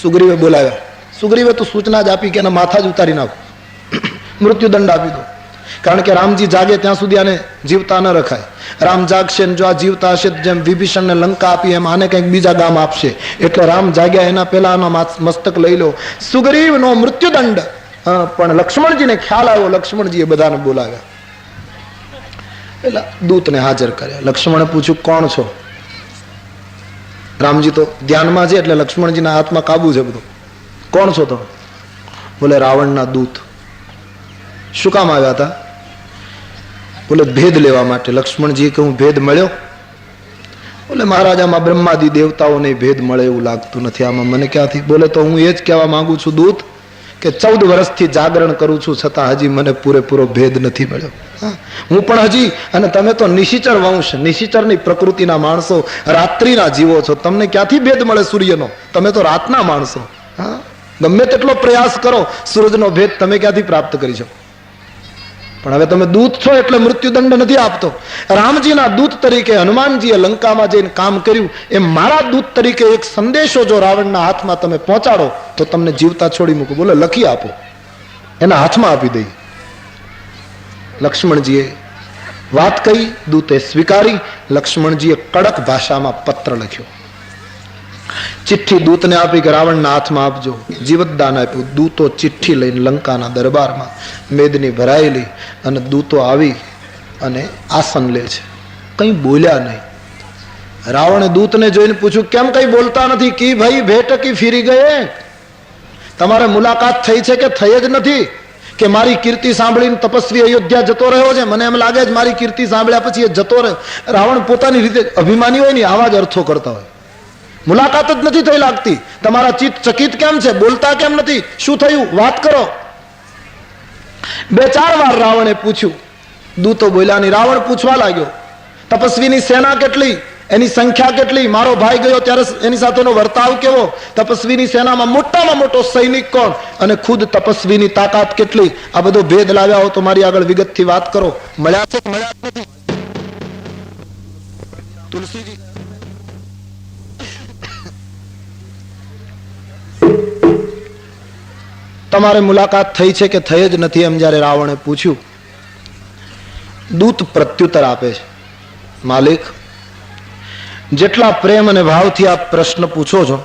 સુગ્રીવે બોલાવ્યા. સુગ્રીવે તો સૂચના જ આપી કે એના માથા જ ઉતારી નાખો, મૃત્યુદંડ આપી દો, કારણ કે રામજી જાગે ત્યાં સુધી આને જીવતા ન રખાય. રામ જાગશે જો આ જીવતા હશે, જેમ વિભીષણને લંકા આપી એમ આને કંઈક બીજા ગામ આપશે, એટલે રામ જાગ્યા એના પહેલા આનો મસ્તક લઈ લો. સુગ્રીવનો મૃત્યુદંડ. પણ લક્ષ્મણજીને ખ્યાલ આવ્યો. લક્ષ્મણજીએ બધાને બોલાવ્યા, એટલે દૂતને હાજર કર્યા. લક્ષ્મણે પૂછ્યું કોણ છો? રામજી તો ધ્યાનમાં છે એટલે લક્ષ્મણજીના હાથમાં કાબુ છે બધું. કોણ છો તમે? બોલે રાવણના દૂત. શું કામ આવ્યા હતા? બોલે ભેદ લેવા માટે. લક્ષ્મણજીએ કહ્યું ભેદ મળ્યો? બોલે મહારાજ આમાં બ્રહ્માદિ દેવતાઓને ભેદ મળે એવું લાગતું નથી, આમાં મને ક્યાંથી? બોલે તો હું એ જ કહેવા માંગુ છું દૂત કે 14 વર્ષથી જાગરણ કરું છું છતાં હજી મને પૂરેપૂરો ભેદ નથી મળ્યો. હું પણ હજી, અને તમે તો નિશિચર વંશ, નિશિચરની પ્રકૃતિના માણસો, રાત્રિના જીવો છો, તમને ક્યાંથી ભેદ મળે સૂર્યનો? તમે તો રાતના માણસો. ગમે તેટલો પ્રયાસ કરો, સૂરજનો ભેદ તમે ક્યાંથી પ્રાપ્ત કરી શકો? પણ હવે તમે દૂત છો એટલે મૃત્યુદંડ નથી આપતો. રામજીના દૂત તરીકે હનુમાનજીએ લંકામાં જઈને કામ કર્યું એમ મારા દૂત તરીકે એક સંદેશો જો રાવણના હાથમાં તમે પહોંચાડો તો તમને જીવતા છોડી મૂકું. બોલે લખી આપો. એના હાથમાં આપી દઈ. લક્ષ્મણજીએ વાત કહી, દૂતે સ્વીકારી. લક્ષ્મણજીએ કડક ભાષામાં પત્ર લખ્યો, ચિઠ્ઠી દૂતને આપી કે રાવણના હાથમાં આપજો. જીવતદાન આપ્યું. દૂતો ચિઠ્ઠી લઈને લંકાના દરબારમાં મેદની ભરાયેલી અને દૂતો આવી અને આસન લે છે. કંઈ બોલ્યા નહીં. રાવણે દૂતને જોઈને પૂછ્યું, કેમ કઈ બોલતા નથી? કી ભાઈ ભેટ કી ફીરી ગયે? તમારે મુલાકાત થઈ છે કે થઈ જ નથી? કે મારી કીર્તિ સાંભળીને તપસ્વી અયોધ્યા જતો રહ્યો છે? મને એમ લાગે છે મારી કીર્તિ સાંભળ્યા પછી એ જતો રહ્યો. રાવણ પોતાની રીતે અભિમાની હોય ને આવા જ અર્થો કરતા હોય. મુલાકાત જ નથી થઈ લાગતી. તમારા ચિત્ત ચકિત કેમ છે? બોલતા કેમ નથી? શું થયું? વાત કરો. 2-4 વાર રાવણે પૂછ્યું. દૂતો બોલ્યા નહીં. રાવણ પૂછવા લાગ્યો, તપસ્વીની સેના કેટલી? એની સંખ્યા કેટલી? મારો ભાઈ ગયો ત્યારે એની સાથેનો વર્તાવ કેવો? તપસ્વીની સેનામાં મોટામાં મોટો સૈનિક કોણ? અને ખુદ તપસ્વીની તાકાત કેટલી? આ બધો ભેદ લાવ્યા હો તો મારી આગળ વિગતથી વાત કરો. મળ્યા છે કે મળ્યા નથી? તુલસીજી તમારે મુલાકાત થઈ છે કે થઈ જ નથી? એમ જ્યારે રાવણે પૂછ્યું, દૂત પ્રત્યુત્તર આપે છે, માલિક, જેટલા પ્રેમ અને ભાવથી આપ પ્રશ્ન પૂછો છો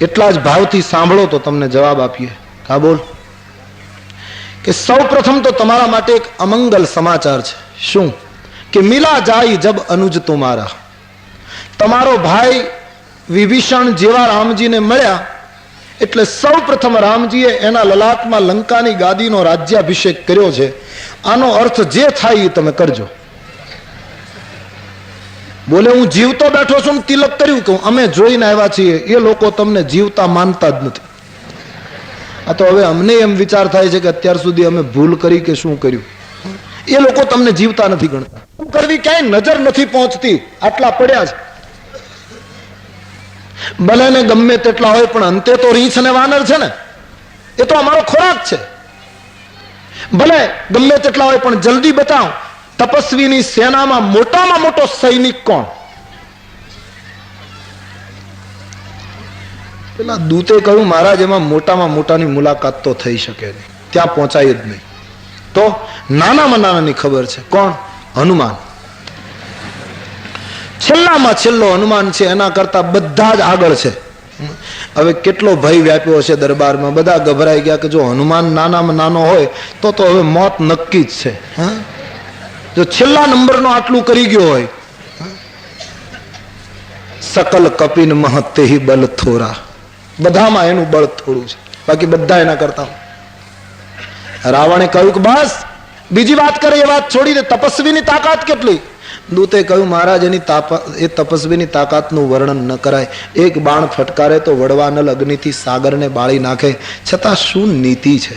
એટલા જ ભાવથી સાંભળો તો તમને જવાબ આપીએ. હા બોલ. કે સૌ પ્રથમ તો તમારા માટે એક અમંગલ સમાચાર છે. શું? કે મિલા જાય જબ અનુજ તુમારા. તમારો ભાઈ વિભીષણ જેવા રામજીને મળ્યા એટલે સૌ પ્રથમ રામજીએ એના લલાટમાં લંકાની ગાદીનો રાજ્યાભિષેક કર્યો છે. આનો અર્થ જે થાય એ તમે કરજો. બોલે, હું જીવતો બેઠો છું ને તિલક કર્યું કે અમે જોઈને આવ્યા છીએ. એ લોકો તમને જીવતા માનતા જ નથી. આ તો હવે અમને એમ વિચાર થાય છે કે અત્યાર સુધી અમે ભૂલ કરી કે શું કર્યું. એ લોકો તમને જીવતા નથી ગણતા. શું કરવી ક્યાંય નજર નથી પહોંચતી. આટલા પડ્યા છે. ભલે ને ગમે તેટલા હોય પણ અંતે તો રીંછ અને વાનર છે ને. એ તો અમારો ખોરાક છે. ભલે ગમે તેટલા હોય પણ જલ્દી બતાવો, તપસ્વીની સેનામાં મોટામાં મોટો સૈનિક કોણ? પેલા દૂતે કહ્યું, મહારાજ એમાં મોટામાં મોટાની મુલાકાત તો થઈ શકે નહીં, ત્યાં પહોંચાય જ નહીં. તો નાનામાં નાનાની ખબર છે. કોણ? હનુમાન. છેલ્લામાં છેલ્લો હનુમાન છે. એના કરતા બધા જ આગળ છે. હવે કેટલો ભય વ્યાપ્યો છે દરબારમાં. બધા ગભરાઈ ગયા કે જો હનુમાન નાનામાં નાનો હોય તો હવે મોત નક્કી જ છે. જો છેલ્લા નંબરનો આટલું કરી ગયો હોય. સકલ કપિન મહતે બલ થોરા. બધામાં એનું બળ થોડું છે, બાકી બધા એના કરતા. રાવણે કહ્યું કે બસ બીજી વાત કરે એ વાત છોડી દે. તપસ્વીની તાકાત કેટલી? દૂતે કહ્યું, મહારાજ એ તપસ્વીની તાકાતનું વર્ણન ન કરાય. એક બાણ ફટકારે તો વડવાનલ અગ્નિથી સાગરને બાળી નાખે. છતાં શું નીતિ છે!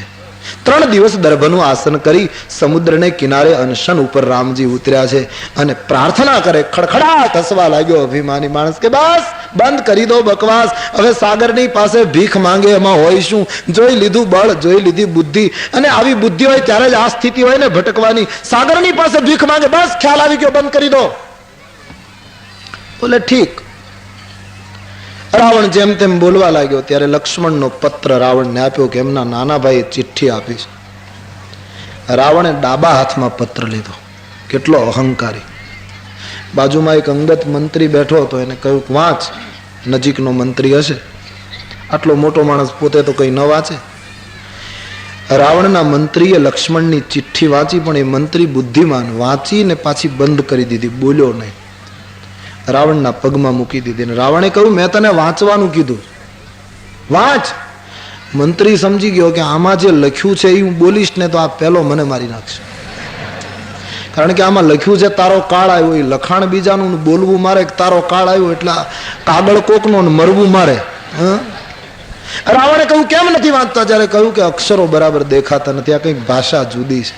3 દિવસ દર્ભનું આસન કરી સમુદ્રને કિનારે અનશન ઉપર રામજી ઉતર્યા છે અને પ્રાર્થના કરે. ખડખડાટ હસવા લાગ્યો અભિમાની માણસ કે બસ બંધ કરી દો બકવાસ. હવે સાગરની પાસે ભીખ માંગે એમાં હોય શું? જોઈ લીધું બળ, જોઈ લીધી બુદ્ધિ. અને આવી બુદ્ધિ હોય ત્યારે જ આ સ્થિતિ હોય ને ભટકવાની. સાગરની પાસે ભીખ માંગે, બસ ખ્યાલ આવી ગયો, બંધ કરી દો. બોલે ઠીક. રાવણ જેમ તેમ બોલવા લાગ્યો ત્યારે લક્ષ્મણનો પત્ર રાવણને આપ્યો કે એમના નાના ભાઈએ ચિઠ્ઠી આપી છે. રાવણે ડાબા હાથમાં પત્ર લીધો. કેટલો અહંકારી. બાજુમાં એક અંગત મંત્રી બેઠો હતો, એને કહ્યું વાંચ. નજીકનો મંત્રી હશે. આટલો મોટો માણસ પોતે તો કઈ ન વાંચે. રાવણના મંત્રીએ લક્ષ્મણની ચિઠ્ઠી વાંચી, પણ એ મંત્રી બુદ્ધિમાન વાંચીને પાછી બંધ કરી દીધી, બોલ્યો નહીં. રાવણના પગમાં મૂકી દીધી. રાવણે કહ્યું, મેં તને વાંચવાનું કીધું, વાંચ. મંત્રી સમજી ગયો કે આમાં જે લખ્યું છે એ હું બોલીશ ને તો આ પહેલો મને મારી નાખશે. કારણ કે આમાં લખ્યું છે તારો કાળ આવ્યો. એ લખાણ બીજાનું બોલવું મારે, તારો કાળ આવ્યો એટલે કાગળ કોકનો મરવું મારે. રાવણે કહ્યું, કેમ નથી વાંચતા? જ્યારે કહ્યું કે અક્ષરો બરાબર દેખાતા નથી, આ કંઈક ભાષા જુદી છે.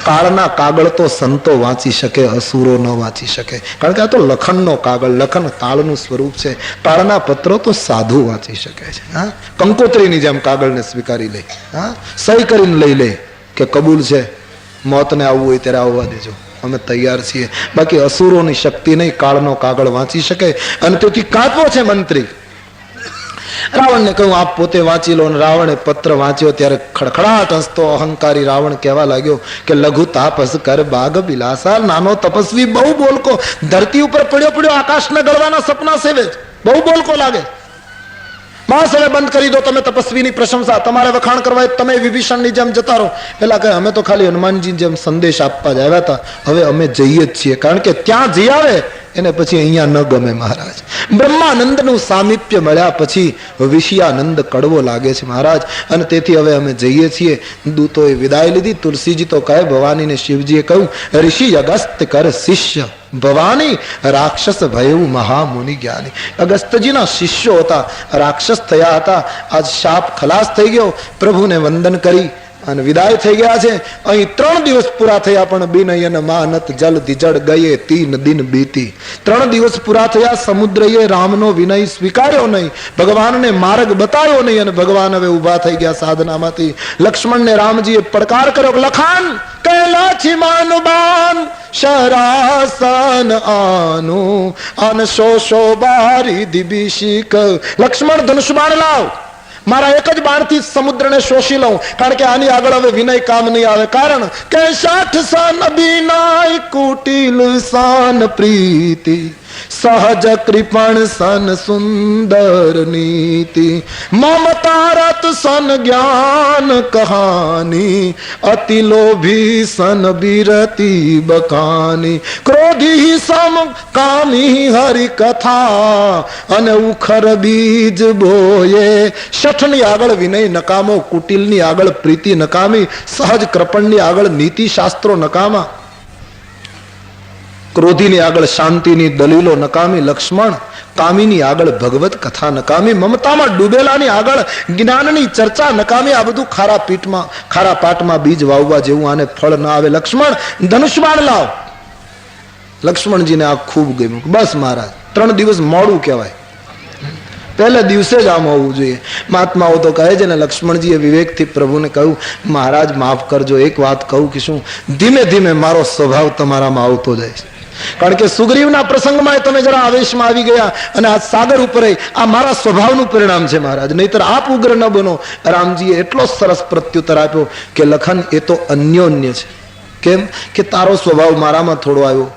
કાળના કાગળ તો સંતો વાંચી શકે, અસુરો ન વાંચી શકે. કારણ કે આ તો લખનનો કાગળ, લખન કાળનું સ્વરૂપ છે. કાળના પત્રો તો સાધુ વાંચી શકે છે. કંકોત્રીની જેમ કાગળને સ્વીકારી લે, સહી કરીને લઈ લે કે કબૂલ છે, મોતને આવવું હોય ત્યારે આવવા દેજો, અમે તૈયાર છીએ. બાકી અસુરોની શક્તિ નહીં, કાળનો કાગળ વાંચી શકે. અને તેથી કાચો છે મંત્રી. રાવણને કહ્યું આપ પોતે વાંચી લો. રાવણે પત્ર વાંચ્યો ત્યારે ખડખડાટ હસતો અહંકારી રાવણ કહેવા લાગ્યો કે લઘુ તાપસ કર બાગ બિલાસા, નાનો તપસ્વી બહુ બોલકો, ધરતી ઉપર પડ્યો પડ્યો આકાશને ગળવાના સપના સેવે, બહુ બોલકો લાગે. માસ હવે બંધ કરી દો, તમે તપસ્વીની પ્રશંસા, તમારે વખાણ કરવા તમે વિભીષણની જેમ જતા રહો. પેલા કહે અમે તો ખાલી હનુમાનજી જેમ સંદેશ આપવા જ આવ્યા હતા, હવે અમે જઈએ જ છીએ, કારણ કે ત્યાં જઈ આવે એને પછી અહીંયા ન ગમે મહારાજ. બ્રહ્માનંદનું સામીપ્ય મળ્યા પછી વિષયાનંદ કડવો લાગે છે મહારાજ, અને તેથી હવે અમે જઈએ છીએ. દૂતોએ વિદાય લીધી. તુલસીજી તો કહે ભવાનીને શિવજીએ કહ્યું ઋષિ અગસ્ત કર શિષ્ય ભવાની રાક્ષસ ભયવું મહામુનિ જ્ઞાની. અગસ્તજીના શિષ્યો હતા, રાક્ષસ થયા હતા, આજ શાપ ખલાસ થઈ ગયો. પ્રભુને વંદન કરી અને વિદાય થઈ ગયા છે. અહીં 3 દિવસ પૂરા થયા પણ બિનયન માનત જલ દિજડ ગયે 3 દિન બીતી. 3 દિવસ પૂરા થયા, સમુદ્રએ રામનો વિનય સ્વીકાર્યો નહીં, ભગવાનને માર્ગ બતાવ્યો નહીં, અને ભગવાન હવે ઉભા થઈ ગયા સાધનામાંથી. લક્ષ્મણને રામજીએ પડકાર કર્યો, લખાન કૈલાછી માનુબાન શરાસન આનુ અન શોષો બારી દિબિશિક. લક્ષ્મણ ધનુષ બાણ લાવ, મારા એક જ બાણથી સમુદ્રને શોષી લઉં, કારણ કે આની આગળ હવે વિનય કામ નહીં આવે. કારણ કે 60 સન અભિનય કુટિલ સન પ્રીતિ સહજ કૃપણ સન સુંદર નીતિ મમતા રત સન જ્ઞાન કહાની અતિ લોભી સન બિરતી બકાની ક્રોધી સમ કામી હરિ કથા અને ઉખર બીજ બોયે. 60 ની આગળ વિનય નકામો, કુટિલ ની આગળ પ્રીતિ નકામી, સહજ કૃપણ ની આગળ નીતિ શાસ્ત્રો નકામા, ક્રોધીની આગળ શાંતિની દલીલો નકામી. લક્ષ્મણ કામીની આગળ ભગવત કથા નકામી, મમતામાં ડૂબેલાની આગળ જ્ઞાનની ચર્ચા નકામી. આ બધું ખારા પાટમાં બીજ વાવવા જેવું, આને ફળ ના આવે. લક્ષ્મણ ધનુષ્બાણ લાવ. લક્ષ્મણજીને આ ખૂબ ગમ્યું. બસ મહારાજ 3 દિવસ મોડું કહેવાય, પહેલા દિવસે જ આમ હોવું જોઈએ. મહાત્માઓ તો કહે છે ને, લક્ષ્મણજીએ વિવેકથી પ્રભુને કહ્યું મહારાજ માફ કરજો, એક વાત કહું કે શું, ધીમે ધીમે મારો સ્વભાવ તમારામાં આવતો જાય છે. કારણ કે સુગ્રીવના પ્રસંગમાં તમે જરા આવેશમાં આવી ગયા, અને આ સાગર ઉપર આ મારા સ્વભાવનું પરિણામ છે મહારાજ, નહીતર આપ ઉગ્ર ન બનો. રામજીએ એટલો સરસ પ્રત્યુત્તર આપ્યો કે લખન એ તો અન્યોન્ય છે. કેમ કે તારો સ્વભાવ મારામાં થોડો આવ્યો,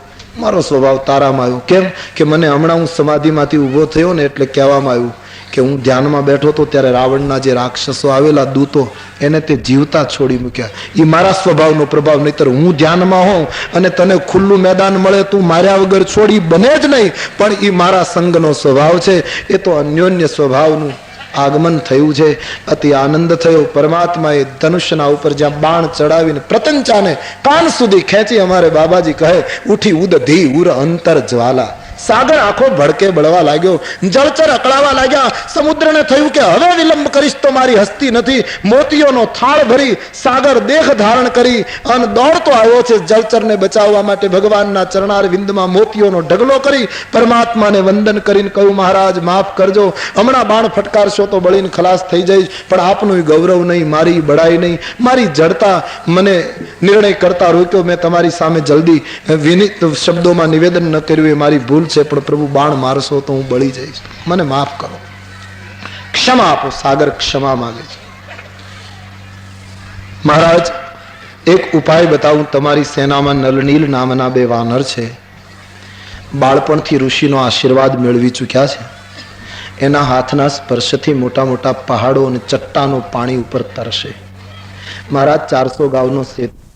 મારો સ્વભાવ તારામાં આવ્યો. કેમ કે મને હમણાં હું સમાધિમાંથી ઊભો થયો ને એટલે કહેવામાં આવ્યું કે હું ધ્યાનમાં બેઠો હતો ત્યારે રાવણના જે રાક્ષસો આવેલા દૂતો એને તે જીવતા છોડી મૂક્યા. એ મારા સ્વભાવનો પ્રભાવ. નહીતર હું ધ્યાનમાં હોઉં અને તને ખુલ્લું મેદાન મળે, તું માર્યા વગર છોડી બને જ નહીં. પણ એ મારા સંગનો સ્વભાવ છે. એ તો અન્યોન્ય સ્વભાવનું આગમન થયું છે. અતિ આનંદ થયો. પરમાત્માએ ધનુષ્યના ઉપર જ્યાં બાણ ચડાવીને પ્રતંચાને કાન સુધી ખેંચી, અમારે બાબાજી કહે ઉઠી ઉદધી ઉર અંતર જ્વાલા. સાગર આખો ભડકે બળવા લાગ્યો, જળચર અકળાવા લાગ્યા. સમુદ્રને થયું કે હવે વિલંબ કરીશ તો મારી હસ્તી નથી. મોતીઓનો થાળ ભરી સાગર દેહ ધારણ કરી અને દોડતો આવ્યો છે જળચરને બચાવવા માટે. ભગવાનના ચરણાર વિંદમાં મોતીઓનો ઢગલો કરી પરમાત્માને વંદન કરીને કહ્યું મહારાજ માફ કરજો, હમણાં બાણ ફટકારશો તો બળીને ખલાસ થઈ જઈશ, પણ આપનું ગૌરવ નહીં, મારી બડાઈ નહીં, મારી જડતા મને નિર્ણય કરતા રોક્યો. મેં તમારી સામે જલ્દી વિનીત શબ્દોમાં નિવેદન ન કર્યું, એ મારી ભૂલ છે. પણ પ્રભુ બાણ મારશો તો હું બળી જઈશ, મને માફ કરો, ક્ષમા આપો. સાગર ક્ષમા માંગે છે. મહારાજ એક ઉપાય બતાવું. તમારી સેનામાં નલનીલ નામના 2 વાનર છે. બાળપણથી ઋષિનો આશીર્વાદ મેળવી ચૂક્યા છે. એના હાથના સ્પર્શથી મોટા મોટા પહાડો અને ચટ્ટાનો પાણી ઉપર તરશે. મહારાજ 400 ગાઉનો